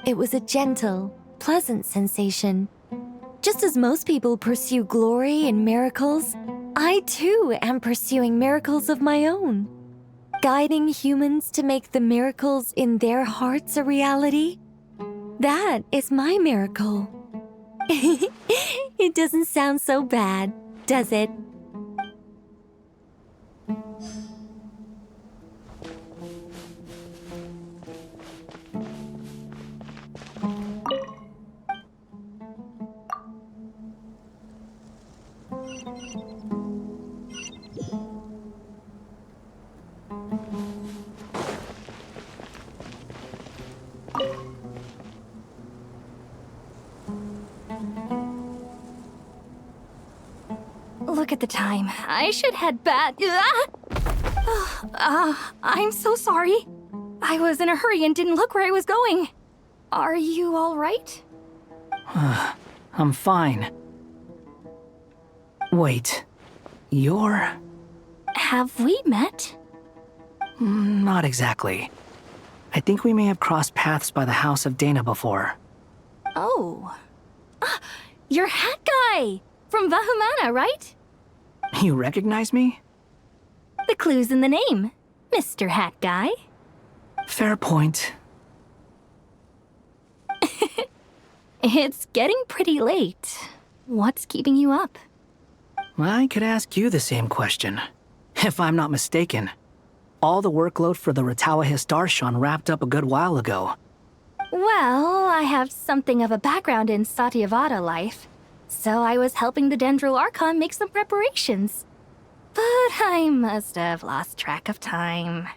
S: It was a gentle, pleasant sensation. Just as most people pursue glory and miracles, I too am pursuing miracles of my own. Guiding humans to make the miracles in their hearts a reality. That is my miracle. It doesn't sound so bad, does it?
V: Look at the time. I should head back. I'm so sorry. I was in a hurry and didn't look where I was going. Are you all right?
R: I'm fine. Wait, you're...
V: Have we met?
R: Not exactly. I think we may have crossed paths by the house of Dana before.
V: Oh. You're Hat Guy! From Vahumana, right?
R: You recognize me?
V: The clue's in the name, Mr. Hat Guy.
R: Fair point.
V: It's getting pretty late. What's keeping you up?
R: I could ask you the same question. If I'm not mistaken, all the workload for the Ratawa Histarshan wrapped up a good while ago.
V: Well, I have something of a background in Satyavada life, so I was helping the Dendro Archon make some preparations. But I must have lost track of time.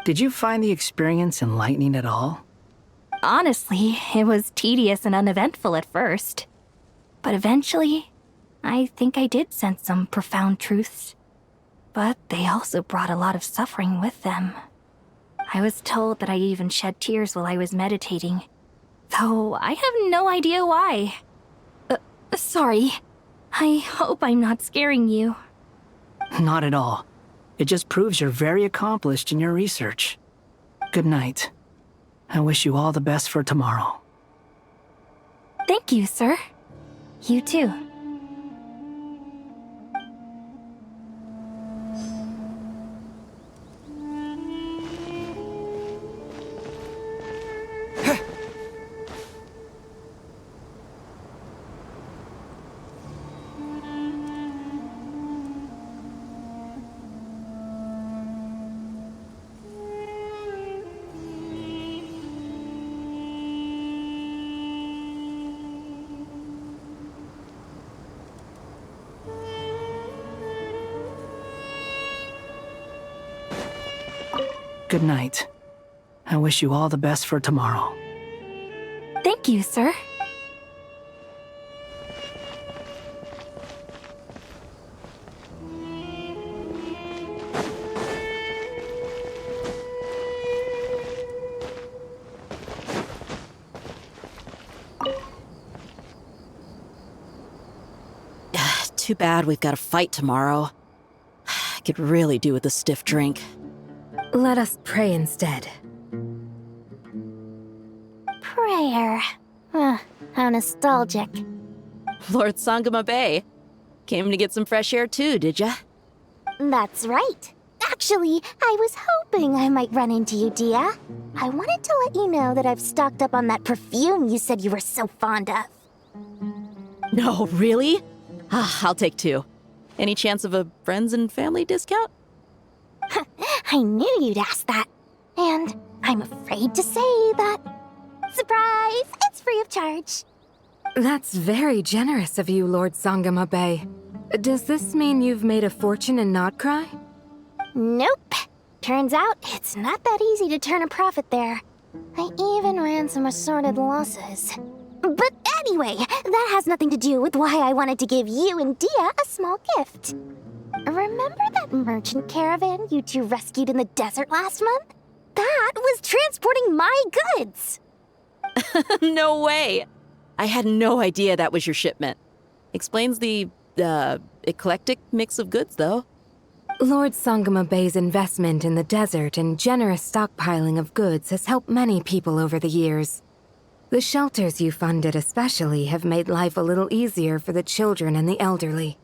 R: Did you find the experience enlightening at all?
V: Honestly, it was tedious and uneventful at first. But eventually, I think I did sense some profound truths. But they also brought a lot of suffering with them. I was told that I even shed tears while I was meditating, though I have no idea why. Sorry. I hope I'm not scaring you.
R: Not at all. It just proves you're very accomplished in your research. Good night. I wish you all the best for tomorrow.
V: Thank you, sir. You too.
R: Good night. I wish you all the best for tomorrow.
V: Thank you, sir.
U: Too bad we've got a fight tomorrow. I could really do with a stiff drink.
I: Let us pray instead.
V: Prayer. How nostalgic.
U: Lord Sangama Bay. Came to get some fresh air too, did ya?
K: That's right. That's Actually, I was hoping I might run into you, Dia. I wanted to let you know that I've stocked up on that perfume you said you were so fond of.
U: No, really? I'll take 2. Any chance of a friends and family discount?
K: I knew you'd ask that. And I'm afraid to say that... Surprise! It's free of charge.
G: That's very generous of you, Lord Sangama Bay. Does this mean you've made a fortune in Notcry?
K: Nope. Turns out it's not that easy to turn a profit there. I even ran some assorted losses. But anyway, that has nothing to do with why I wanted to give you and Dia a small gift. Remember that merchant caravan you two rescued in the desert last month? That was transporting my goods!
U: No way! I had no idea that was your shipment. Explains the, eclectic mix of goods, though.
G: Lord Sangama Bay's investment in the desert and generous stockpiling of goods has helped many people over the years. The shelters you funded especially have made life a little easier for the children and the elderly.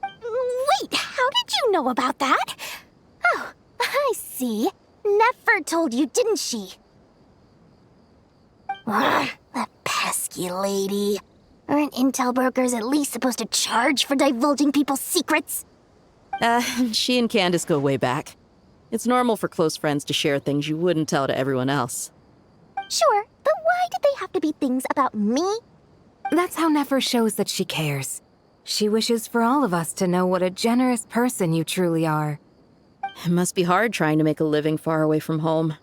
K: Wait, how did you know about that? Oh, I see. Nefer told you, didn't she? That pesky lady. Aren't intel brokers at least supposed to charge for divulging people's secrets?
U: She and Candace go way back. It's normal for close friends to share things you wouldn't tell to everyone else.
K: Sure, but why did they have to be things about me?
G: That's how Nefer shows that she cares. She wishes for all of us to know what a generous person you truly are.
U: It must be hard trying to make a living far away from home.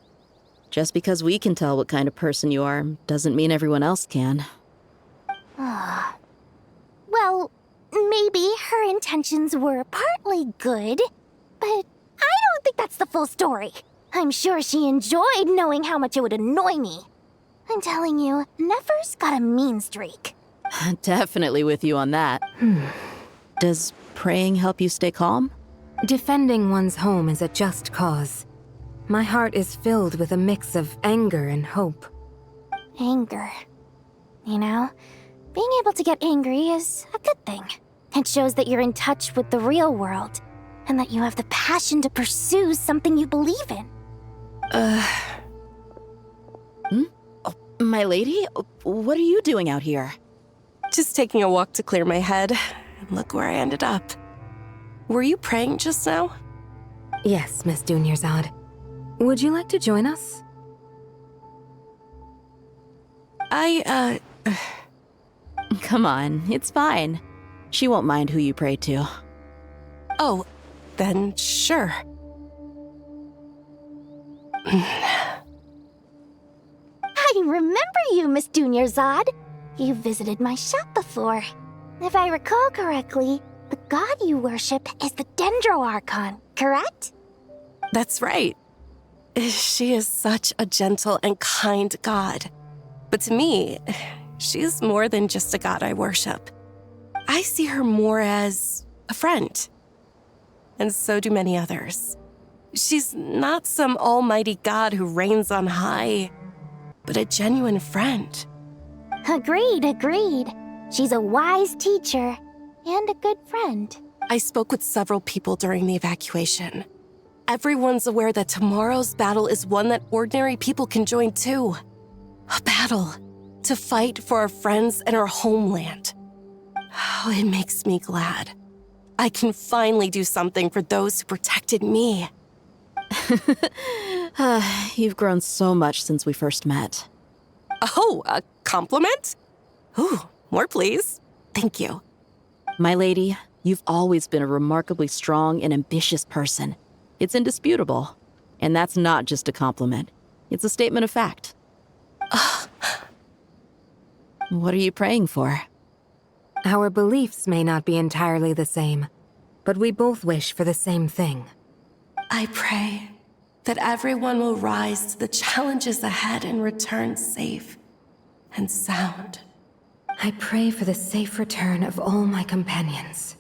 U: Just because we can tell what kind of person you are doesn't mean everyone else can.
K: Well, maybe her intentions were partly good, but I don't think that's the full story. I'm sure she enjoyed knowing how much it would annoy me. I'm telling you, Nefer's got a mean streak.
U: Definitely with you on that. Does praying help you stay calm?
G: Defending one's home is a just cause. My heart is filled with a mix of anger and hope.
K: Anger. You know, being able to get angry is a good thing. It shows that you're in touch with the real world, and that you have the passion to pursue something you believe in.
U: My lady? What are you doing out here?
M: Just taking a walk to clear my head. And look where I ended up. Were you praying just now?
G: Yes, Miss Dunyarzad. Would you like to join us?
U: Come on, it's fine. She won't mind who you pray to.
M: Oh, then sure.
K: I remember you, Miss Dunyarzad. You visited my shop before. If I recall correctly, the god you worship is the Dendro Archon, correct?
M: That's right. She is such a gentle and kind god. But to me, she's more than just a god I worship. I see her more as a friend. And so do many others. She's not some almighty god who reigns on high, but a genuine friend.
K: Agreed. She's a wise teacher and a good friend.
M: I spoke with several people during the evacuation. Everyone's aware that tomorrow's battle is one that ordinary people can join too. A battle to fight for our friends and our homeland. Oh, it makes me glad. I can finally do something for those who protected me.
U: You've grown so much since we first met.
M: Oh, a compliment? Ooh, more please. Thank you.
U: My lady, you've always been a remarkably strong and ambitious person. It's indisputable. And that's not just a compliment. It's a statement of fact. What are you praying for?
G: Our beliefs may not be entirely the same, but we both wish for the same thing.
M: I pray that everyone will rise to the challenges ahead and return safe and sound.
G: I pray for the safe return of all my companions.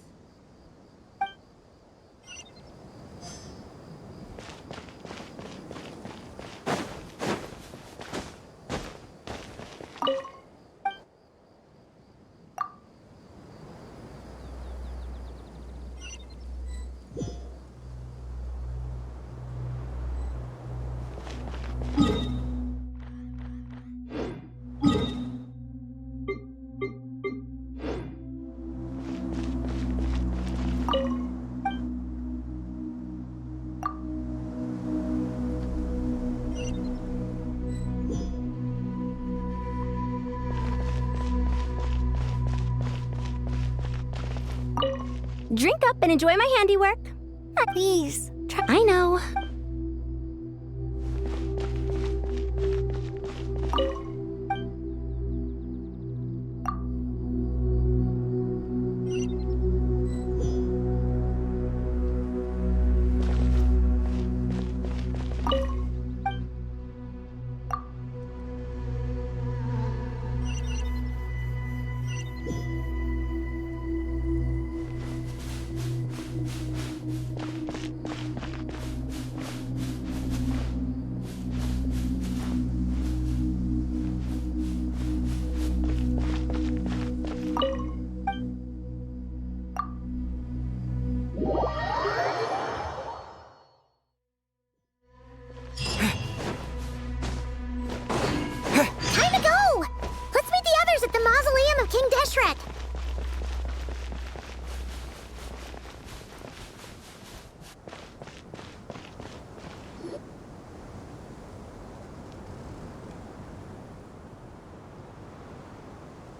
F: Drink up and enjoy my handiwork.
K: Please.
F: I know.
K: Time to go! Let's meet the others at the mausoleum of King Deshret.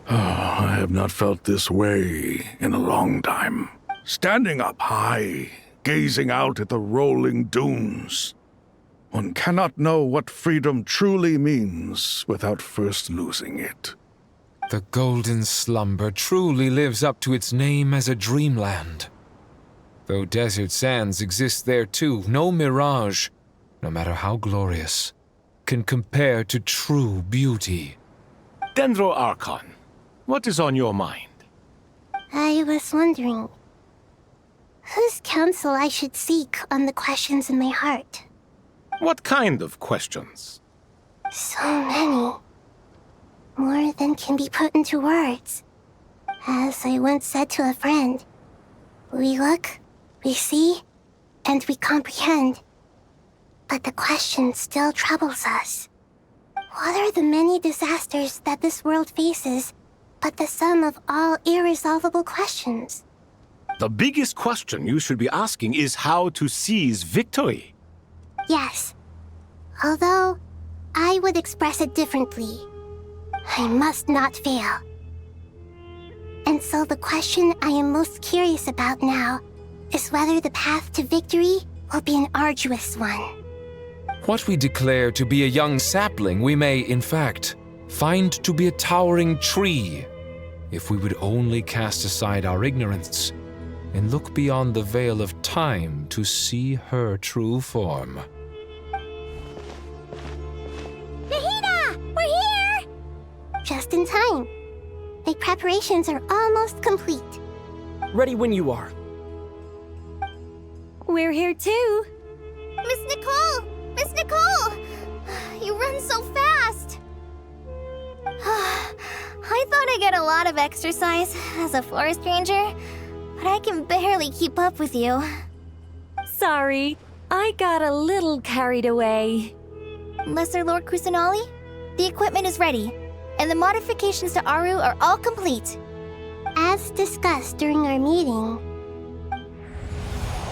D: I have not felt this way in a long time. Standing up high, gazing out at the rolling dunes. One cannot know what freedom truly means without first losing it.
E: The golden slumber truly lives up to its name as a dreamland. Though desert sands exist there too, no mirage, no matter how glorious, can compare to true beauty.
A: Dendro Archon, what is on your mind?
K: I was wondering whose counsel I should seek on the questions in my heart.
A: What kind of questions?
K: So many. More than can be put into words. As I once said to a friend, we look, we see, and we comprehend. But the question still troubles us. What are the many disasters that this world faces but the sum of all irresolvable questions?
A: The biggest question you should be asking is how to seize victory.
K: Yes. Although, I would express it differently. I must not fail. And so the question I am most curious about now is whether the path to victory will be an arduous one.
E: What we declare to be a young sapling, we may, in fact, find to be a towering tree, if we would only cast aside our ignorance and look beyond the veil of time to see her true form.
K: Nahida! We're here! Just in time. My preparations are almost complete.
H: Ready when you are.
F: We're here too.
K: Miss Nicole! Miss Nicole! You run so fast!
F: I thought I'd get a lot of exercise as a forest ranger, but I can barely keep up with you.
S: Sorry, I got a little carried away.
F: Lesser Lord Kusanali, the equipment is ready, and the modifications to Aru are all complete.
K: As discussed during our meeting,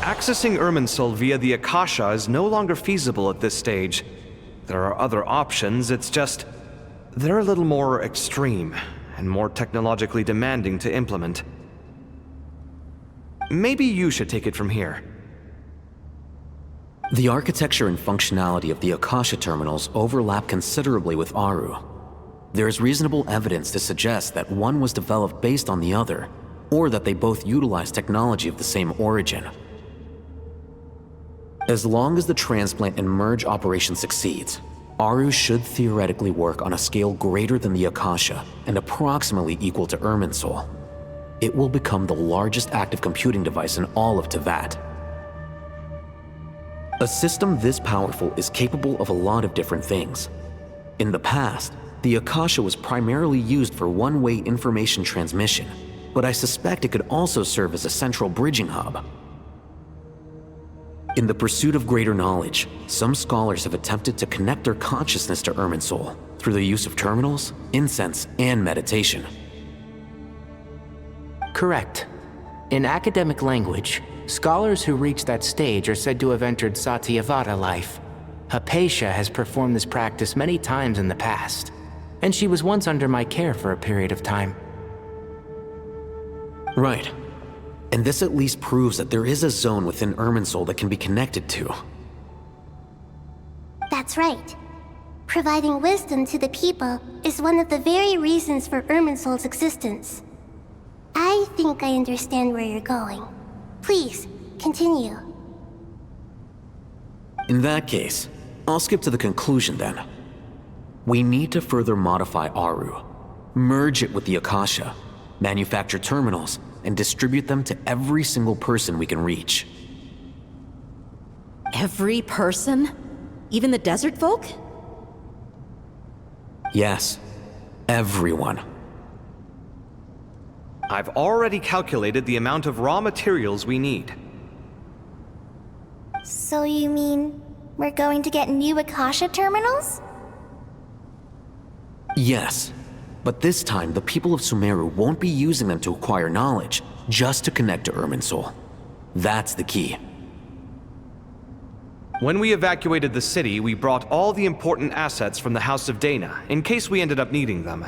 B: Accessing Irminsul via the Akasha is no longer feasible at this stage. There are other options, it's just they're a little more extreme and more technologically demanding to implement. Maybe you should take it from here.
C: The architecture and functionality of the Akasha terminals overlap considerably with Aru. There is reasonable evidence to suggest that one was developed based on the other, or that they both utilize technology of the same origin. As long as the transplant and merge operation succeeds, Aru should theoretically work on a scale greater than the Akasha and approximately equal to Irminsul. It will become the largest active computing device in all of Teyvat. A system this powerful is capable of a lot of different things. In the past, the Akasha was primarily used for one-way information transmission, but I suspect it could also serve as a central bridging hub. In the pursuit of greater knowledge, some scholars have attempted to connect their consciousness to Irminsul through the use of terminals, incense, and meditation.
J: Correct. In academic language, scholars who reach that stage are said to have entered Satyavada life. Hypatia has performed this practice many times in the past, and she was once under my care for a period of time.
C: Right. And this at least proves that there is a zone within Irminsul that can be connected to.
K: That's right. Providing wisdom to the people is one of the very reasons for Irminsul's existence. I think I understand where you're going. Please, continue.
C: In that case, I'll skip to the conclusion then. We need to further modify Aru, merge it with the Akasha, manufacture terminals, and distribute them to every single person we can reach.
U: Every person? Even the desert folk?
C: Yes, everyone.
B: I've already calculated the amount of raw materials we need.
K: So you mean we're going to get new Akasha terminals?
C: Yes, but this time the people of Sumeru won't be using them to acquire knowledge, just to connect to Irminsul. That's the key.
B: When we evacuated the city, we brought all the important assets from the House of Dana, in case we ended up needing them.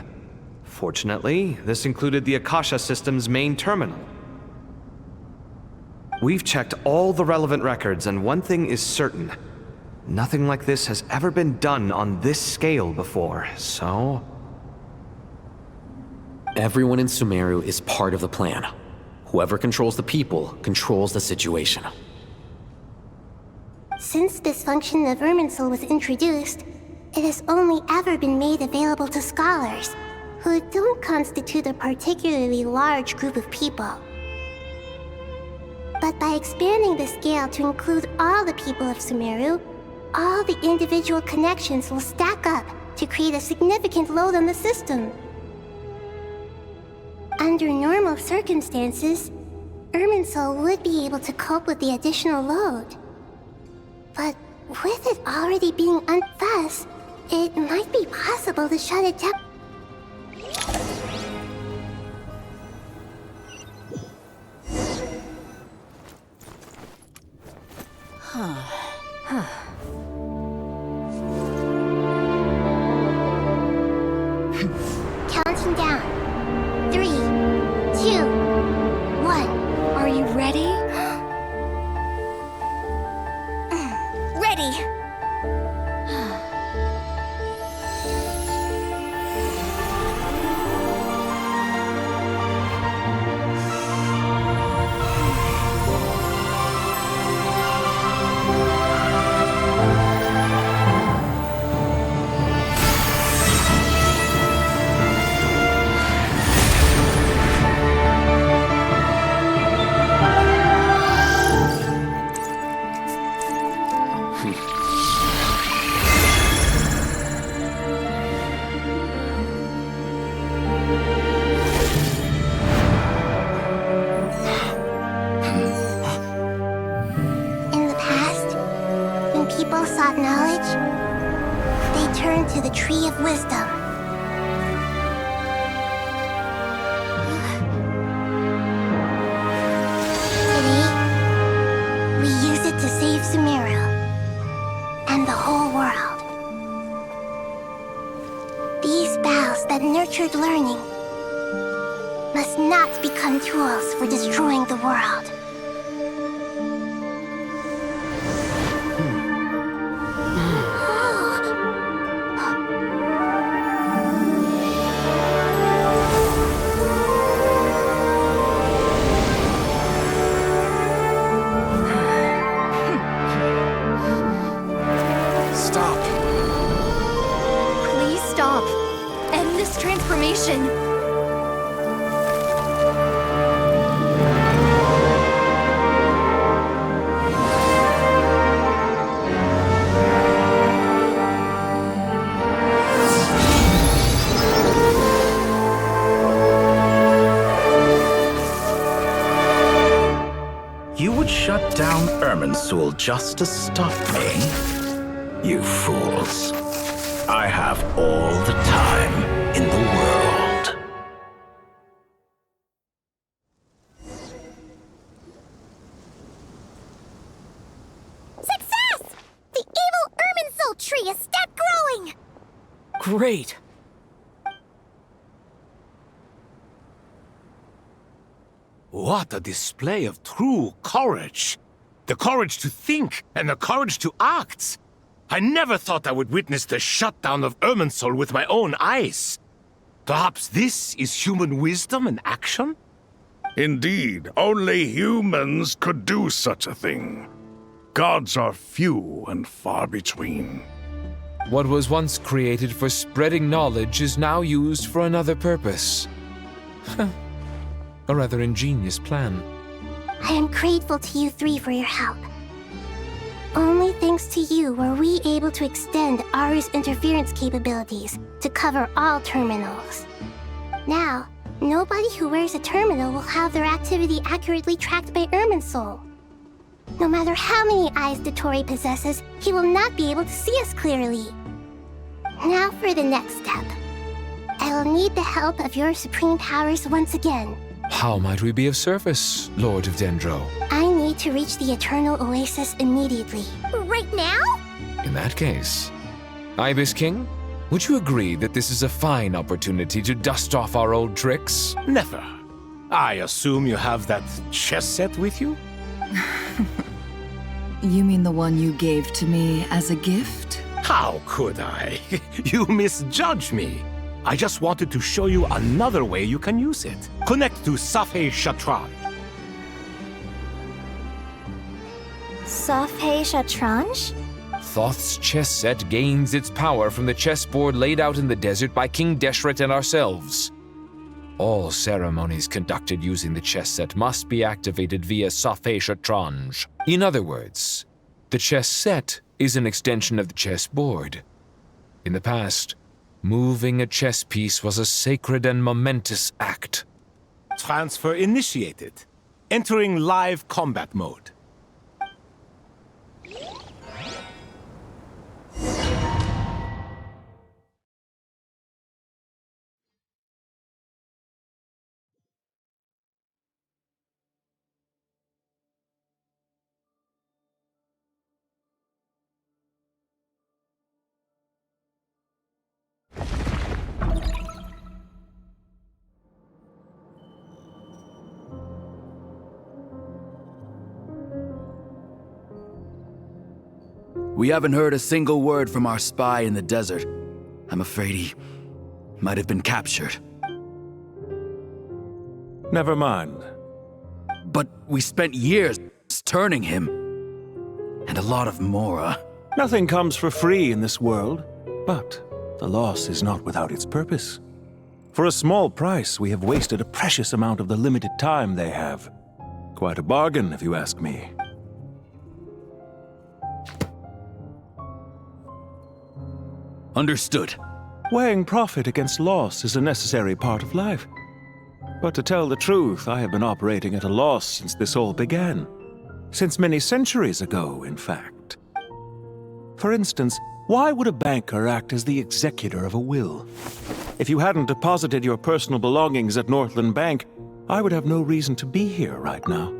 B: Fortunately, this included the Akasha system's main terminal. We've checked all the relevant records, and one thing is certain. Nothing like this has ever been done on this scale before, so...
C: Everyone in Sumeru is part of the plan. Whoever controls the people controls the situation.
K: Since this function of Irminsul was introduced, it has only ever been made available to scholars, who don't constitute a particularly large group of people. But by expanding the scale to include all the people of Sumeru, all the individual connections will stack up to create a significant load on the system. Under normal circumstances, Irminsul would be able to cope with the additional load. But with it already being unthus, it might be possible to shut it down. Counting down. 3, 2, 1.
S: Are you ready?
K: Ready! sought knowledge, they turned to the Tree of Wisdom. Today, we use it to save Sumeru and the whole world. These boughs that nurtured learning must not become tools for destroying the world.
N: Just to stop me? You fools. I have all the time in the world.
K: Success! The evil Irminsul tree has stopped growing!
A: What a display of true courage! The courage to think and the courage to act! I never thought I would witness the shutdown of Irminsul with my own eyes. Perhaps this is human wisdom in action?
D: Indeed, only humans could do such a thing. Gods are few and far between.
E: What was once created for spreading knowledge is now used for another purpose. A rather ingenious plan.
K: I am grateful to you three for your help. Only thanks to you were we able to extend Aru's interference capabilities to cover all terminals. Now, nobody who wears a terminal will have their activity accurately tracked by Irminsul. No matter how many eyes Dottore possesses, he will not be able to see us clearly. Now for the next step. I will need the help of your supreme powers once again.
E: How might we be of service, Lord of Dendro?
K: I need to reach the Eternal Oasis immediately. Right now?
E: In that case, Ibis King, would you agree that this is a fine opportunity to dust off our old tricks?
A: Never. I assume you have that chess set with you?
O: You mean the one you gave to me as a gift?
A: How could I? You misjudge me. I just wanted to show you another way you can use it. Connect to Safei Shatran.
V: Safei Shatranj?
E: Thoth's chess set gains its power from the chessboard laid out in the desert by King Deshret and ourselves. All ceremonies conducted using the chess set must be activated via Safei Shatranj. In other words, the chess set is an extension of the chessboard. In the past, moving a chess piece was a sacred and momentous act.
A: Transfer initiated. Entering live combat mode.
Q: We haven't heard a single word from our spy in the desert. I'm afraid he might have been captured.
T: Never mind.
Q: But we spent years turning him. And a lot of Mora.
T: Nothing comes for free in this world, but the loss is not without its purpose. For a small price, we have wasted a precious amount of the limited time they have. Quite a bargain, if you ask me.
Q: Understood.
T: Weighing profit against loss is a necessary part of life. But to tell the truth, I have been operating at a loss since this all began. Since many centuries ago, in fact. For instance, why would a banker act as the executor of a will? If you hadn't deposited your personal belongings at Northland Bank, I would have no reason to be here right now.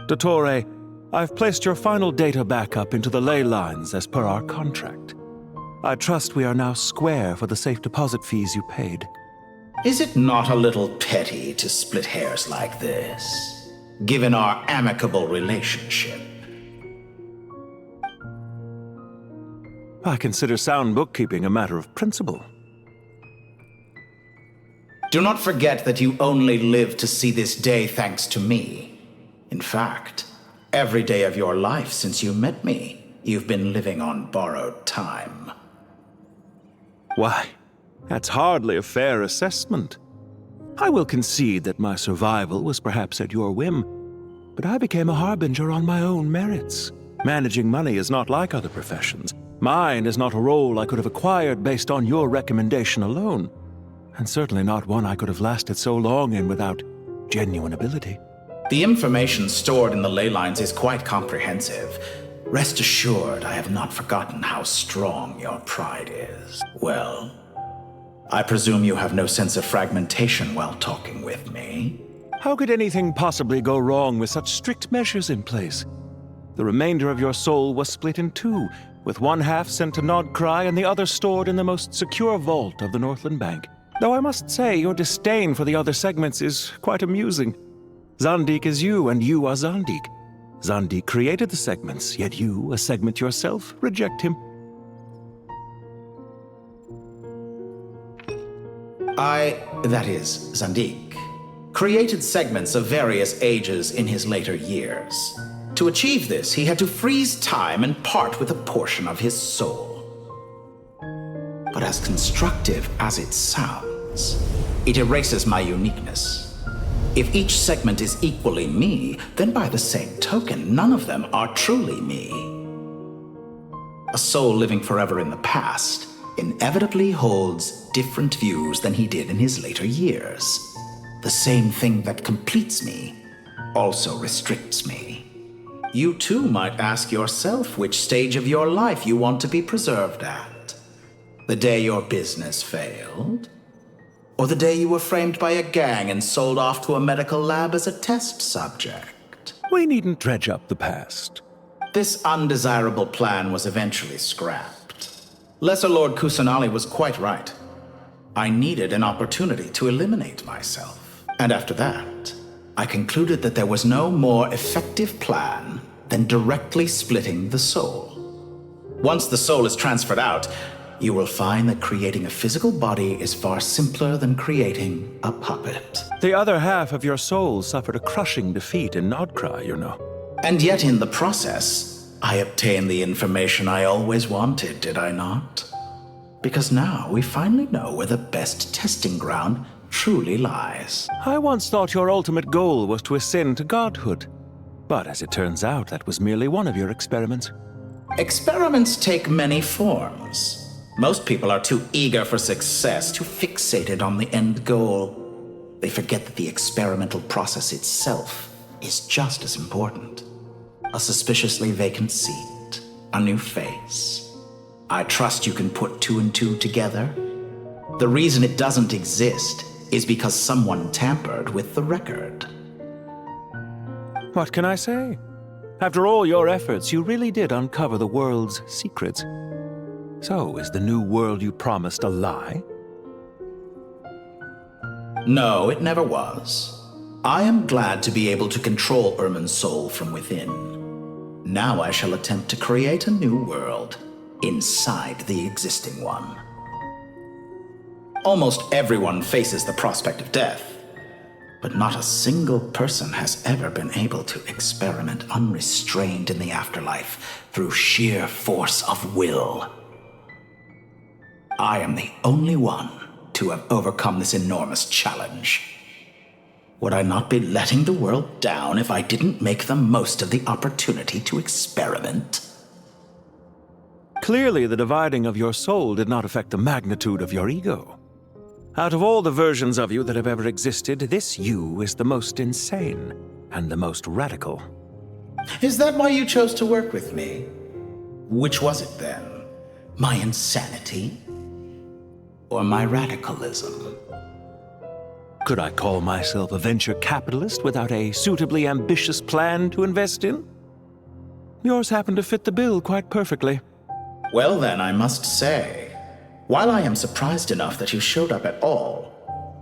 T: Dottore, I've placed your final data backup into the ley lines as per our contract. I trust we are now square for the safe deposit fees you paid.
N: Is it not a little petty to split hairs like this, given our amicable relationship?
T: I consider sound bookkeeping a matter of principle.
N: Do not forget that you only live to see this day thanks to me. In fact, every day of your life since you met me, you've been living on borrowed time.
T: Why, that's hardly a fair assessment. I will concede that my survival was perhaps at your whim, but I became a harbinger on my own merits. Managing money is not like other professions. Mine is not a role I could have acquired based on your recommendation alone, and certainly not one I could have lasted so long in without genuine ability.
N: The information stored in the ley lines is quite comprehensive. Rest assured, I have not forgotten how strong your pride is. Well, I presume you have no sense of fragmentation while talking with me?
T: How could anything possibly go wrong with such strict measures in place? The remainder of your soul was split in two, with one half sent to Nodcry and the other stored in the most secure vault of the Northland Bank. Though I must say, your disdain for the other segments is quite amusing. Zandik is you, and you are Zandik. Zandik created the segments, yet you, a segment yourself, reject him.
N: That is, Zandik, created segments of various ages in his later years. To achieve this, he had to freeze time and part with a portion of his soul. But as constructive as it sounds, it erases my uniqueness. If each segment is equally me, then by the same token, none of them are truly me. A soul living forever in the past inevitably holds different views than he did in his later years. The same thing that completes me also restricts me. You too might ask yourself which stage of your life you want to be preserved at. The day your business failed? Or the day you were framed by a gang and sold off to a medical lab as a test subject?
T: We needn't dredge up the past.
N: This undesirable plan was eventually scrapped. Lesser Lord Kusanali was quite right. I needed an opportunity to eliminate myself. And after that, I concluded that there was no more effective plan than directly splitting the soul. Once the soul is transferred out, you will find that creating a physical body is far simpler than creating a puppet.
T: The other half of your soul suffered a crushing defeat in Nodcry, you know.
N: And yet in the process, I obtained the information I always wanted, did I not? Because now we finally know where the best testing ground truly lies.
T: I once thought your ultimate goal was to ascend to godhood. But as it turns out, that was merely one of your experiments.
N: Experiments take many forms. Most people are too eager for success, too fixated on the end goal. They forget that the experimental process itself is just as important. A suspiciously vacant seat, a new face. I trust you can put two and two together. The reason it doesn't exist is because someone tampered with the record.
T: What can I say? After all your efforts, you really did uncover the world's secrets. So, is the new world you promised a lie?
N: No, it never was. I am glad to be able to control Irmin's soul from within. Now I shall attempt to create a new world inside the existing one. Almost everyone faces the prospect of death, but not a single person has ever been able to experiment unrestrained in the afterlife through sheer force of will. I am the only one to have overcome this enormous challenge. Would I not be letting the world down if I didn't make the most of the opportunity to experiment?
T: Clearly, the dividing of your soul did not affect the magnitude of your ego. Out of all the versions of you that have ever existed, this you is the most insane and the most radical.
N: Is that why you chose to work with me? Which was it then? My insanity? Or my radicalism?
T: Could I call myself a venture capitalist without a suitably ambitious plan to invest in? Yours happened to fit the bill quite perfectly.
N: Well then, I must say, while I am surprised enough that you showed up at all,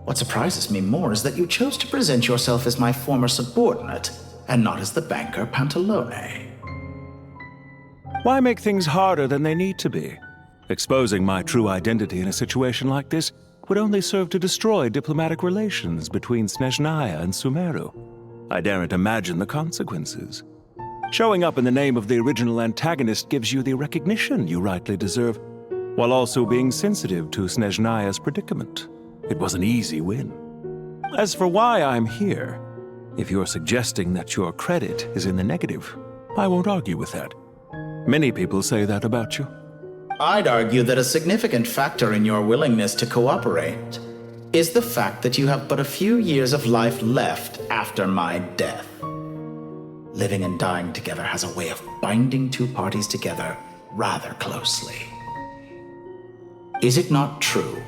N: what surprises me more is that you chose to present yourself as my former subordinate and not as the banker Pantalone.
T: Why make things harder than they need to be? Exposing my true identity in a situation like this would only serve to destroy diplomatic relations between Snezhnaya and Sumeru. I daren't imagine the consequences. Showing up in the name of the original antagonist gives you the recognition you rightly deserve, while also being sensitive to Snezhnaya's predicament. It was an easy win. As for why I'm here, if you're suggesting that your credit is in the negative, I won't argue with that. Many people say that about you.
N: I'd argue that a significant factor in your willingness to cooperate is the fact that you have but a few years of life left after my death. Living and dying together has a way of binding two parties together rather closely. Is it not true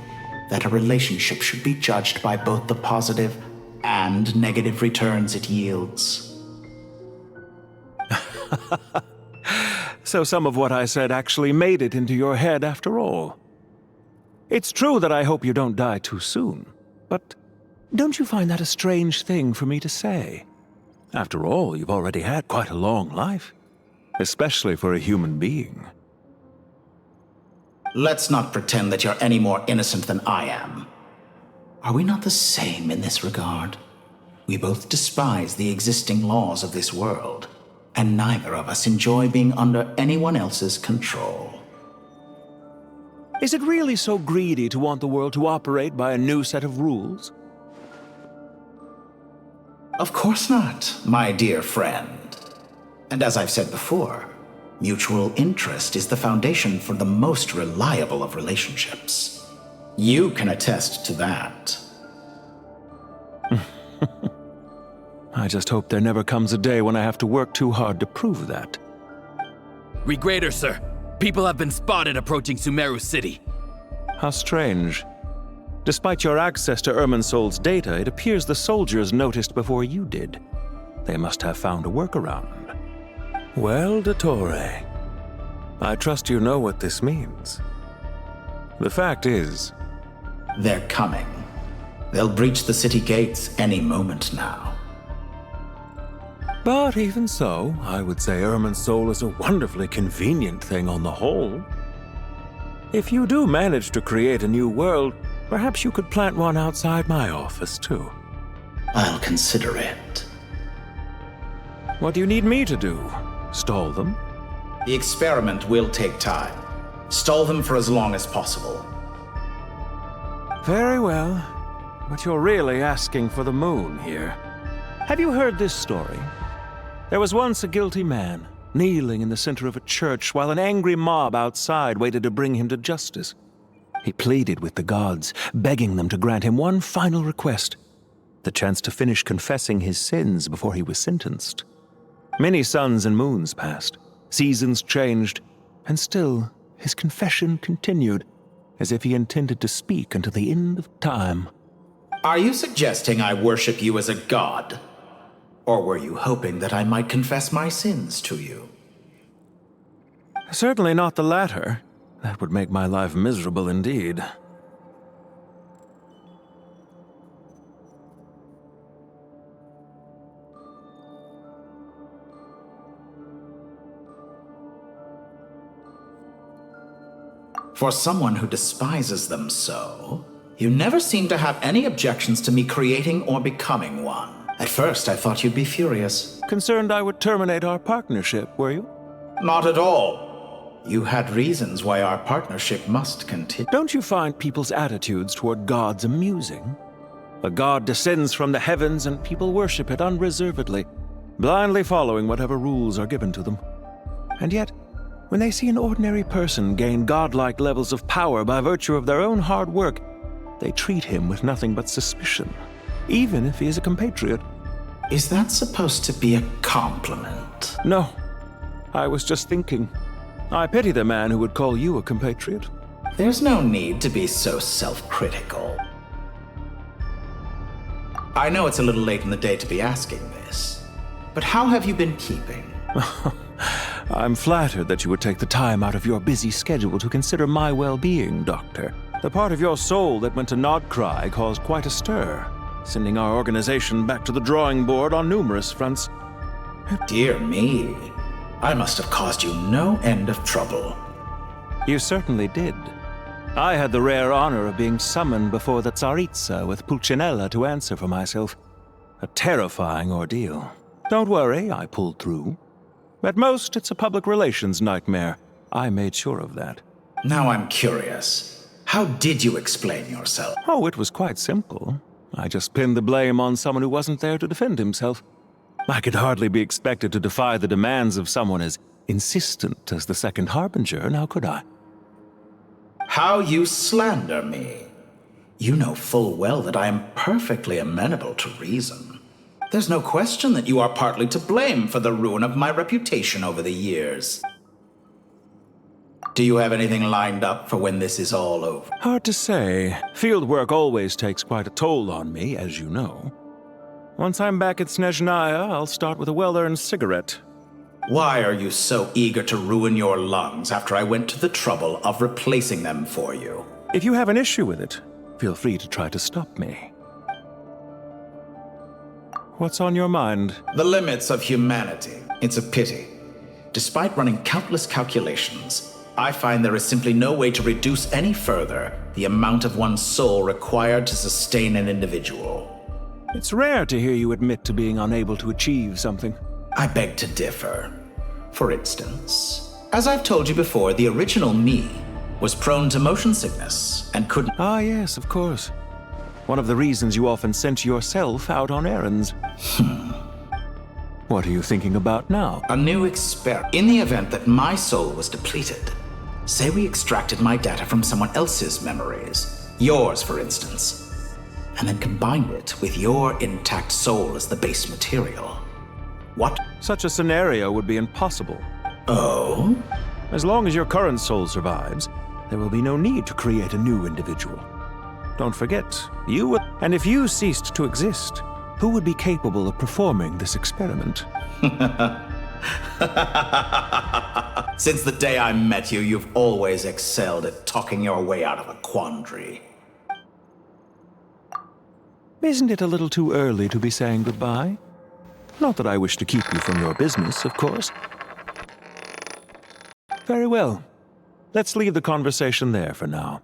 N: that a relationship should be judged by both the positive and negative returns it yields.
T: So some of what I said actually made it into your head after all. It's true that I hope you don't die too soon, but don't you find that a strange thing for me to say? After all, you've already had quite a long life, especially for a human being.
N: Let's not pretend that you're any more innocent than I am. Are we not the same in this regard? We both despise the existing laws of this world, and neither of us enjoy being under anyone else's control.
T: Is it really so greedy to want the world to operate by a new set of rules?
N: Of course not, my dear friend. And as I've said before, mutual interest is the foundation for the most reliable of relationships. You can attest to that.
T: I just hope there never comes a day when I have to work too hard to prove that.
Q: Regrader, sir. People have been spotted approaching Sumeru City.
T: How strange. Despite your access to Irminsol's data, it appears the soldiers noticed before you did. They must have found a workaround. Well, Dottore, I trust you know what this means. The fact is...
N: They're coming. They'll breach the city gates any moment now.
T: But even so, I would say Irminsol is a wonderfully convenient thing on the whole. If you do manage to create a new world, perhaps you could plant one outside my office, too.
N: I'll consider it.
T: What do you need me to do? Stall them?
N: The experiment will take time. Stall them for as long as possible.
T: Very well. But you're really asking for the moon here. Have you heard this story? There was once a guilty man, kneeling in the center of a church while an angry mob outside waited to bring him to justice. He pleaded with the gods, begging them to grant him one final request, the chance to finish confessing his sins before he was sentenced. Many suns and moons passed, seasons changed, and still his confession continued, as if he intended to speak until the end of time.
N: Are you suggesting I worship you as a god? Or were you hoping that I might confess my sins to you?
T: Certainly not the latter. That would make my life miserable indeed.
N: For someone who despises them so, you never seem to have any objections to me creating or becoming one. At first, I thought you'd be furious.
T: Concerned I would terminate our partnership, were you?
N: Not at all. You had reasons why our partnership must continue.
T: Don't you find people's attitudes toward gods amusing? A god descends from the heavens and people worship it unreservedly, blindly following whatever rules are given to them. And yet, when they see an ordinary person gain godlike levels of power by virtue of their own hard work, they treat him with nothing but suspicion, even if he is a compatriot.
N: Is that supposed to be a compliment?
T: No. I was just thinking. I pity the man who would call you a compatriot.
N: There's no need to be so self-critical. I know it's a little late in the day to be asking this, but how have you been keeping?
T: I'm flattered that you would take the time out of your busy schedule to consider my well-being, Doctor. The part of your soul that went to Nodcry caused quite a stir, sending our organization back to the drawing board on numerous fronts.
N: Dear me, I must have caused you no end of trouble.
T: You certainly did. I had the rare honor of being summoned before the Tsaritsa with Pulcinella to answer for myself. A terrifying ordeal. Don't worry, I pulled through. At most, it's a public relations nightmare. I made sure of that.
N: Now I'm curious. How did you explain yourself?
T: Oh, it was quite simple. I just pinned the blame on someone who wasn't there to defend himself. I could hardly be expected to defy the demands of someone as insistent as the Second Harbinger, now could I?
N: How you slander me. You know full well that I am perfectly amenable to reason. There's no question that you are partly to blame for the ruin of my reputation over the years. Do you have anything lined up for when this is all over?
T: Hard to say. Field work always takes quite a toll on me, as you know. Once I'm back at Snezhnaya, I'll start with a well-earned cigarette.
N: Why are you so eager to ruin your lungs after I went to the trouble of replacing them for you?
T: If you have an issue with it, feel free to try to stop me. What's on your mind?
N: The limits of humanity. It's a pity. Despite running countless calculations, I find there is simply no way to reduce any further the amount of one's soul required to sustain an individual.
T: It's rare to hear you admit to being unable to achieve something.
N: I beg to differ. For instance, as I've told you before, the original me was prone to motion sickness and couldn't...
T: Ah, yes, of course. One of the reasons you often sent yourself out on errands. What are you thinking about now?
N: A new experiment. In the event that my soul was depleted, say we extracted my data from someone else's memories, yours for instance, and then combined it with your intact soul as the base material. What?
T: Such a scenario would be impossible.
N: Oh?
T: As long as your current soul survives, there will be no need to create a new individual. Don't forget, and if you ceased to exist, who would be capable of performing this experiment?
N: Since the day I met you, you've always excelled at talking your way out of a quandary.
T: Isn't it a little too early to be saying goodbye? Not that I wish to keep you from your business, of course. Very well. Let's leave the conversation there for now.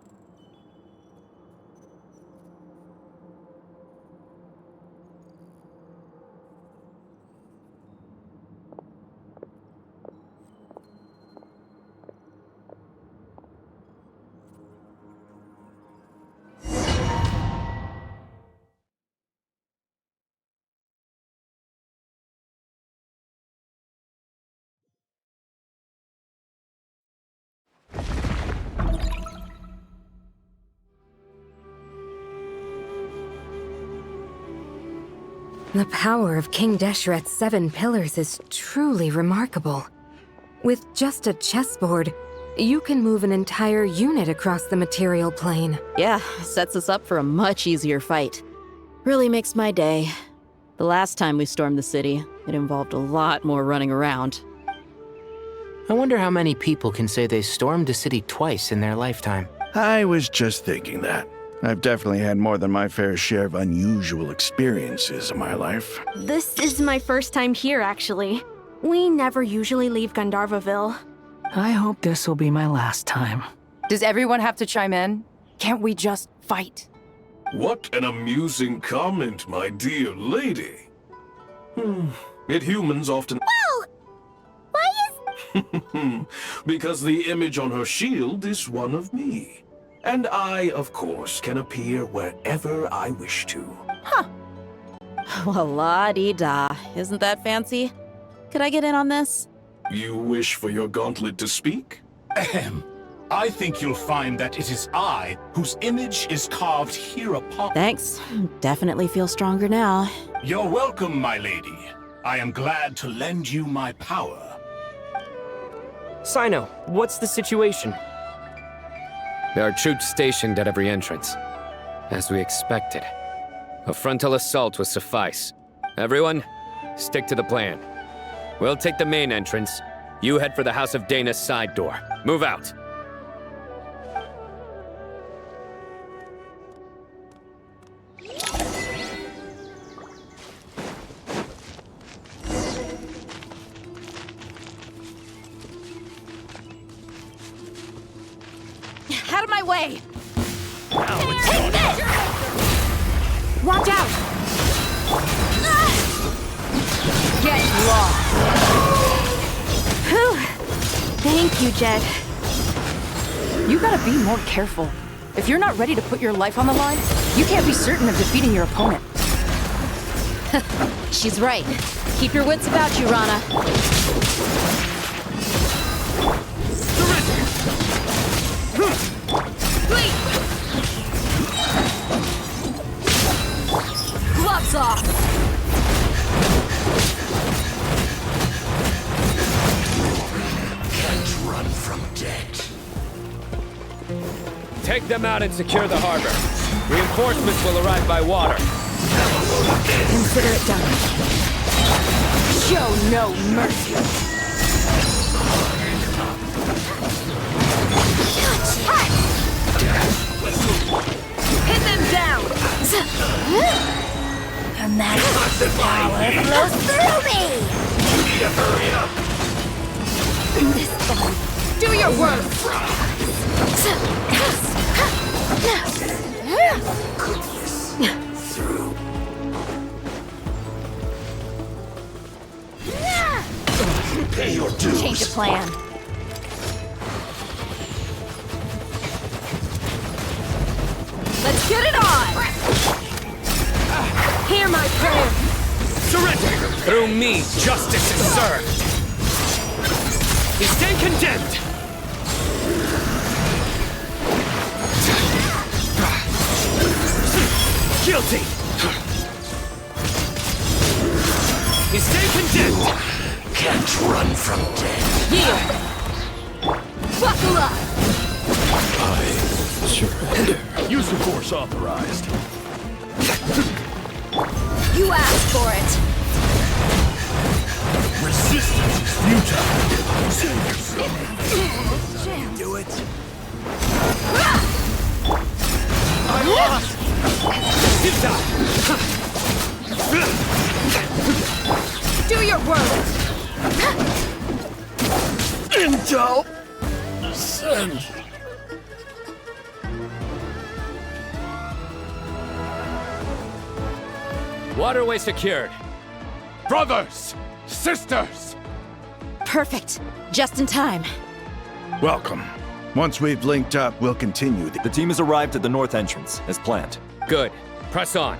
G: The power of King Deshret's 7 pillars is truly remarkable. With just a chessboard, you can move an entire unit across the material plane.
U: Yeah, sets us up for a much easier fight. Really makes my day. The last time we stormed the city, it involved a lot more running around.
J: I wonder how many people can say they stormed a city twice in their lifetime.
D: I was just thinking that. I've definitely had more than my fair share of unusual experiences in my life.
L: This is my first time here, actually. We never usually leave Gandharvaville.
R: I hope this will be my last time.
P: Does everyone have to chime in? Can't we just fight?
W: What an amusing comment, my dear lady. Yet humans often...
K: Whoa! Why is...
W: Because the image on her shield is one of me. And I, of course, can appear wherever I wish to.
U: Huh. Well, la-dee-da. Isn't that fancy? Could I get in on this?
W: You wish for your gauntlet to speak?
X: Ahem. I think you'll find that it is I whose image is carved here upon...
U: Thanks. Definitely feel stronger now.
X: You're welcome, my lady. I am glad to lend you my power.
H: Sino, what's the situation?
E: There are troops stationed at every entrance. As we expected. A frontal assault will suffice. Everyone, stick to the plan. We'll take the main entrance. You head for the House of Dana's side door. Move out.
L: Out of my way!
K: Take this!
L: Watch out! Get lost! Whew. Thank you, Jet.
P: You gotta be more careful. If you're not ready to put your life on the line, you can't be certain of defeating your opponent.
U: She's right. Keep your wits about you, Rana.
L: Gloves off!
X: Can't run from death.
B: Take them out and secure the harbor. Reinforcements will arrive by water.
P: Consider it done. Show no mercy. Pin them down!
K: Her magic power flows through me!
X: You need to hurry up!
K: This one.
P: Do your work!
X: Through. Pay your dues.
P: Change of plan. Let's get it on! Hear my prayer!
B: Surrender! Through me, justice is served! You stay condemned! Guilty! You stay condemned!
X: Can't run from death.
P: Here! Buckle up!
X: I surrender. Use of force authorized.
P: You asked for it!
X: Resistance is futile. Save yourself.
Q: Do it.
B: I lost!
P: Do your work!
X: Intel! Send!
B: Waterway secured.
A: Brothers! Sisters!
U: Perfect. Just in time.
D: Welcome. Once we've linked up, we'll continue.
F: The team has arrived at the north entrance, as planned.
B: Good. Press on.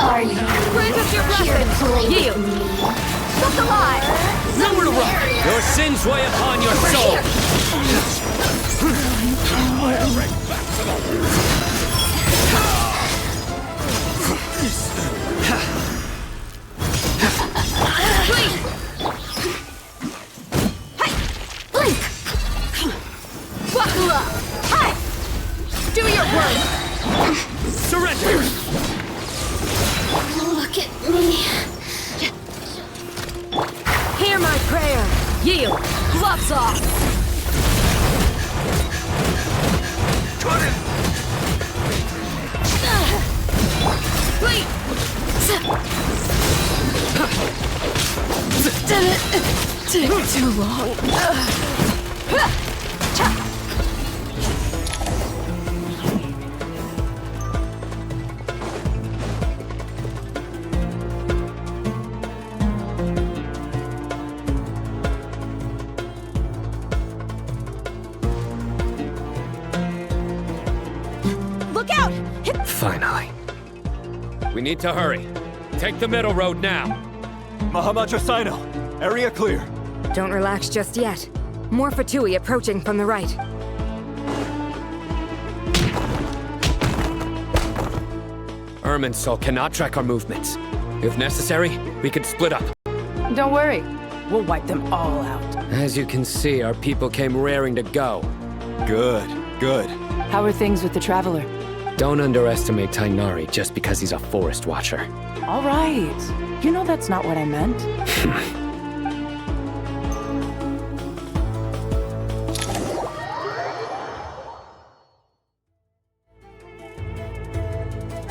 K: Are you
P: Raise up your
K: here to
P: weapons!
K: play
P: Yield!
K: with me?
P: Look alive!
B: Nowhere to run! Your sins weigh upon your soul!
P: Please! Hey! Blink! Buckle up! Hey! Do your work!
B: Surrender!
K: Look at me.
P: Hear my prayer! Yield! Gloves off! Please! Did it take too long? Look out!
B: Finally. We need to hurry. Take the middle road now.
F: Mahamacha Sino, area clear.
G: Don't relax just yet. More Fatui approaching from the right.
B: Irminsul cannot track our movements. If necessary, we could split up.
P: Don't worry. We'll wipe them all out.
B: As you can see, our people came raring to go.
F: Good, good.
P: How are things with the Traveler?
B: Don't underestimate Tainari just because he's a forest watcher.
P: All right. You know that's not what I meant.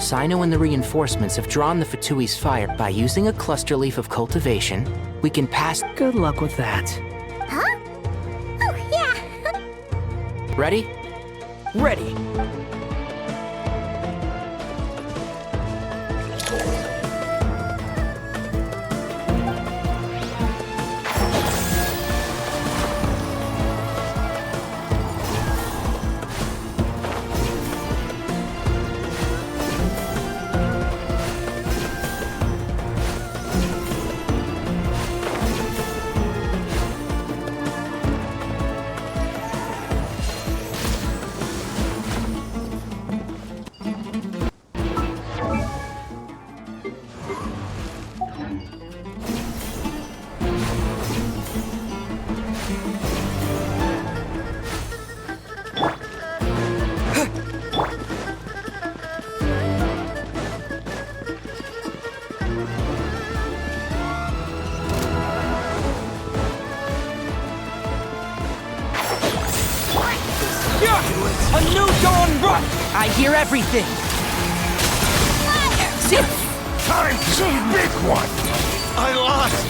J: Sino and the reinforcements have drawn the Fatui's fire. By using a cluster leaf of cultivation, we can pass.
R: Good luck with that.
K: Huh? Oh, yeah.
J: Ready?
R: Ready. I hear everything!
X: Time to big one!
F: I lost!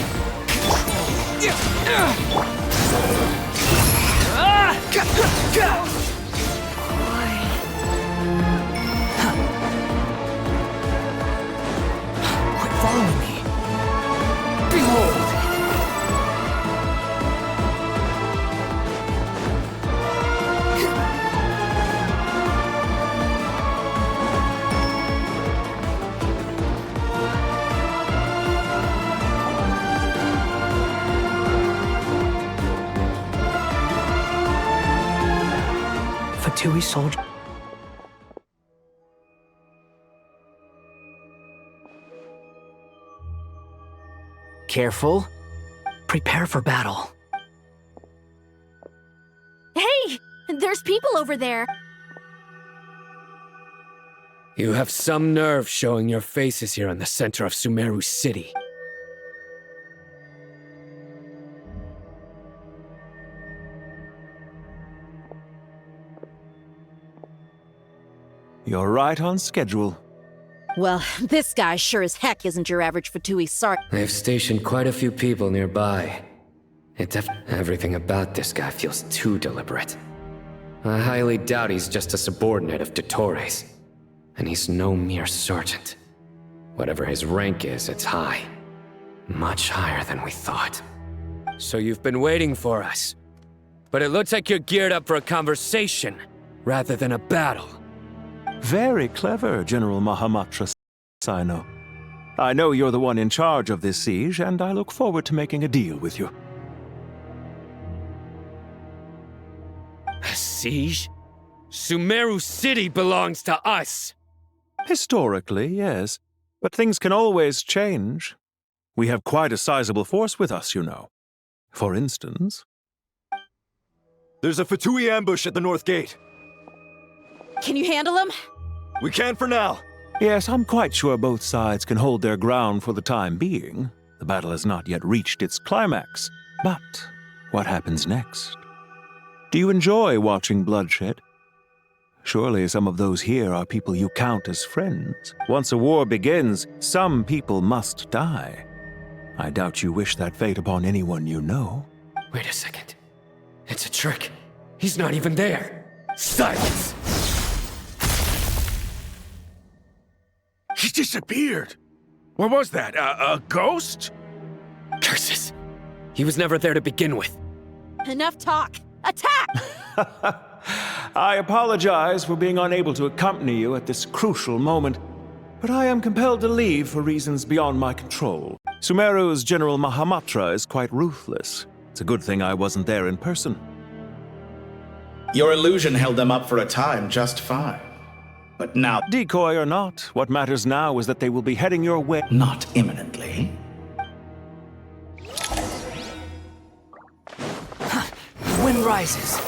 R: Quit following me. Behold! Fatui soldier.
J: Careful.
R: Prepare for battle.
L: Hey! There's people over there.
B: You have some nerve showing your faces here in the center of Sumeru City.
T: You're right on schedule.
U: Well, this guy sure as heck isn't your average Fatui Sark.
B: They've stationed quite a few people nearby. Everything about this guy feels too deliberate. I highly doubt he's just a subordinate of Dottores. And he's no mere sergeant. Whatever his rank is, it's high. Much higher than we thought. So you've been waiting for us. But it looks like you're geared up for a conversation, rather than a battle.
T: Very clever, General Mahamatra Sino. I know you're the one in charge of this siege, and I look forward to making a deal with you.
B: A siege? Sumeru City belongs to us!
T: Historically, yes. But things can always change. We have quite a sizable force with us, you know. For instance...
F: There's a Fatui ambush at the north gate.
U: Can you handle him?
F: We can for now.
T: Yes, I'm quite sure both sides can hold their ground for the time being. The battle has not yet reached its climax. But what happens next? Do you enjoy watching bloodshed? Surely some of those here are people you count as friends. Once a war begins, some people must die. I doubt you wish that fate upon anyone you know.
B: Wait a second. It's a trick. He's not even there. Silence!
D: He disappeared. What was that? A ghost?
B: Curses! He was never there to begin with.
U: Enough talk! Attack!
T: I apologize for being unable to accompany you at this crucial moment, but I am compelled to leave for reasons beyond my control. Sumeru's General Mahamatra is quite ruthless. It's a good thing I wasn't there in person.
N: Your illusion held them up for a time just fine. But now...
T: Decoy or not, what matters now is that they will be heading your way.
N: Not imminently.
R: Wind rises.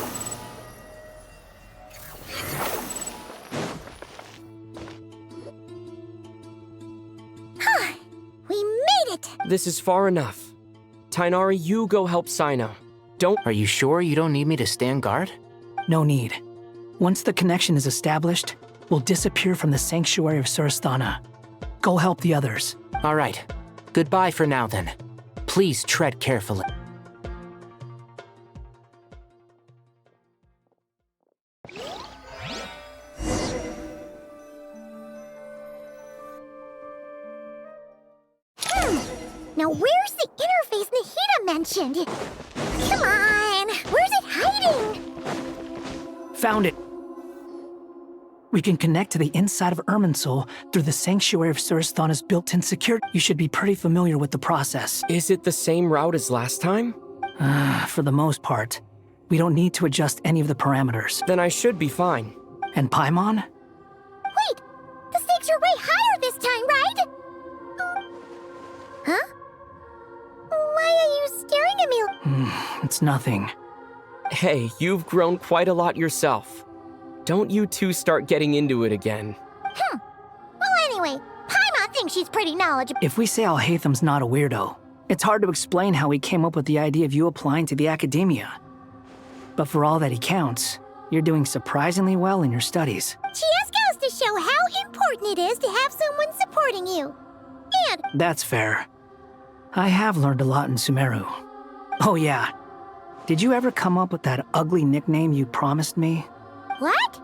K: We made it!
H: This is far enough. Tainari, you go help Sino. Don't—
J: Are you sure you don't need me to stand guard?
R: No need. Once the connection is established, we'll disappear from the sanctuary of Surasthana. Go help the others.
J: All right. Goodbye for now, then. Please tread carefully.
K: Now where's the interface Nahida mentioned? Come on! Where's it hiding?
R: Found it. We can connect to the inside of Irminsul through the Sanctuary of Surasthana's built-in security. You should be pretty familiar with the process.
H: Is it the same route as last time?
R: For the most part. We don't need to adjust any of the parameters.
H: Then I should be fine.
R: And Paimon?
K: Wait! The stakes are way higher this time, right? Huh? Why are you staring at me?
R: It's nothing.
H: Hey, you've grown quite a lot yourself. Don't you two start getting into it again.
K: Well, anyway, Paimon thinks she's pretty knowledgeable.
R: If we say Alhatham's not a weirdo, it's hard to explain how he came up with the idea of you applying to the academia. But for all that he counts, you're doing surprisingly well in your studies.
K: Just goes to show how important it is to have someone supporting you. And
R: That's fair. I have learned a lot in Sumeru. Oh yeah. Did you ever come up with that ugly nickname you promised me?
K: what?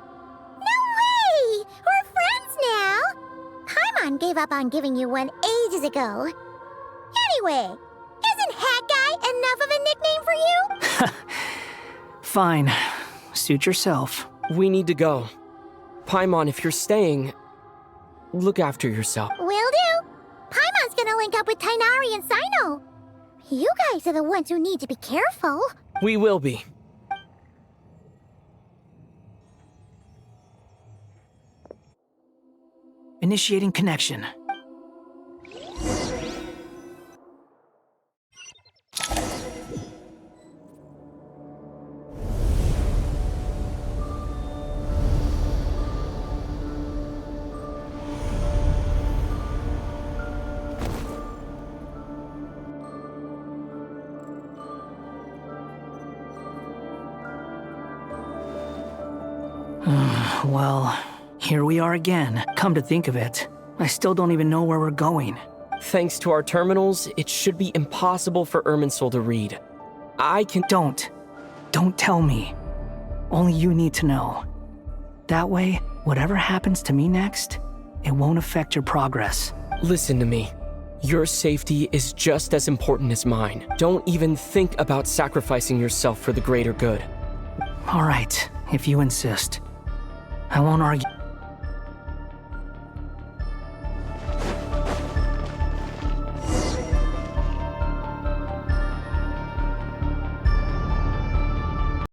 K: No way! We're friends now! Paimon gave up on giving you one ages ago. Anyway, isn't Hat Guy enough of a nickname for you?
R: Fine. Suit yourself.
H: We need to go. Paimon, if you're staying, look after yourself.
K: Will do. Paimon's gonna link up with Tainari and Sino. You guys are the ones who need to be careful.
H: We will be.
R: Initiating connection. Well, here we are again. Come to think of it, I still don't even know where we're going.
H: Thanks to our terminals, it should be impossible for Irminsul to read. I can—
R: Don't tell me. Only you need to know. That way, whatever happens to me next, it won't affect your progress.
H: Listen to me. Your safety is just as important as mine. Don't even think about sacrificing yourself for the greater good.
R: All right, if you insist. I won't argue.